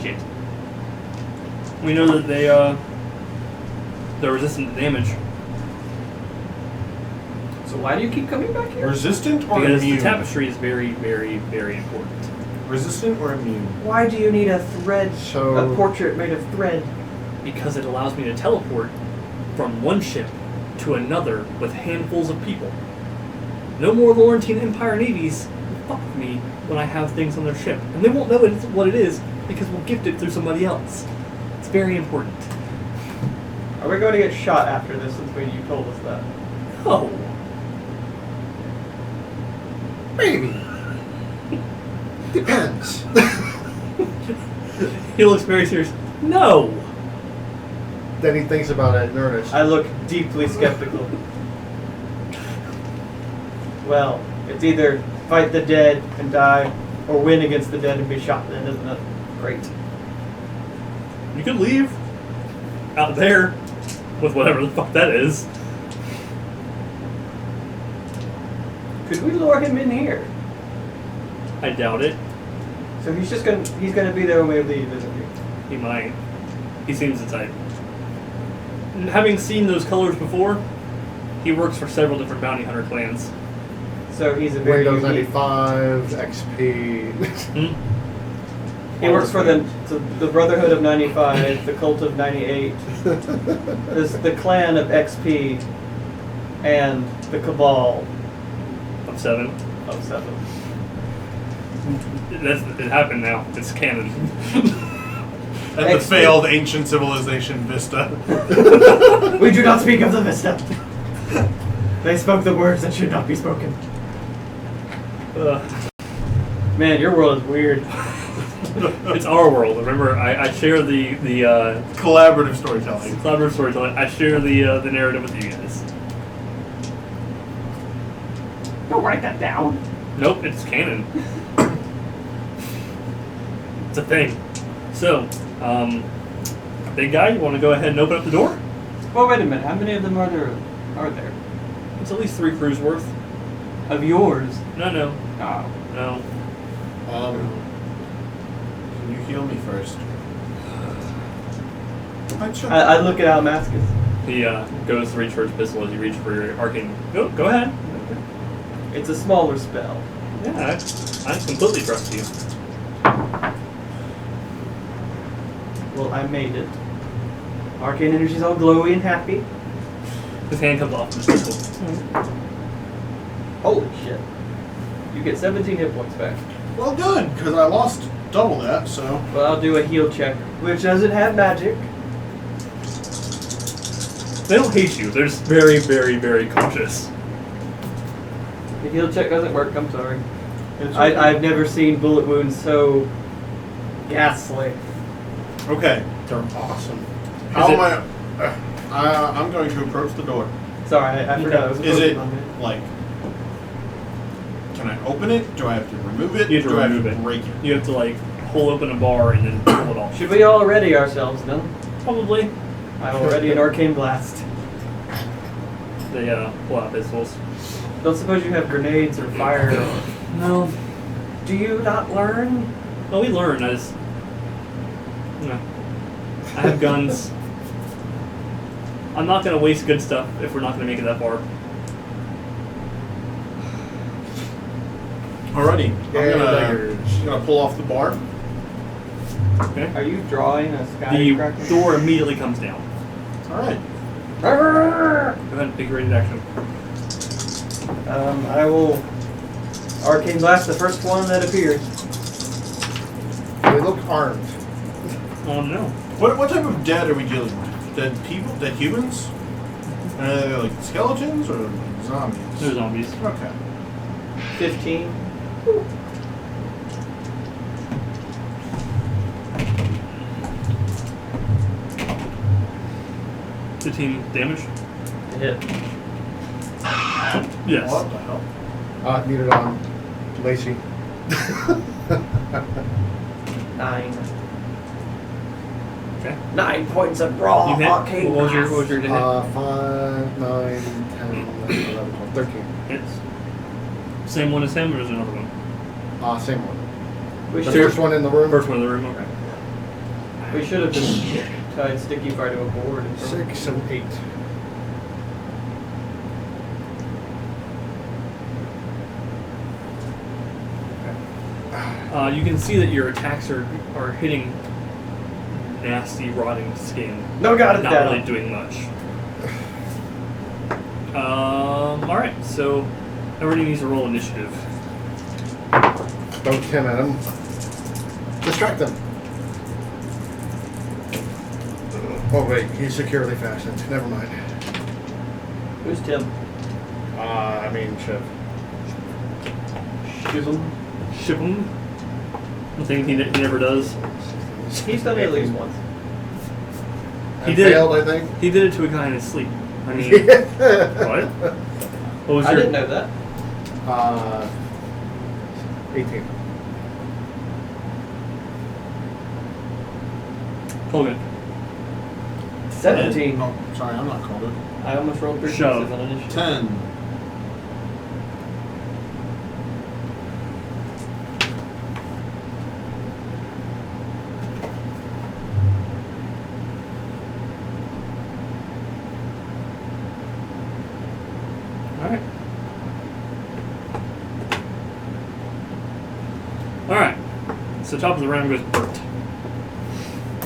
Shit. We know that they're resistant to damage. So why do you keep coming back here? Resistant or Because immune? the tapestry is very, very, very important. Resistant or immune? Why do you need a thread, So- a portrait made of thread? Because it allows me to teleport from one ship to another with handfuls of people. No more Laurentine Empire navies will fuck with me when I have things on their ship. And they won't know what it is because we'll gift it through somebody else. It's very important. Are we going to get shot after this since you told us that? Oh. Maybe. Depends. He looks very serious. No! Then he thinks about it in earnest. I look deeply skeptical. Well, it's either fight the dead and die, or win against the dead and be shot then, isn't it? Great. You could leave out there with whatever the fuck that is. Could we lure him in here? I doubt it. So he's gonna be there when we leave, isn't he? He might. He seems the type. And having seen those colors before, he works for several different bounty hunter clans. So he's a very Windows unique. 95, XP. He works for the Brotherhood of 95, the Cult of 98, the Clan of XP, and the Cabal Of 7. of 7. It happened now. It's canon. And the failed ancient civilization Vista. We do not speak of the Vista. They spoke the words that should not be spoken. Man, your world is weird. It's our world. Remember, I share the Collaborative storytelling. collaborative storytelling. I share the narrative with you guys. Don't write that down. Nope, it's canon. It's a thing. So, big guy, you want to go ahead and open up the door? Well, wait a minute. How many of them are there? It's at least 3 crews worth. Of yours? No. Oh. No. Can you heal me first? I look at Alamascus. He goes to reach for his pistol as you reach for your arcane. Go ahead. It's a smaller spell. Yeah, I completely trust you. Well, I made it. Arcane energy's all glowy and happy. His hand comes off his pistol. Holy shit. You get 17 hit points back. Well, good, because I lost double that, so. But I'll do a heal check, which doesn't have magic. They don't hate you. They're just very, very, very cautious. The heal check doesn't work, I'm sorry. I've never seen bullet wounds so ghastly. Okay. They're awesome. How am I? I'm going to approach the door. Sorry, I forgot it was Is it on me. like? Can I open it? Do I have to remove it? You have to Do remove I have it. to break it? You have to like pull open a bar and then pull it off. Should we all ready ourselves, no? Probably. I will ready an arcane blast. They pull out pistols. Don't suppose you have grenades or fire. No. Do you not learn? Well, we learn. I just. No. I have guns. I'm not gonna waste good stuff if we're not gonna make it that far. Alrighty. Daggers. I'm gonna pull off the bar. Okay. Are you drawing a The skyscraper? door immediately comes down. Alright. Go ahead and pick your rated action. I will arcane blast the first one that appears. They look armed. No. What type of dead are we dealing with? Dead people? Dead humans? Like skeletons or zombies? They're zombies. Okay. 15. Damage? Hit. Yes. What the hell? Muted on. Lacey. 9. Okay. 9 points of raw You hit. arcane What was your blast. hit? 5, 9, 10, 11, 12, 13. Hits. Same one as him, or is there another one? Same one. We The should first one in the room. First one in the room. Okay. We should have just tied Sticky Fire to a board. And 6 and 8. You can see that your attacks are hitting nasty, rotting skin. No, got it Not down. really doing much. Alright, so everybody needs to roll initiative. Don't Tim at him. Distract him. Oh wait, he's securely fastened. Never mind. Who's Tim? I mean Shiv. Shiv. Ship him. The thing he never does. He's done it at least once. He I did. failed, I think. He did it to a guy in his sleep. I mean, what? What was I your... didn't know that. 18. Hogan. 17. Oh, sorry, I'm not called it. I almost rolled 3 Shove. pieces on initiative. 10. Alright. Alright. So top of the round goes Burt.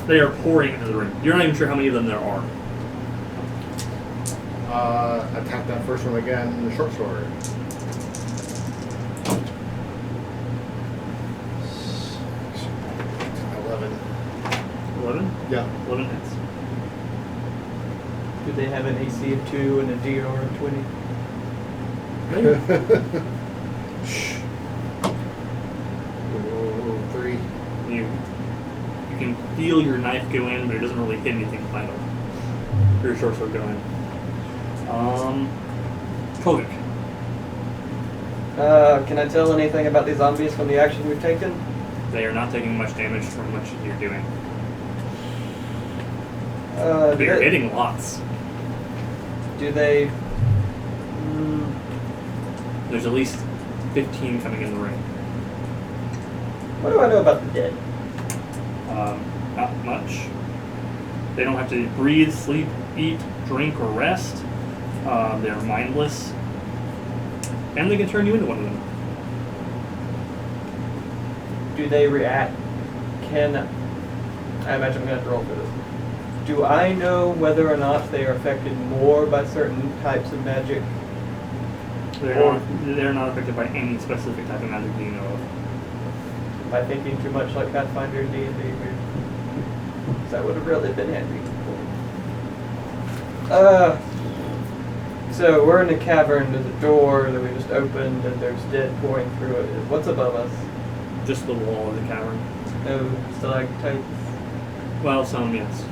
They are pouring into the room. You're not even sure how many of them there are. Attack that first one again, the short sword. 11. 11? Yeah. 11 hits. Do they have an AC of 2 and a DR of 20? Shh. Oh, 3. You can feel your knife go in, but it doesn't really hit anything vital. Your short sword go in. Kovic. Can I tell anything about these zombies from the action we've taken? They are not taking much damage from what you're doing. Do They are they- hitting lots. Do they... There's at least 15 coming in the ring. What do I know about the dead? Not much. They don't have to breathe, sleep, eat, drink, or rest. They're mindless. And they can turn you into one of them. Do they react? I imagine I'm going to have to roll for this. Do I know whether or not they are affected more by certain types of magic? They're not affected by any specific type of magic that you know of. Am I thinking too much like Pathfinder and D&D? Because that would have really been handy. So we're in a cavern. There's a door that we just opened, and there's dead pouring through it. What's above us? Just the wall of the cavern. No stalactites. Well, some, yes.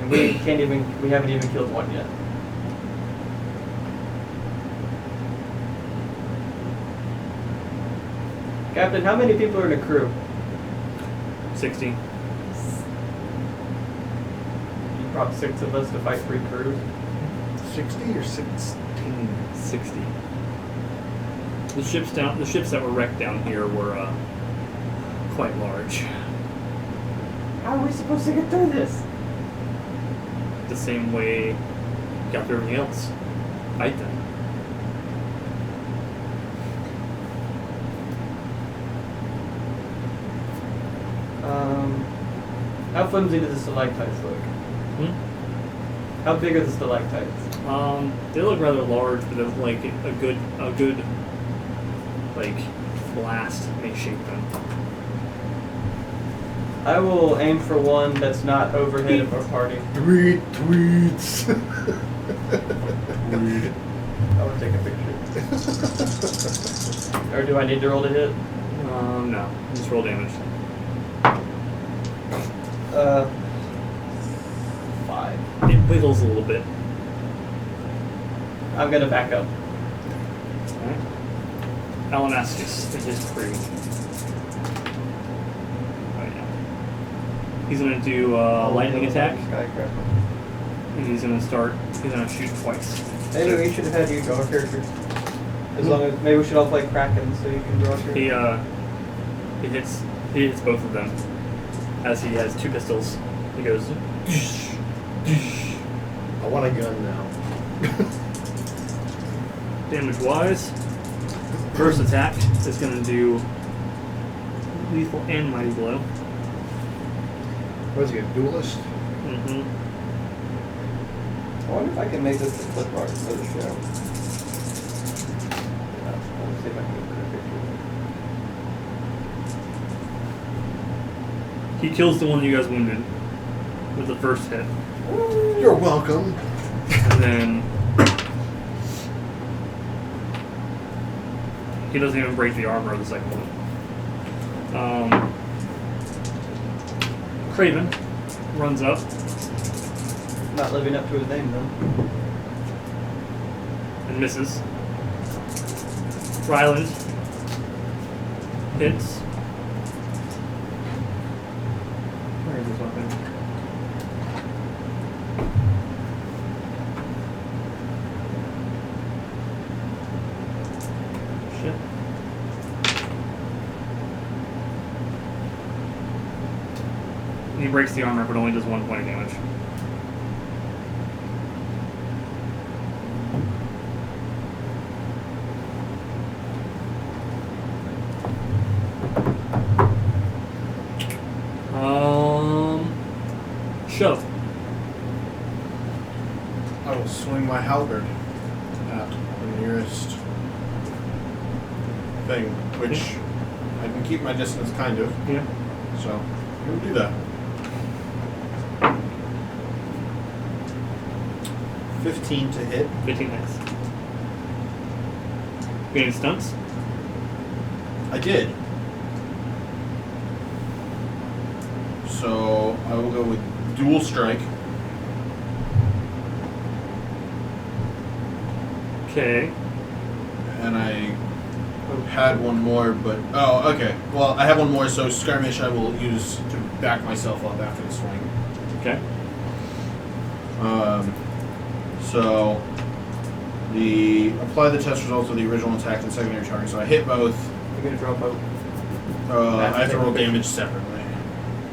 And we haven't even killed one yet. Captain, how many people are in a crew? 60. You brought 6 of us to fight 3 crews. 60 or 16? 60. The ships that were wrecked down here were quite large. How are we supposed to get through this? The same way you got through everything else. Fight them. How flimsy do the stalactites look? How big are the stalactites? They look rather large, but they're like a good like blast may shake them. I will aim for one that's not overhead of our party. Tweets. I will take a picture. Or do I need to roll to hit? No. Just roll damage. 5. It wiggles a little bit. I'm gonna back up. Alright. Alamascus and his crew. Oh yeah. He's gonna do lightning attack. Skycracker. And he's gonna shoot twice. Maybe we should have had you draw characters. As long as maybe we should all play Kraken so you can draw characters. He hits both of them. As he has 2 pistols. He goes I want a gun now. damage wise. First attack is gonna do lethal and mighty blow. What is he, a duelist? Mm-hmm. I wonder if I can make this a clip art for the show. Let me see if I can get a picture. He kills the one you guys wounded with the first hit. You're welcome. And then he doesn't even break the armor of the second one. Craven runs up. Not living up to his name though. And misses. Ryland hits. Where is this weapon? Shit. He breaks the armor, but only does 1 point of damage. Shuv. I will swing my halberd at the nearest thing, which I can keep my distance kind of. Yeah. So we'll do that. 15 to hit. 15 hits. You any stunts? I did. So I will go with dual strike. Okay. And I had one more, but oh, okay. Well, I have one more, so skirmish I will use to back myself up after the swing. Okay. So the apply the test results of the original attack and secondary target. So I hit both. You're gonna draw both. I have to roll damage separately.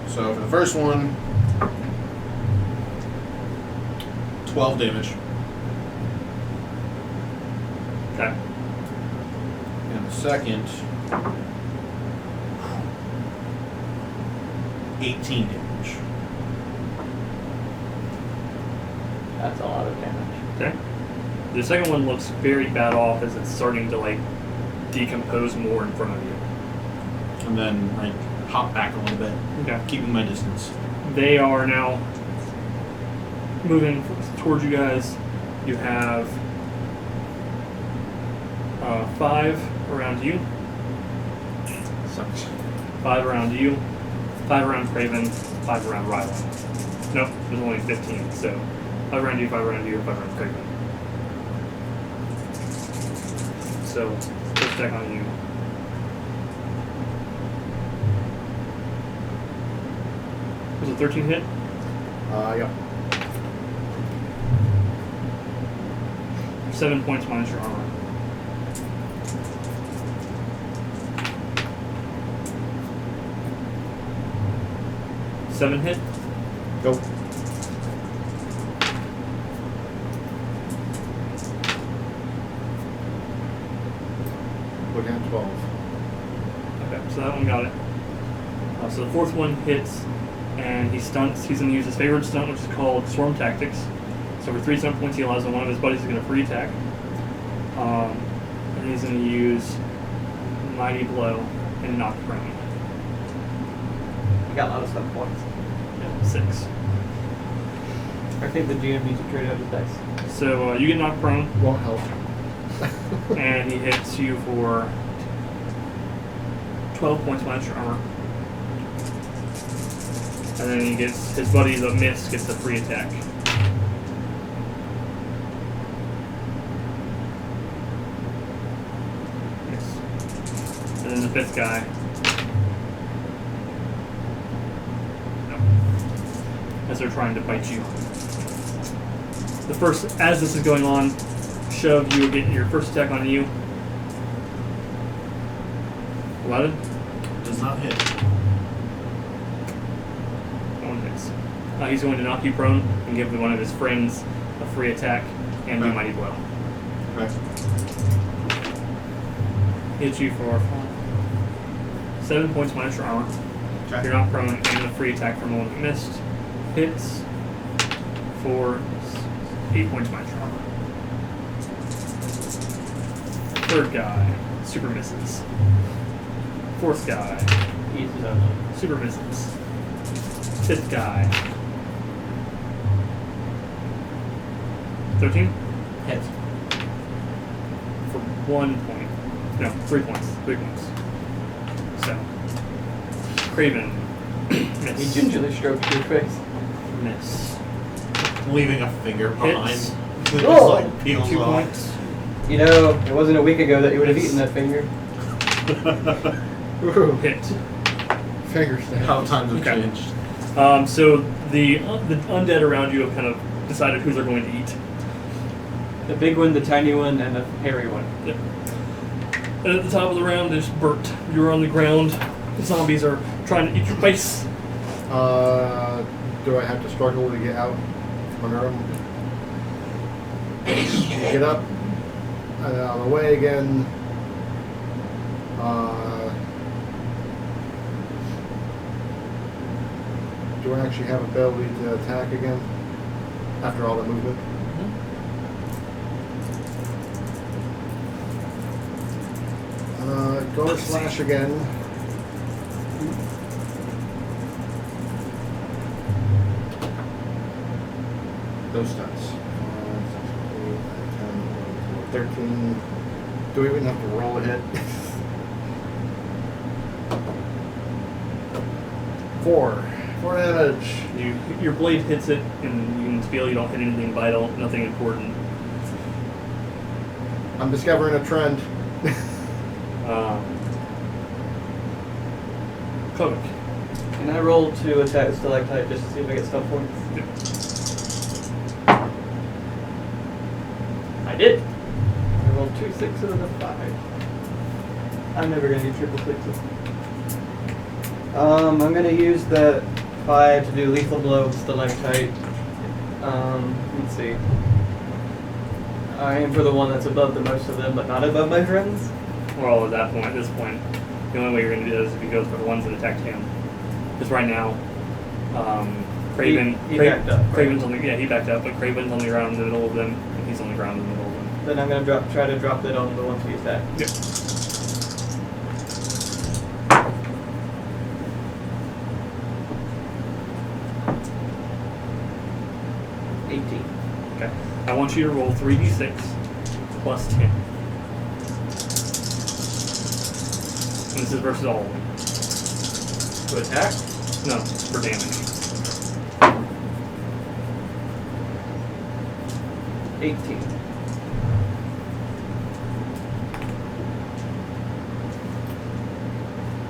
So for the first one, 12 damage. Okay. And the second, 18 damage. That's a lot of damage. Okay. The second one looks very bad off as it's starting to like decompose more in front of you. And then I hop back a little bit, Okay. keeping my distance. They are now moving towards you guys. You have 5 around you, Sucks. 5 around you, 5 around Craven, 5 around Ryland. Nope, there's only 15, so 5 around you, 5 around you, 5 around Craven. So, first attack on you. Was it 13 hit? Yeah. 7 points minus your armor. Seven hit. Go. Looking at 12. Okay, so that one got it. So the fourth one hits, and he stunts. He's going to use his favorite stunt, which is called Swarm Tactics. So for 3 stunt points, he allows one of his buddies to get a free attack. And he's going to use mighty blow, and knock prone. You got a lot of stuff points. Yeah, 6. I think the GM needs to trade out his dice. So you get knocked prone, Won't help. and he hits you for 12 points minus your armor. And then he gets his buddy, the Mist, gets a free attack. Yes. And then the 5th guy. No. As they're trying to bite you. As this is going on, Shuv, you will get your first attack on you. 11. Does not hit. One hits. He's going to knock you prone and give one of his friends a free attack and do Okay. mighty blow. Okay. Hits you for 7 points minus your armor. Okay. You're not prone, and the free attack from the one that missed hits for 8 points minus your armor. 3rd guy, super misses. 4th guy, Easy enough. super misses. 5th guy, 13 Hits. for 1 point. No, 3 points. 3 points. So, Craven, He miss. gingerly stroked your face. Miss. Leaving a finger behind. Hits. It Oh! just like peels 2 off. points. You know, it wasn't a week ago that you would have Yes. eaten that finger. Ooh, Hit. finger snap. How times have Okay. changed. So the undead around you have kind of decided who they're going to eat. The big one, the tiny one, and the hairy one. Yep. And at the top of the round is Burt. You're on the ground. The zombies are trying to eat your face. Do I have to struggle to get out from under them? Get up, and out of the way again. Do I actually have ability to attack again after all the movement? Go to slash again. Those stats. 10, 13. Do we even have to roll a hit? 4 damage. Your blade hits it, and you can feel you don't hit anything vital, nothing important. I'm discovering a trend. Kovic. Can I roll to attack stalactite just to see if I get stuff points? Yep. I did. I rolled 2 6s and a 5. I'm never gonna do triple 6s. I'm gonna use that 5 to do lethal blow with stalactite. Let's see. I aim for the one that's above the most of them, but not above my friends. Well, at this point, the only way you're going to do that is if you go for the ones that attacked him. Because right now, Craven, He backed up, right? Craven's on the he backed up, but Craven's on the ground in the middle of them, and he's on the ground in the middle of them. Then I'm gonna try to drop it on the ones he attacked. Yep. Okay. I want you to roll 3d6 plus 10. And this is versus all of them. To attack? No, for damage. 18.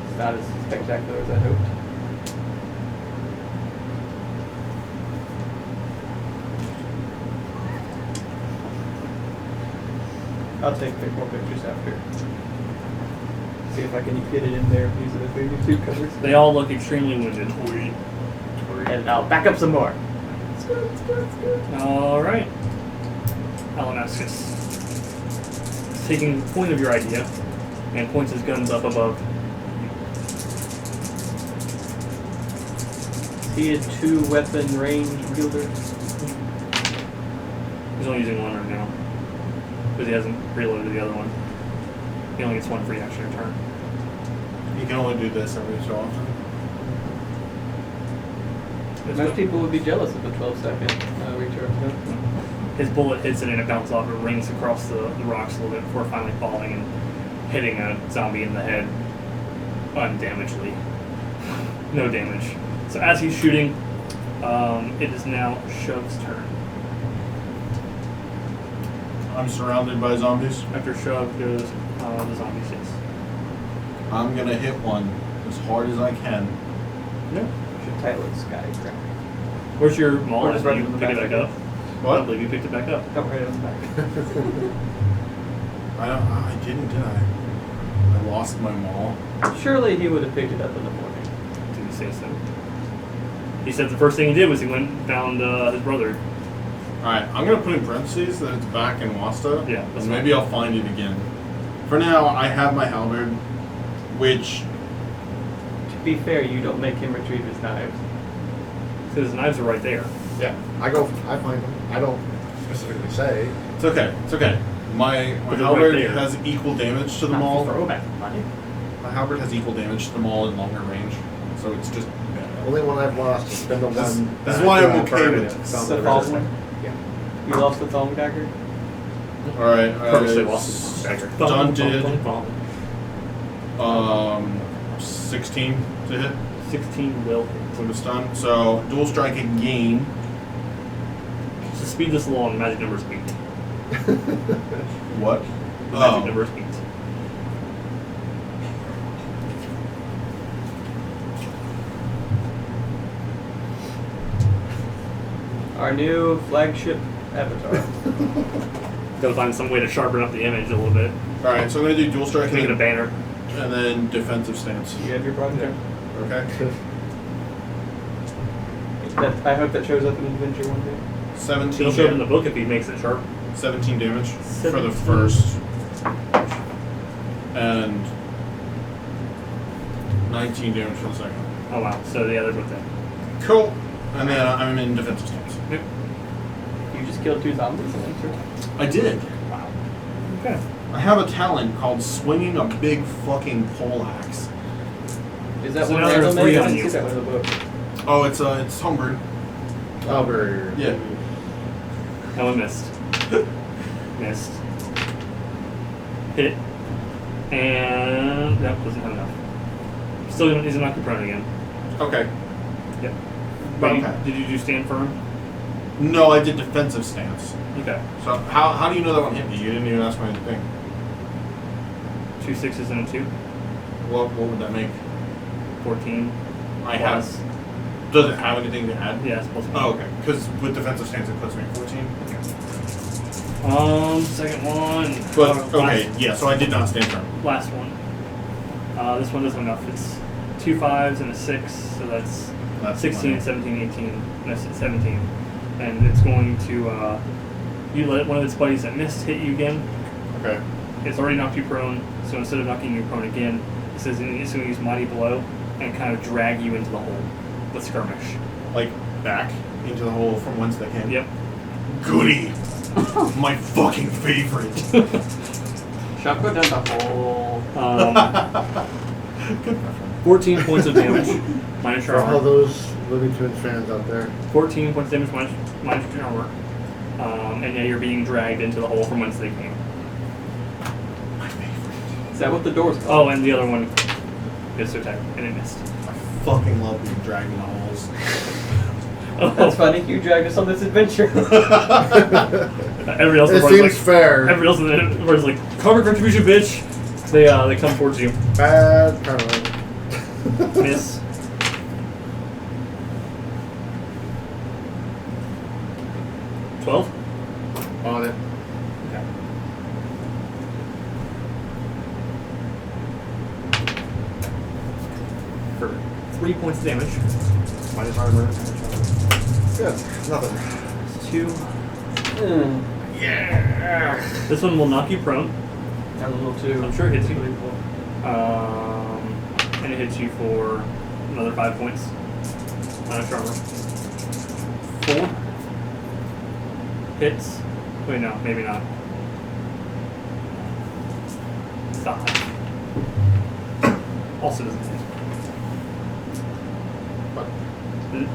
It's not as spectacular as I hoped. I'll take more pictures after. See if I can get it in there using the 32 covers. They all look extremely wounded. And I'll back up some more. All right. Alamascus. Taking point of your idea and points his guns up above. He is 2-weapon range wielder. He's only using one right now because he hasn't reloaded the other one. He only gets one free action a turn. You can only do this every so often. Most people would be jealous of the 12-second recharge. No? His bullet hits it and it bounces off. It rings across the rocks a little bit before finally falling and hitting a zombie in the head undamagedly. No damage. So as he's shooting, it is now Shuv's turn. I'm surrounded by zombies. After Shuv goes the zombies, yes. I'm gonna hit one as hard as I can. No. Should title it Sky Crack. Where's your maul? Or just right You in the pick it back. back up? What? I believe you picked it back up. Come right on the back. I didn't, did I? I lost my maul. Surely he would have picked it up in the morning. Did he say so? He said the first thing he did was he went and found his brother. Alright, I'm gonna put in parentheses that it's back in Wasta. Yeah, that's and maybe I'll find it again. For now, I have my halberd, which To be fair, you don't make him retrieve his knives. So his knives are right there. Yeah. I find them. I don't specifically say. it's okay. It's okay. My But they're halberd right there. has equal damage to the Not maul. throwback money. My halberd has equal damage to the maul in longer range, so it's just bad. Only one I've lost has been the This- one. this is that why I I'm okay burned with and this. found The the false resistance. one? Yeah. You lost the thong dagger? Alright, Purposely lost his dagger. Stunted. 16 to hit 16 will hit. with a stun. So dual strike again. To speed this along, magic numbers 8. What? Magic numbers 8. Our new flagship avatar. Gotta find some way to sharpen up the image a little bit. Alright, so I'm gonna do dual strike Make it a and banner. then defensive stance. You have your project? Okay. I hope that shows up in Adventure one day. 17 It'll show up in the book if he makes it sharp. 17 damage for the 17. first. And 19 damage for the second. Oh wow. So the others with that. Cool. And then I'm in defensive stance. Yep. You just killed 2 zombies in one turn. I did. Okay. I have a talent called swinging a big fucking pole axe. Is that So one now there are Randall 3 made? I on didn't you. see that one in the book. Oh, it's homebrew. Albert. Yeah. That one missed. Missed. Hit. And that doesn't have enough. Still he's gonna knock you prone again. Okay. Yep. But Okay. did you do stand firm? No, I did defensive stance. Okay. So how do you know that one hit me? You didn't even ask my thing. 2 6s and a 2. What would that make? 14. I plus. have. Does it have anything to add? Yeah, it's plus 1. Oh, okay. Because with defensive stance, it puts me at 14. Second one. But Last- okay, yeah. So I did not stand firm. Last one. This one doesn't have enough. It's 2 5s and a 6, so that's That's 16, fine. 17, 18. No, 17. And it's going to, you let one of its buddies that missed hit you again. Okay. It's already knocked you prone, so instead of knocking you prone again, it says it's going to use Mighty Blow and kind of drag you into the hole with skirmish. Like back into the hole from whence they came. Yep. Goody. My fucking favorite. Shove go down the hole. Good. 14 points of damage. Minus your For all armor. those Looney Tunes fans out there. 14 points of damage minus your armor. And yeah, you're being dragged into the hole from whence they came. My favorite. Is that what the door's Oh, called? and the other one is so tight, and it missed. I fucking love being dragged in the holes. That's funny. You dragged us on this adventure. Everybody else in It the party's seems fair. Everybody else in the party's like, cover contribution, bitch! They come towards you. Bad karma. Miss. $12? On it. Okay. For 3 points of damage. Minus armor. Good. Nothing. 2. Mm. This one will knock you prone. I'm a little too. I'm sure it hits you. And it hits you for another 5 points. Minus armor. 4 hits. Wait, no, maybe not. 5. Also doesn't hit. What?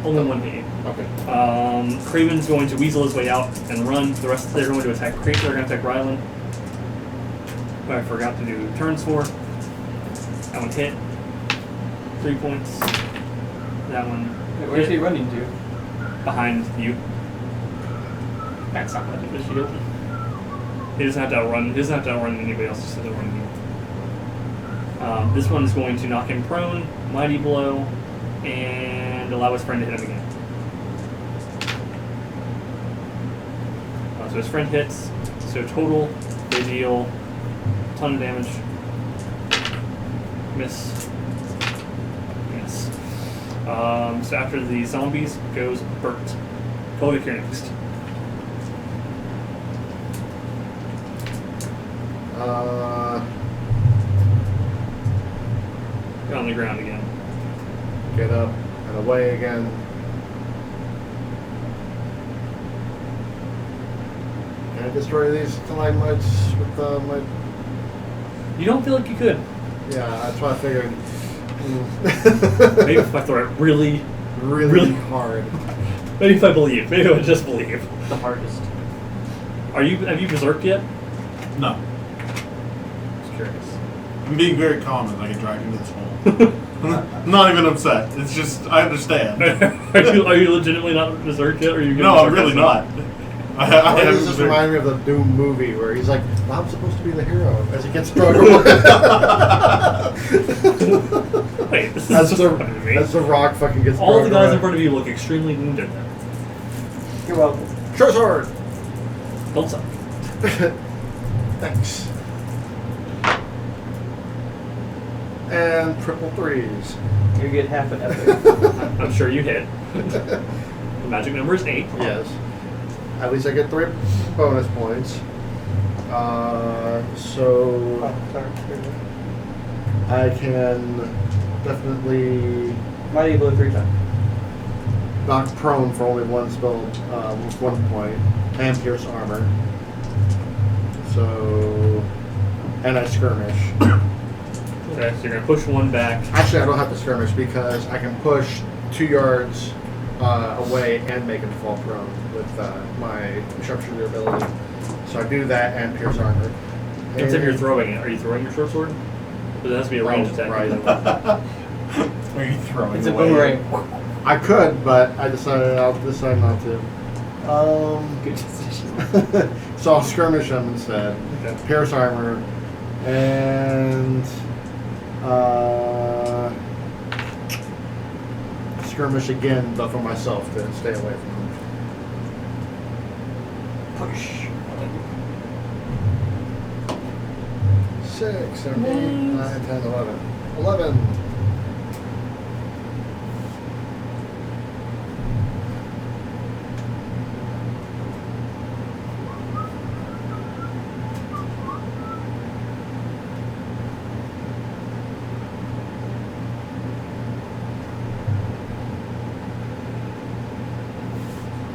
Only one hit. Okay. Craven's going to weasel his way out and run. The rest they're going to attack Craven. They're going to attack Rylan. Who I forgot to do turns for. That one hit. 3 points. That one. Wait, where's he running to? Behind you. That's not much of a shield. He doesn't have to outrun. He doesn't have to outrun anybody else. Just has to run you. This one's going to knock him prone, mighty blow, and allow his friend to hit him again. So his friend hits. So total, they deal a ton of damage. Miss. Miss. So after the zombies goes Burt. Kolik, you're next. Get on the ground again. Get up and away again. Can I destroy these stalagmites with my... You don't feel like you could. Yeah, that's what I figured. Maybe if I throw it really hard. Maybe if I believe. Maybe I just believe. The hardest. Have you berserked yet? No. Just curious. I'm being very calm as I get dragged into this hole. I'm not even upset. It's just, I understand. are you legitimately not berserked yet? Or are you No, I'm really not. Why does this remind me of the Doom movie where he's like, I'm supposed to be the hero as he gets thrown away? Wait, this is as just funny to me. the rock fucking gets All the thrown guys away. in front of you look extremely wounded. You're welcome. Short sword! Don't suck. Thanks. And triple threes. You get half an epic. I'm sure you hit. The magic number is 8. Yes. At least I get 3 bonus points. So Oh, sorry. I can definitely Mighty blow 3 times. knock prone for only one spell with 1 point, and pierce armor. So, and I skirmish. Okay, so you're going to push one back. Actually, I don't have to skirmish because I can push 2 yards away and make him fall prone with my sharpshooter ability. So I do that and pierce armor. Depends if you're throwing it. Are you throwing your short sword? But it has to be a range attack. right. Either way. Are you throwing It's a away? boomerang. I could, but I decided I'll decide not to. Good decision. So I'll skirmish him instead. Okay. Pierce armor, and skirmish again, but for myself to stay away from him. Push. 6, 7, 8, 9, 10, 11. 11.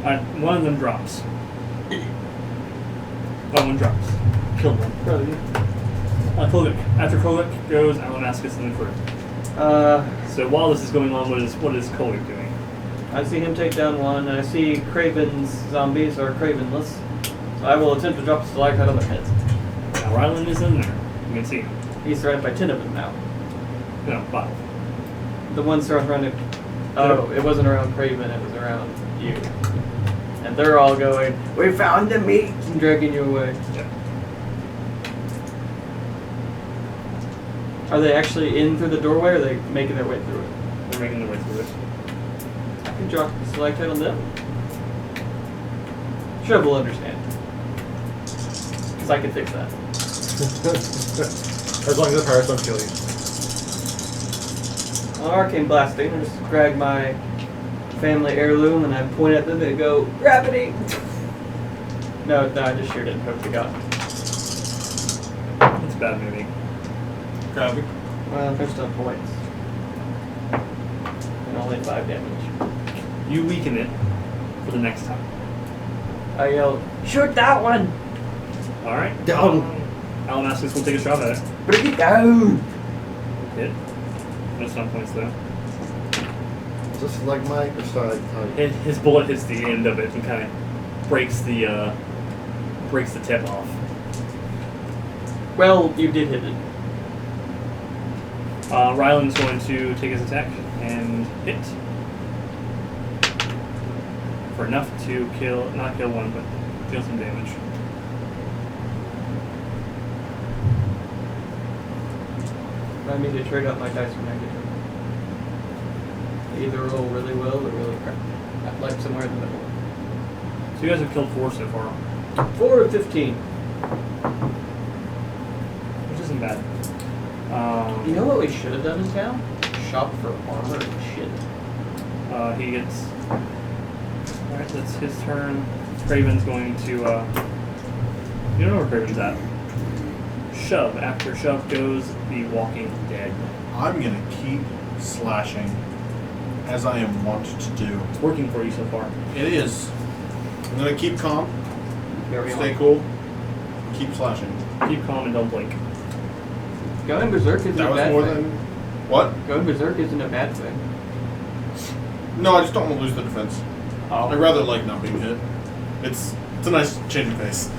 Alright, one of them drops. Oh, one drops. Killed one. Kolik. After Kolik goes Alamascus and the crew. So while this is going on, what is Kolik doing? I see him take down one, and I see Craven's zombies are Cravenless. So I will attempt to drop a stalactite on their heads. Now Rylan is in there. You can see him. He's surrounded by 10 of them now. No, 5. The ones surrounded. Oh, it wasn't around Craven, it was around you. And they're all going, "We found the meat!" and dragging you away. Yeah. Are they actually in through the doorway, or are they making their way through it? They're making their way through it. I can drop a stalactite on them. Shuv will understand. Because I can fix that. As long as the pirates don't kill you. On arcane blasting, I just grab my family heirloom and I point at them and go, "Gravity!" No, I just sheared it and hope to God. It's a bad movie. Gravity. Well, there's no points. And only 5 damage. You weaken it for the next time. I yelled, "Shoot that one!" Alright. Down. Alamascus will take a shot at it. Bring it down! Hit. No stun points though. Is this like Mike or sorry? His bullet hits the end of it and kind of breaks the tip off. Well, you did hit it. Ryland's going to take his attack and hit for enough to not kill one, but deal some damage. I mean to trade out my dice when I get them. Either roll really well or really crap. Like somewhere in the middle. So you guys have killed 4 so far, 4 of 15. which isn't bad. You know what we should have done in town? Shop for armor and shit. He gets. Alright, that's his turn. Craven's going to. You don't know where Craven's at. Shuv. After Shuv goes the Walking Dead. I'm gonna keep slashing, as I am wont to do. It's working for you so far. It is. I'm gonna keep calm, Very stay on. cool, keep slashing. Keep calm and don't blink. Going berserk isn't That a was bad more thing. than what? Going berserk isn't a bad thing. No, I just don't want to lose the defense. Oh. I rather like not being hit. It's a nice change of pace.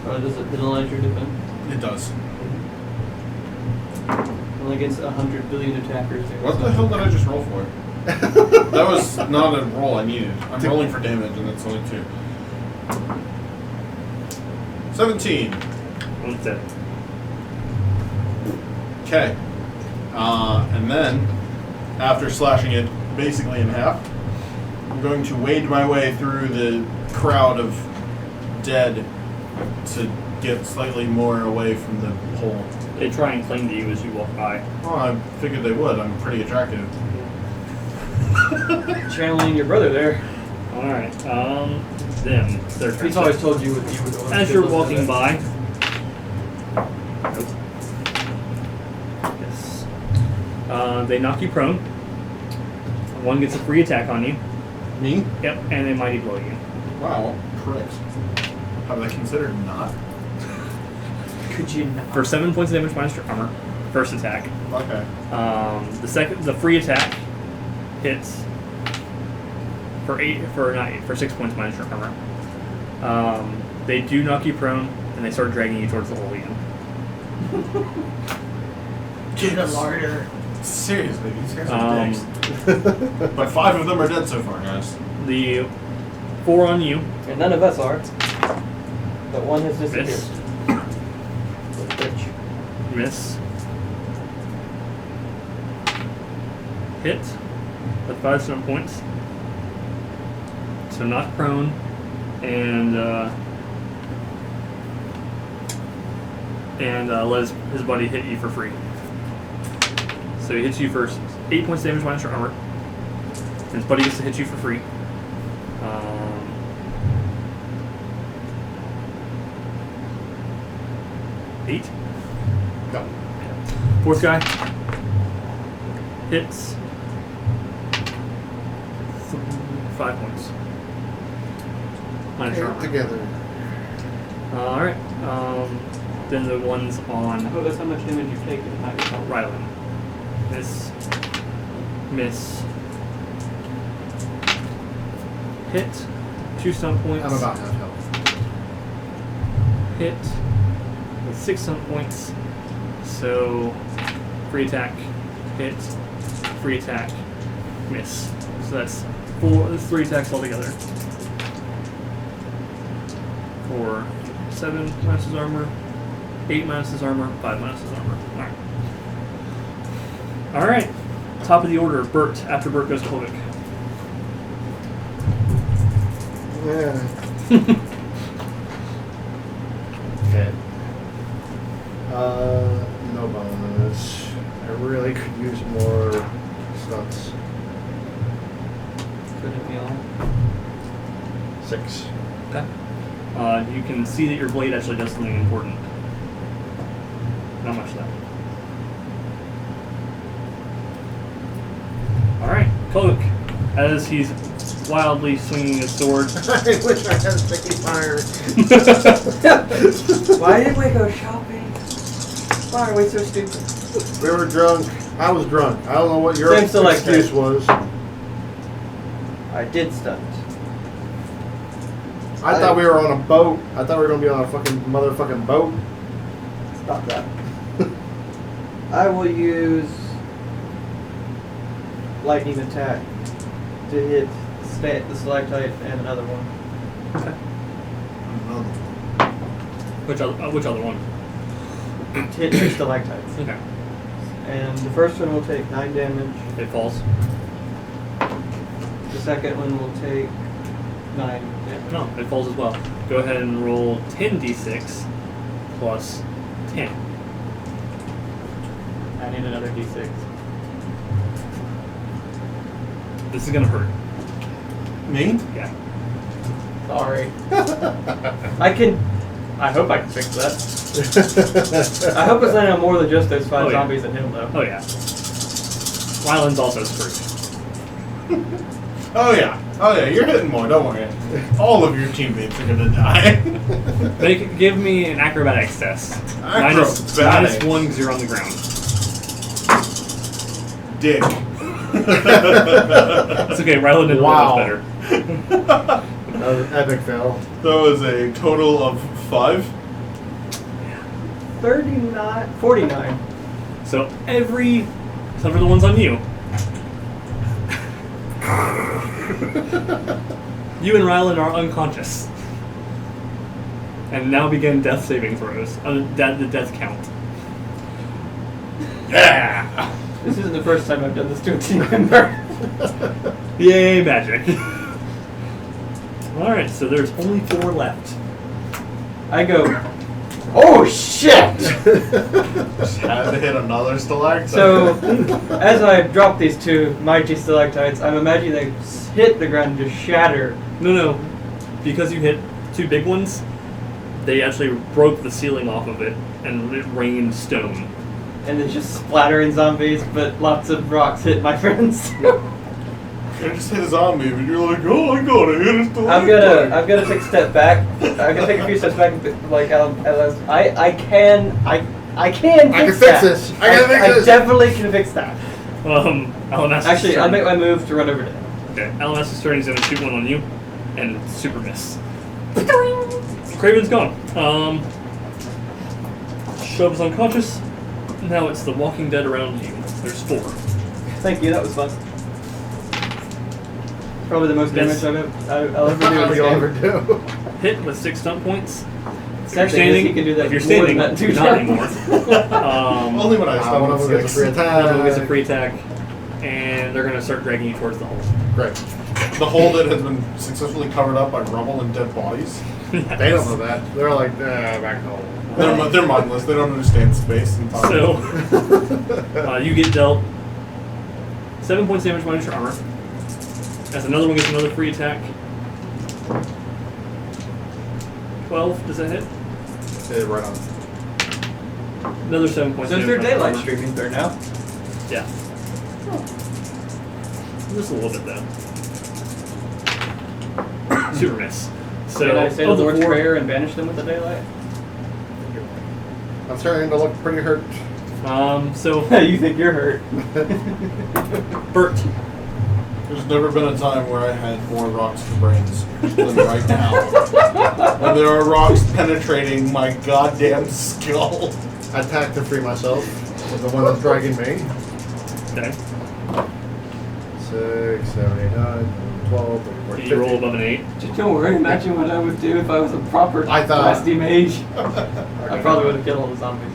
Does it penalize your defense? It does. Well, against 100 billion attackers. What the hell did I just roll for? That was not a roll I needed. I'm rolling for damage, and it's only 2. 17. One's dead. Okay. And then, after slashing it basically in half, I'm going to wade my way through the crowd of dead to get slightly more away from the hole. They try and cling to you as you walk by. Oh, I figured they would. I'm pretty attractive. Channeling your brother there. Alright, them. Their turn. He's always told you what you would want. As you're walking by. Nope. Yes. They knock you prone. One gets a free attack on you. Me? Yep, and they mighty blow you. Wow, pricks. Have they considered not? Could you not? For 7 points of damage minus your armor. First attack. Okay. The free attack hits for 6 points minus your armor. They do knock you prone, and they start dragging you towards the hole again. Get a larder. Seriously, these guys are dicks. But 5 of them are dead so far, guys. The 4 on you. And none of us are. But one has disappeared. Miss. Bitch. Miss. Hit. With 5 stun points. So knock prone. And let his buddy hit you for free. So he hits you for 8 points damage minus your armor. And his buddy gets to hit you for free. 8. No. Fourth guy hits 5 points. Minus your armor. Together. Alright. Then the ones on Oh, that's how much damage you've taken. Not yourself. Ryland. Miss. Miss. Hit. 2 stun points. I'm about half health. Hit with 6 stun points. So free attack, hit, free attack, miss. So that's 3 attacks altogether. For 7 minus his armor, 8 minus his armor, 5 minus his armor. Alright. Alright. Top of the order, Burt. After Burt goes Kolvik. Yeah. Okay. No bonus. I really could use more stunts. Couldn't be all. 6. Okay. You can see that your blade actually does something important. Not much though. Alright, Kolvik. As he's wildly swinging his sword. I wish I had sticky fire. Why did we go shopping? Why are we so stupid? We were drunk. I was drunk. I don't know what your Same stalactite. excuse was. I did stunt. I thought we were on a boat. I thought we were going to be on a fucking motherfucking boat. Stop that. I will use lightning attack to hit the stalactite and another one. Which other one? To hit 2 stalactites. Okay. And the first one will take 9 damage. It falls. The second one will take 9 damage. No, it falls as well. Go ahead and roll 10d6 plus 10. I need another d6. This is gonna hurt. Me? Yeah. Sorry. I hope I can fix that. I hope it's not more than just those 5 Oh, yeah. zombies and him, though. Oh yeah. Ryland's also screwed. Oh yeah. Oh yeah, you're hitting more, don't worry. All of your teammates are gonna die. Give me an acrobatics test. Acrobatics. Minus 1 because you're on the ground. Dick. It's okay, Ryland did Wow. much better. That was an epic fail. That was a total of 5. 49. So except for the ones on you. You and Ryland are unconscious. And now begin death saving throws. The death count. Yeah! This isn't the first time I've done this to a team member. Yay, magic. Alright, so there's only 4 left. I go, oh shit! Just had to hit another stalactite. So, as I drop these 2 mighty stalactites, I'm imagining they hit the ground and just shatter. No. Because you hit 2 big ones, they actually broke the ceiling off of it and it rained stone. And then just splattering zombies, but lots of rocks hit my friends. I just hit a zombie, but you're like, oh, I gotta hit a stalactite. I'm gonna take a step back. I'm gonna take a few steps back. Like I can fix fix this. I can fix I this. definitely can fix that. Alamascus' Actually, I'll turn. make my move to run over to him. Okay, Alamascus' turn, he's gonna shoot one on you, and super miss. Craven's gone. Shuv's unconscious. Now it's the walking dead around you. There's 4. Thank you. That was fun. Probably the most damage Miss. I'll ever do in this You'll game. ever do. Hit with 6 stunt points. Sad thing is he can do that if you're more standing, than that in 2 not anymore. Only when I One stop of them gets a free Another one gets a attack. free attack, and they're gonna start dragging you towards the hole. Great. The hole that has been successfully covered up by rubble and dead bodies. They don't know that. They're like, back in the hole. They're mindless. They don't understand space and time. So, you get dealt 7 points damage minus your armor. As another one gets another free attack. 12, does that hit? Hit it right on. Another 7 points So is damage. there minus daylight armor. streaming there now? Yeah. Just a little bit though. Super miss. So, Can I say the of the Lord's 4, Prayer and banish them with the daylight? I'm starting to look pretty hurt. so You think you're hurt? Burt. There's never been a time where I had more rocks for brains than right now. When there are rocks penetrating my goddamn skull. Attack to free myself with the one that's dragging me. Okay. 6, 7, 8, 9, 12, 13, 14, Did you roll above an 8? Just don't worry, imagine what I would do if I was a proper I thought- nasty mage. I probably would have killed all the zombies.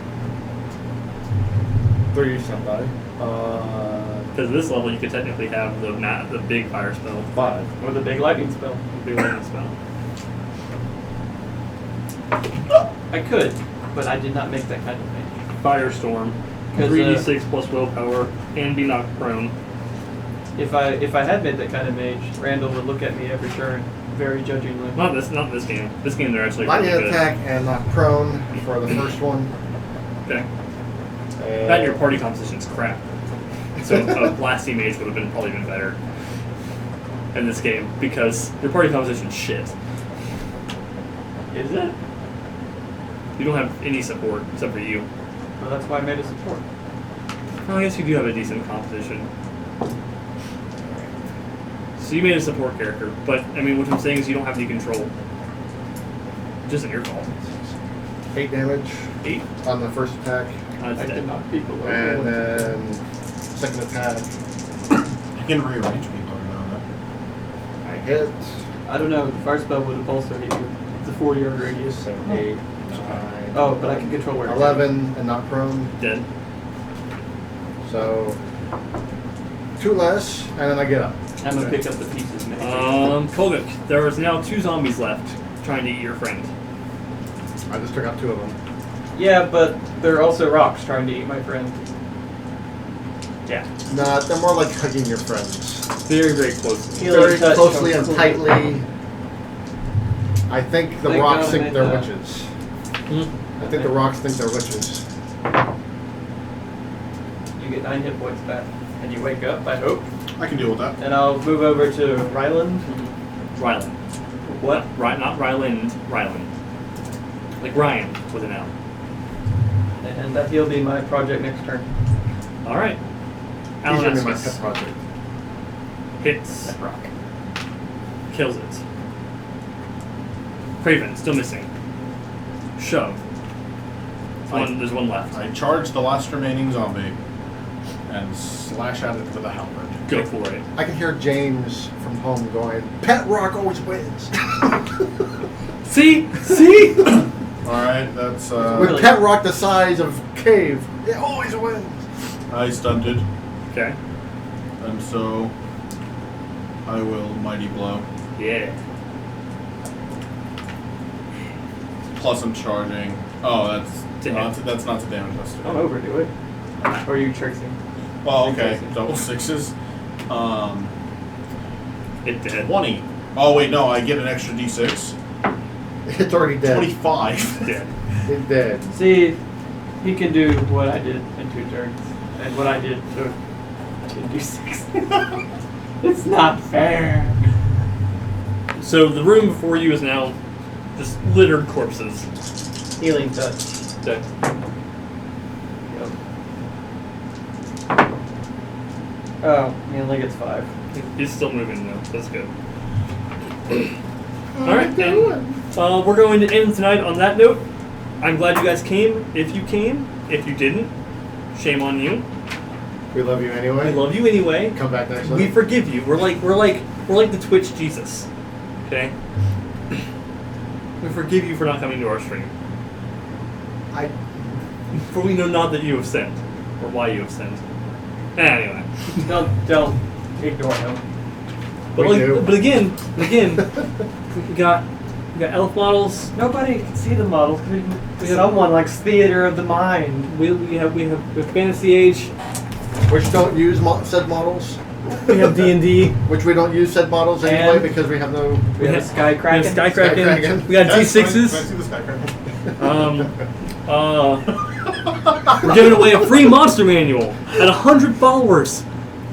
3 somebody. Because at this level, you could technically have the big fire spell, 5. Or the big lightning spell. the big lightning spell. I could, but I did not make that kind of mage. Firestorm, 'Cause, 3d6 plus willpower, and be knocked prone. If I had made that kind of mage, Randall would look at me every turn very judgingly. Not this game. This game, they're actually Lightning really good. attack and knock prone for the first one. Okay. That your party composition's crap. So a blasty mage would have probably been better in this game because your party composition's shit. Is it? You don't have any support except for you. Well, that's why I made a support. I guess you do have a decent composition. So you made a support character, but I mean, what I'm saying is you don't have any control. It isn't your fault. 8 damage 8. on the first attack, It's I can dead. knock people over. and then second attack. You can rearrange people every now and then. I hit. I don't know. The fire spell would have also hit you. It's a 4-yard radius. 7, 8, 9. Oh, but I can control where. 11 and not prone. Dead. So 2 less, and then I get up. I'm gonna pick up the pieces. Maybe. Koguk, there is now 2 zombies left trying to eat your friend. I just took out 2 of them. Yeah, but there are also rocks trying to eat my friend. Yeah. Nah, they're more like hugging your friends. Very, very close. Healing Very touch closely comes and cool. tightly. I think the Thank rocks God I think made they're that. witches. Hmm? I think the rocks think they're witches. You get 9 hit points back, and you wake up. I hope. I can deal with that. And I'll move over to Ryland. Ryland. What? Not Ryland, Ryland. Like Ryan with an L. And he'll be my project next turn. Alright. He's gonna be my pet Alamascus project. hits, That rock. kills it. Craven, still missing. Shove. There's one left. I charge the last remaining zombie and slash at it with a halberd. Go for it. I can hear James from home going, "Pet rock always wins." See? See? Alright, that's With Really? pet rock the size of cave, it always wins. I stunted, Okay. and so I will mighty blow. Yeah. Plus I'm charging. Oh, that's To not hit. that's not to damage us. Don't overdo it. Or are you tracing? Well, okay, double 6s. It did. 20. Oh wait, no, I get an extra d6. It's already dead. 25. Dead. It's dead. See, he can do what I did in 2 turns, and what I did in d6. It's not fair. So the room before you is now just littered corpses. Healing touch. Dead. Yep. Oh, he only gets 5. He's still moving though. That's good. Alright, then. We're going to end tonight on that note. I'm glad you guys came. If you came, if you didn't, shame on you. We love you anyway. We love you anyway. Come back next We week. forgive you. We're like the Twitch Jesus. Okay? We forgive you for not coming to our stream. For we know not that you have sinned. Or why you have sinned. Anyway. Don't ignore him. But We do. but again, we got elf models. Nobody can see the models because We have- someone likes theater of the mind. We have Fantasy Age. Which don't use said models. We have D&D. Which we don't use said models anyway And- because we have no. We have a Sky We Kraken. have Sky Kraken. Kraken. We got Yes, can I D6s. see the sky cracker? We're giving away a free monster manual at 100 followers.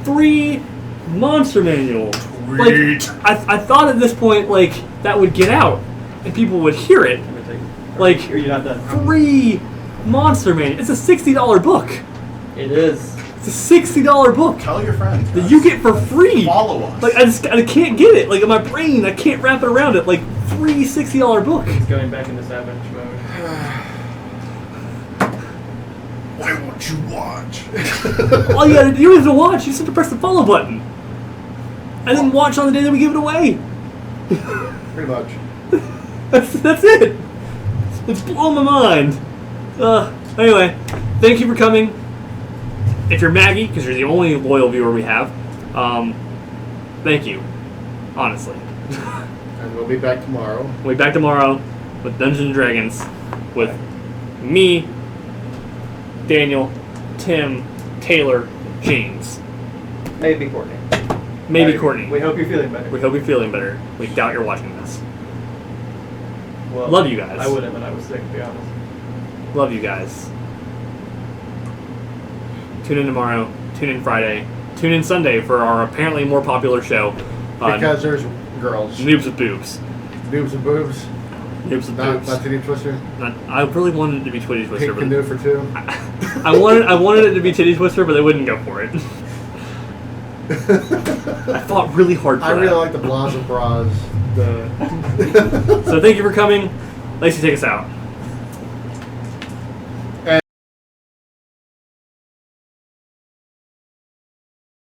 Free monster manual. Sweet. Like, I thought at this point, like, that would get out and people would hear it. Let me take it. Like, Are you not done? free monster manual. It's a $60 book. It is. It's a $60 book Tell your friends. that guys. you get for free. Follow us. Like, I can't get it. Like, in my brain, I can't wrap it around it. Like, free $60 book. It's going back into savage mode. Why won't you watch? All you gotta do is to watch. You just have to press the follow button. And then watch on the day that we give it away. Pretty much. That's it. It's blowing my mind. Anyway, thank you for coming. If you're Maggie, because you're the only loyal viewer we have, thank you. Honestly. And we'll be back tomorrow. We'll be back tomorrow with Dungeons & Dragons with me, Daniel, Tim, Taylor, James. Maybe Courtney. Maybe Alright, Courtney. We hope you're feeling better. We hope you're feeling better. We doubt you're watching this. Well, Love you guys. I wouldn't when I was sick, to be honest. Love you guys. Tune in tomorrow. Tune in Friday. Tune in Sunday for our apparently more popular show. Because there's girls. Noobs with Boobs. Boobs and boobs. Noobs and Not poops. Titty Twister. I really wanted it to be Titty Twister, Pink but Canoe for 2. I wanted it to be Titty Twister, but they wouldn't go for it. I fought really hard for I that. really like the Blahs and Bras. So thank you for coming. Lacey, take us out.